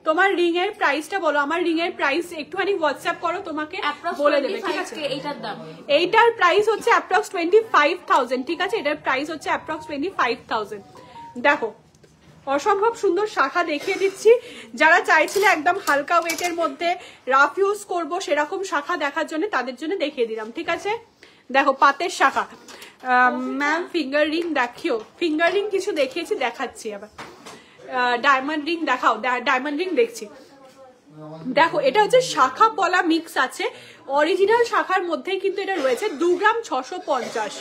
তোমার রিং এর প্রাইসটা বলো। আমার রিং এর প্রাইস একটুখানি হোয়াটসঅ্যাপ করো, তোমাকে বলে দেবে, ঠিক আছে? এইটার দাম, এইটার প্রাইস হচ্ছে অ্যাপ্রক্স 25,000, ঠিক আছে? এটার প্রাইস হচ্ছে অ্যাপ্রক্স 25,000। দেখো অসম্ভব সুন্দর শাখা দেখিয়ে দিচ্ছি। যারা চাইছিলে একদম হালকা ওয়েটের মধ্যে রাফ ইউজ করব সেরকম শাখা দেখার জন্য, তাদের জন্য দেখিয়ে দিলাম, ঠিক আছে? দেখো পাতের শাখা। ম্যাম ফিঙ্গার রিং দেখিও। ফিঙ্গার রিং কিছু দেখিয়েছি, দেখাচ্ছি আবার। ডায়মন্ড রিং দেখাও। ডায়মন্ড রিং দেখছি। দেখো এটা হচ্ছে শাখা পলা মিক্স আছে, অরিজিনাল শাখার মধ্যেই কিন্তু এটা রয়েছে। 2 গ্রাম 650।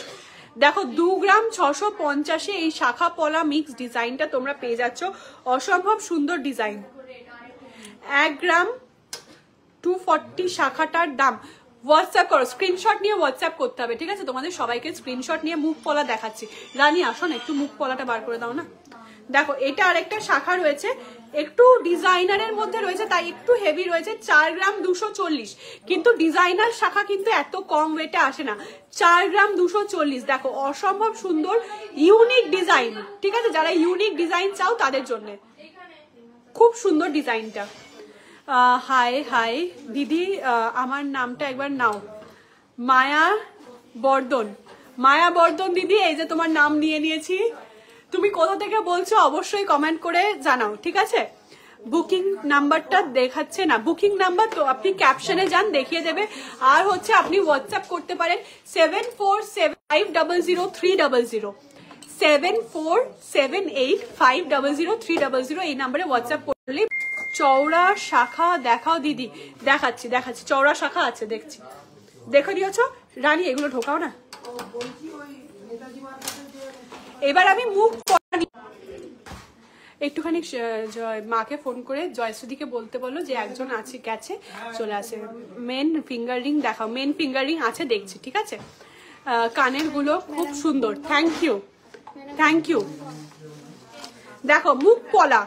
দেখো 2 গ্রাম 650-এ এই শাখা পলা মিক্স ডিজাইনটা তোমরা পেয়ে যাচ্ছ। অসম্ভব সুন্দর ডিজাইন। 1 গ্রাম 240 শাখাটার দাম। হোয়াটসঅ্যাপ করো, স্ক্রিনশট নিয়ে হোয়াটসঅ্যাপ করতে হবে, ঠিক আছে? তোমাদের সবাইকে স্ক্রিনশট নিয়ে মুখ পলা দেখাচ্ছি। রানী আসো না, একটু মুখ পলাটা বার করে দাও না। দেখো এটা আরেকটা শাখা রয়েছে, একটু ডিজাইনারের মধ্যে রয়েছে, তাই একটু হেভি রয়েছে। 4 গ্রাম 240, কিন্তু ডিজাইনার শাখা কিন্তু এত কম ওয়েটে আসে না। 4 গ্রাম 240। দেখো অসম্ভব সুন্দর ইউনিক ডিজাইন, ঠিক আছে? যারা ইউনিক ডিজাইন চাও তাদের জন্য খুব সুন্দর ডিজাইনটা। হাই হাই দিদি, আমার নামটা একবার নাও। মায়া বর্ধন। মায়া বর্ধন দিদি, এই যে তোমার নাম নিয়ে নিয়েছি। তুমি কোথা থেকে বলছো অবশ্যই কমেন্ট করে জানাও, ঠিক আছে? বুকিং নাম্বারটা দেখাচ্ছে না। বুকিং নাম্বার তো আপনি ক্যাপশনে যান, দেখিয়ে দেবে। আর হচ্ছে আপনি হোয়াটসঅ্যাপ করতে পারেন 7475003000, 7478500300। এই নাম্বারে হোয়াটসঅ্যাপ করলে। চওড়া শাখা দেখাও দিদি। দেখাচ্ছি দেখাচ্ছি, চওড়া শাখা আছে, দেখছি। দেখে দিয়েছ রানী, এগুলো ঢোকাও না। এবার আমি মুখ একটুখানি মাকে ফোন করে জয়শ্রীদিকে বলতে বলো যে একজন আছে, গেছে, চলে আসে। মেন ফিঙ্গার রিং দেখাও। মেন ফিঙ্গার রিং আছে, দেখছি, ঠিক আছে? কানের গুলো খুব সুন্দর, থ্যাংক ইউ, থ্যাংক ইউ। দেখো মুখ পলা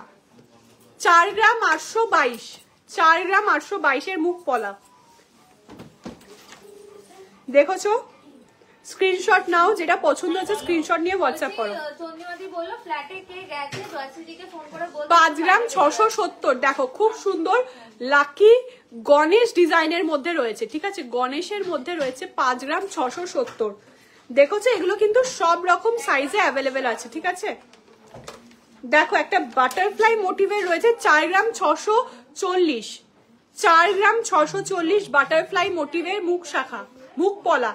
4 গ্রাম 822, 4 গ্রাম 822-এর মুখ পলা। দেখেছো? স্ক্রিনশট নাও, যেটা পছন্দ হচ্ছে স্ক্রিনশট নিয়ে হোয়াটসঅ্যাপ করো। 5 গ্রাম 670। দেখো খুব সুন্দর লাকি গণেশ ডিজাইনের মধ্যে রয়েছে, ঠিক আছে? গণেশের মধ্যে রয়েছে 5 গ্রাম 670। দেখেছো? এগুলো কিন্তু সব রকম সাইজে অ্যাভেলেবেল আছে, ঠিক আছে? দেখো একটা বাটারফ্লাই মোটিভের রয়েছে 4 গ্রাম 640, 4 গ্রাম 640 বাটারফ্লাই মোটিভের মুখ শাখা, মুখ পলা।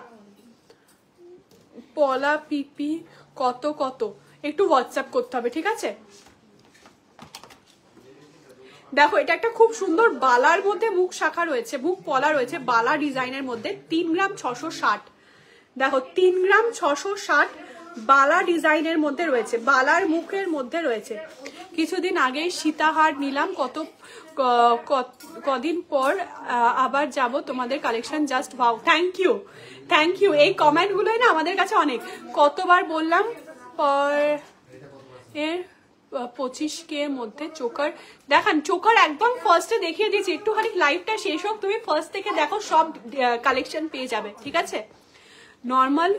পলা পিপি কত কত একটু হোয়াটসঅ্যাপ করতে হবে, ঠিক আছে? দেখো এটা একটা খুব সুন্দর বালার মধ্যে মুখ শাখা রয়েছে, মুখ পলা রয়েছে বালা ডিজাইনের মধ্যে। 3 গ্রাম 660। দেখো 3 গ্রাম 660 বালা ডিজাইনের মধ্যে রয়েছে, বালার মুখের মধ্যে রয়েছে। কিছুদিন আগেই সীতাহার নিলাম, কদিন পর আবার যাব তোমাদের collection, just wow. Thank you, thank you. এই কমেন্টগুলোই না আমাদের কাছে অনেক। কতবার বললাম এর 25K মধ্যে চোকার দেখান। চোকার একদম ফার্স্টে দেখিয়ে দিয়েছি, একটুখানি লাইভটা শেষ হোক, তুমি ফার্স্ট থেকে দেখো, সব কালেকশন পেয়ে যাবে, ঠিক আছে? নর্মাল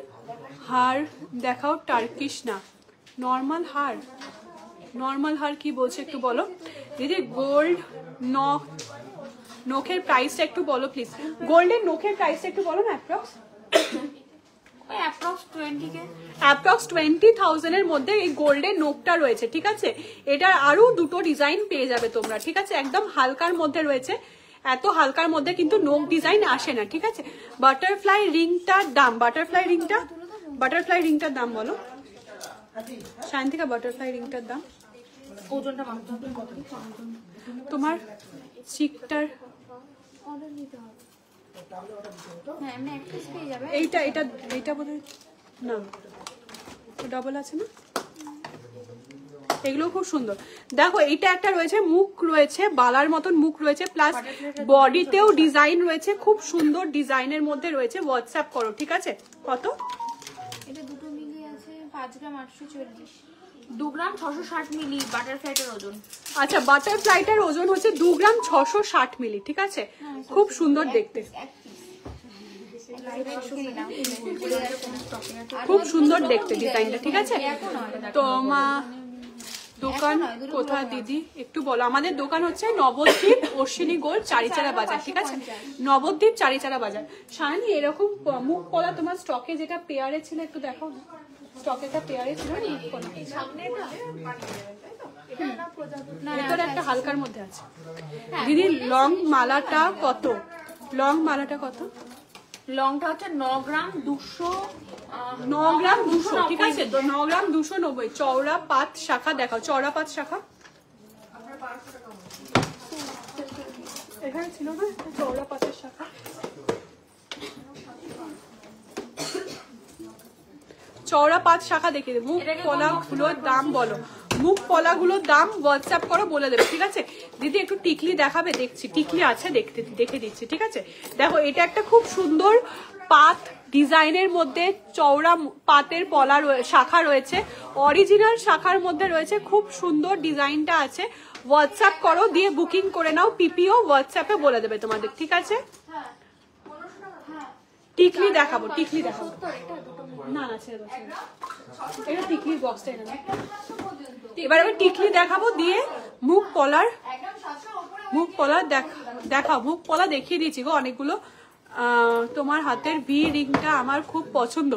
হার দেখাও, টার্কিশ না। নর্মাল হার, নর্মাল হার কি বলছে একটু বলো দিদি। গোল্ড নখের প্রাইসটা একটু বলো প্লিজ। গোল্ডের নখের প্রাইসটা একটু বলো না। অ্যাপ্রক্স 20,000-এর মধ্যে এই গোল্ডের নোকটা রয়েছে, ঠিক আছে? এটার আরো দুটো ডিজাইন পেয়ে যাবে তোমরা, ঠিক আছে? একদম হালকার মধ্যে রয়েছে, এত হালকার মধ্যে কিন্তু নোক ডিজাইন আসে না, ঠিক আছে? বাটারফ্লাই রিংটার দাম, বাটারফ্লাই রিংটার দাম বলো শান্তিকা। বাটারফ্লাই রিংটার দাম ওজনটা তোমার চিকটার এইটা এটা এইটা বোধহয় না, ডাবল আছে না? এগুলো খুব সুন্দর। দেখো এইটা একটা রয়েছে, মুখ রয়েছে বালার মতন মুখ রয়েছে, প্লাস বডিতেও ডিজাইন রয়েছে, খুব সুন্দর ডিজাইনের মধ্যে রয়েছে। হোয়াটসঅ্যাপ করো, ঠিক আছে? কত? এটা দুটো মিলিয়ে আছে 5 গ্রাম 840। 2 গ্রাম 660 মিলি বাটারফ্লাইটার ওজন। আচ্ছা, বাটারফ্লাইটার ওজন হচ্ছে 2 গ্রাম 660 মিলি, ঠিক আছে? খুব সুন্দর দেখতে, খুব সুন্দর দেখতে ডিজাইনটা, ঠিক আছে? তোমার দোকান কোথায় দিদি একটু বলো। আমাদের দোকান হচ্ছে নবদ্বীপ অশ্বিনী গোল্ড, চারিচারা বাজার, ঠিক আছে? নবদ্বীপ চারিচারা বাজার। শাইনি, এরকম মুখ পলা তোমার স্টকে যেটা পেয়ারে ছিল একটু দেখো, স্টকে একটা পেয়ারে ছিল না মুখ পলা, ভেতরে একটা হালকার মধ্যে আছে। দিদি লং মালাটা কত? লং মালাটা কত? লংটা হচ্ছে 9 গ্রাম 200, 9 গ্রাম 200, ঠিক আছে? 9 গ্রাম 290। চওড়া পাত শাখা দেখাও, চওড়া পাত শাখা এখানে ছিল না, চওড়া পাতের শাখা। চওড়া পাত শাখা দেখিয়ে দেবো। মুখ পলাগুলোর দাম বলো, মুখ পলাগুলোর দাম হোয়াটসঅ্যাপ করো, বলে দেবে, ঠিক আছে? দিদি একটু টিকলি দেখাবে? দেখছি টিকলি আছে, দেখে দিচ্ছি, ঠিক আছে? দেখো, এটা একটা খুব সুন্দর পাত ডিজাইনের মধ্যে চওড়া পাতের পলা শাখা রয়েছে, অরিজিনাল শাখার মধ্যে রয়েছে, খুব সুন্দর ডিজাইনটা আছে। হোয়াটসঅ্যাপ করো, দিয়ে বুকিং করে নাও। পিপিও হোয়াটসঅ্যাপে বলে দেবে তোমাদের, ঠিক আছে? টিকলি দেখাবো, টিকলি দেখাবো। না না, ছেড়ে দাও, ছেড়ে দাও। এটা টিকলির বক্সটা এনে নাও। এবার আমি টিকলি দেখাবো, দিয়ে মুখ পলার দেখাও। মুখ পলা দেখিয়ে দিয়েছি গো অনেকগুলো। তোমার হাতের ভি রিংটা আমার খুব পছন্দ।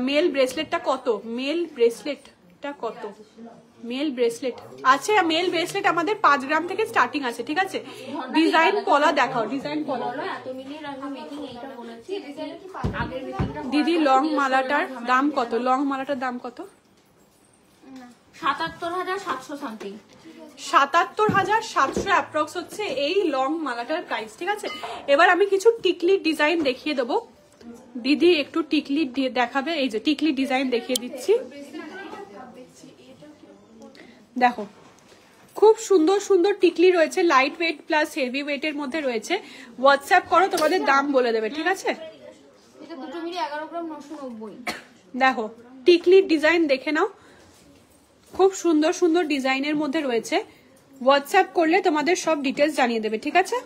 মেল ব্রেসলেটটা কত? মেল ব্রেসলেটটা কত? মেল ব্রেসলেট আছে, মেল ব্রেসলেট আমাদের 5 গ্রাম থেকে স্টার্টিং আছে, ঠিক আছে? ডিজাইন পলা দেখাও, ডিজাইন পলা। দিদি লং মালাটার দাম কত? লং মালাটার দাম কত? 77,700 সামথিং। 77,700 অ্যাপ্রক্স হচ্ছে এই লং মালাটার প্রাইস, ঠিক আছে? এবার আমি কিছু টিকলির ডিজাইন দেখিয়ে দেবো। দিদি একটু টিকলি দেখাবে? এই যে টিকলি ডিজাইন দেখিয়ে দিচ্ছি, দেখো খুব সুন্দর সুন্দর টিকলি রয়েছে, লাইট ওয়েট প্লাস হেভি ওয়েটের মধ্যে রয়েছে। হোয়াটসঅ্যাপ করো, তোমাদের দাম বলে দেবে, ঠিক আছে? এটা দুটো মিলে 11 গ্রাম 990। দেখো টিকলির ডিজাইন দেখে নাও, খুব সুন্দর সুন্দর ডিজাইনের মধ্যে রয়েছে। হোয়াটসঅ্যাপ করলে তোমাদের সব ডিটেলস জানিয়ে দেবে, ঠিক আছে?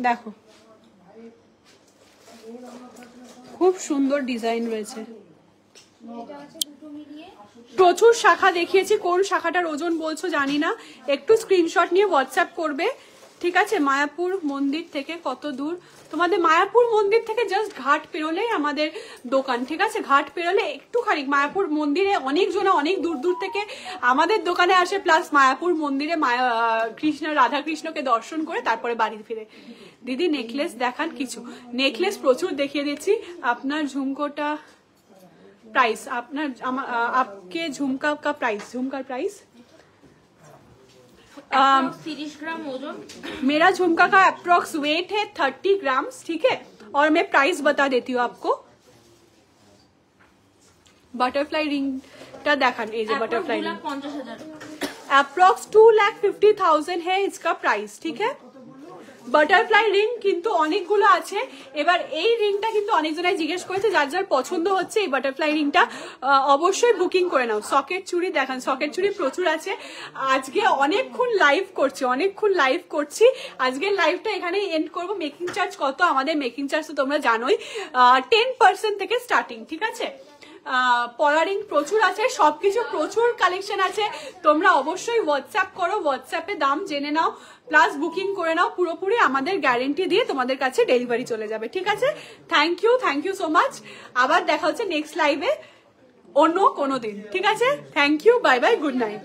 দেখো খুব সুন্দর ডিজাইন রয়েছে, প্রচুর শাখা দেখিয়েছি। কোন শাখাটার ওজন বলছো জানি না, একটু স্ক্রিনশট নিয়ে হোয়াটসঅ্যাপ করবে, ঠিক আছে? মায়াপুর মন্দির থেকে কত দূর? তোমাদের মায়াপুর মন্দির থেকে জাস্ট ঘাট পেরোলেই আমাদের দোকান, ঠিক আছে? ঘাট পেরোলে একটুখানি মায়াপুর মন্দিরে অনেকজনে অনেক দূর দূর থেকে আমাদের দোকানে আসে, প্লাস মায়াপুর মন্দিরে কৃষ্ণ রাধা কৃষ্ণকে দর্শন করে তারপরে বাড়ি ফিরে। দিদি নেকলেস দেখান কিছু। নেকলেস প্রচুর দেখিয়ে দিচ্ছি। আপনার ঝুমকোটা प्राइस अपना आपके झुमका का प्राइस, झुमका प्राइस 30 ग्राम ओजन। मेरा झुमका का अप्रोक्स वेट है 30 ग्राम, ठीक है? और मैं प्राइस बता देती हूँ आपको। बटरफ्लाई रिंग टा देखान, ये जो बटरफ्लाई रिंग अप्रोक्स 2,50,000 है इसका प्राइस, ठीक है? বাটারফ্লাই রিং কিন্তু অনেকগুলো আছে। এবার এই রিংটা কিন্তু অনেকজনাই জিজ্ঞেস করেছে, যার যার পছন্দ হচ্ছে এই বাটারফ্লাই রিংটা অবশ্যই বুকিং করে নাও। সকেট চুড়ি দেখান, সকেট চুড়ি প্রচুর আছে। আজকে অনেকক্ষণ লাইভ করছি, আজকের লাইভটা এখানেই এন্ড করবো। মেকিং চার্জ কত? আমাদের মেকিং চার্জ তো তোমরা জানোই 10% থেকে স্টার্টিং, ঠিক আছে? পলারিং প্রচুর আছে, সবকিছু প্রচুর কালেকশন আছে। তোমরা অবশ্যই হোয়াটসঅ্যাপ করো, হোয়াটসঅ্যাপে দাম জেনে নাও, প্লাস বুকিং করে নাও। পুরোপুরি আমাদের গ্যারেন্টি দিয়ে তোমাদের কাছে ডেলিভারি চলে যাবে, ঠিক আছে? Thank you so much. আবার দেখা হচ্ছে নেক্সট লাইভে অন্য কোনো দিন, ঠিক আছে? Thank you, bye bye, good night.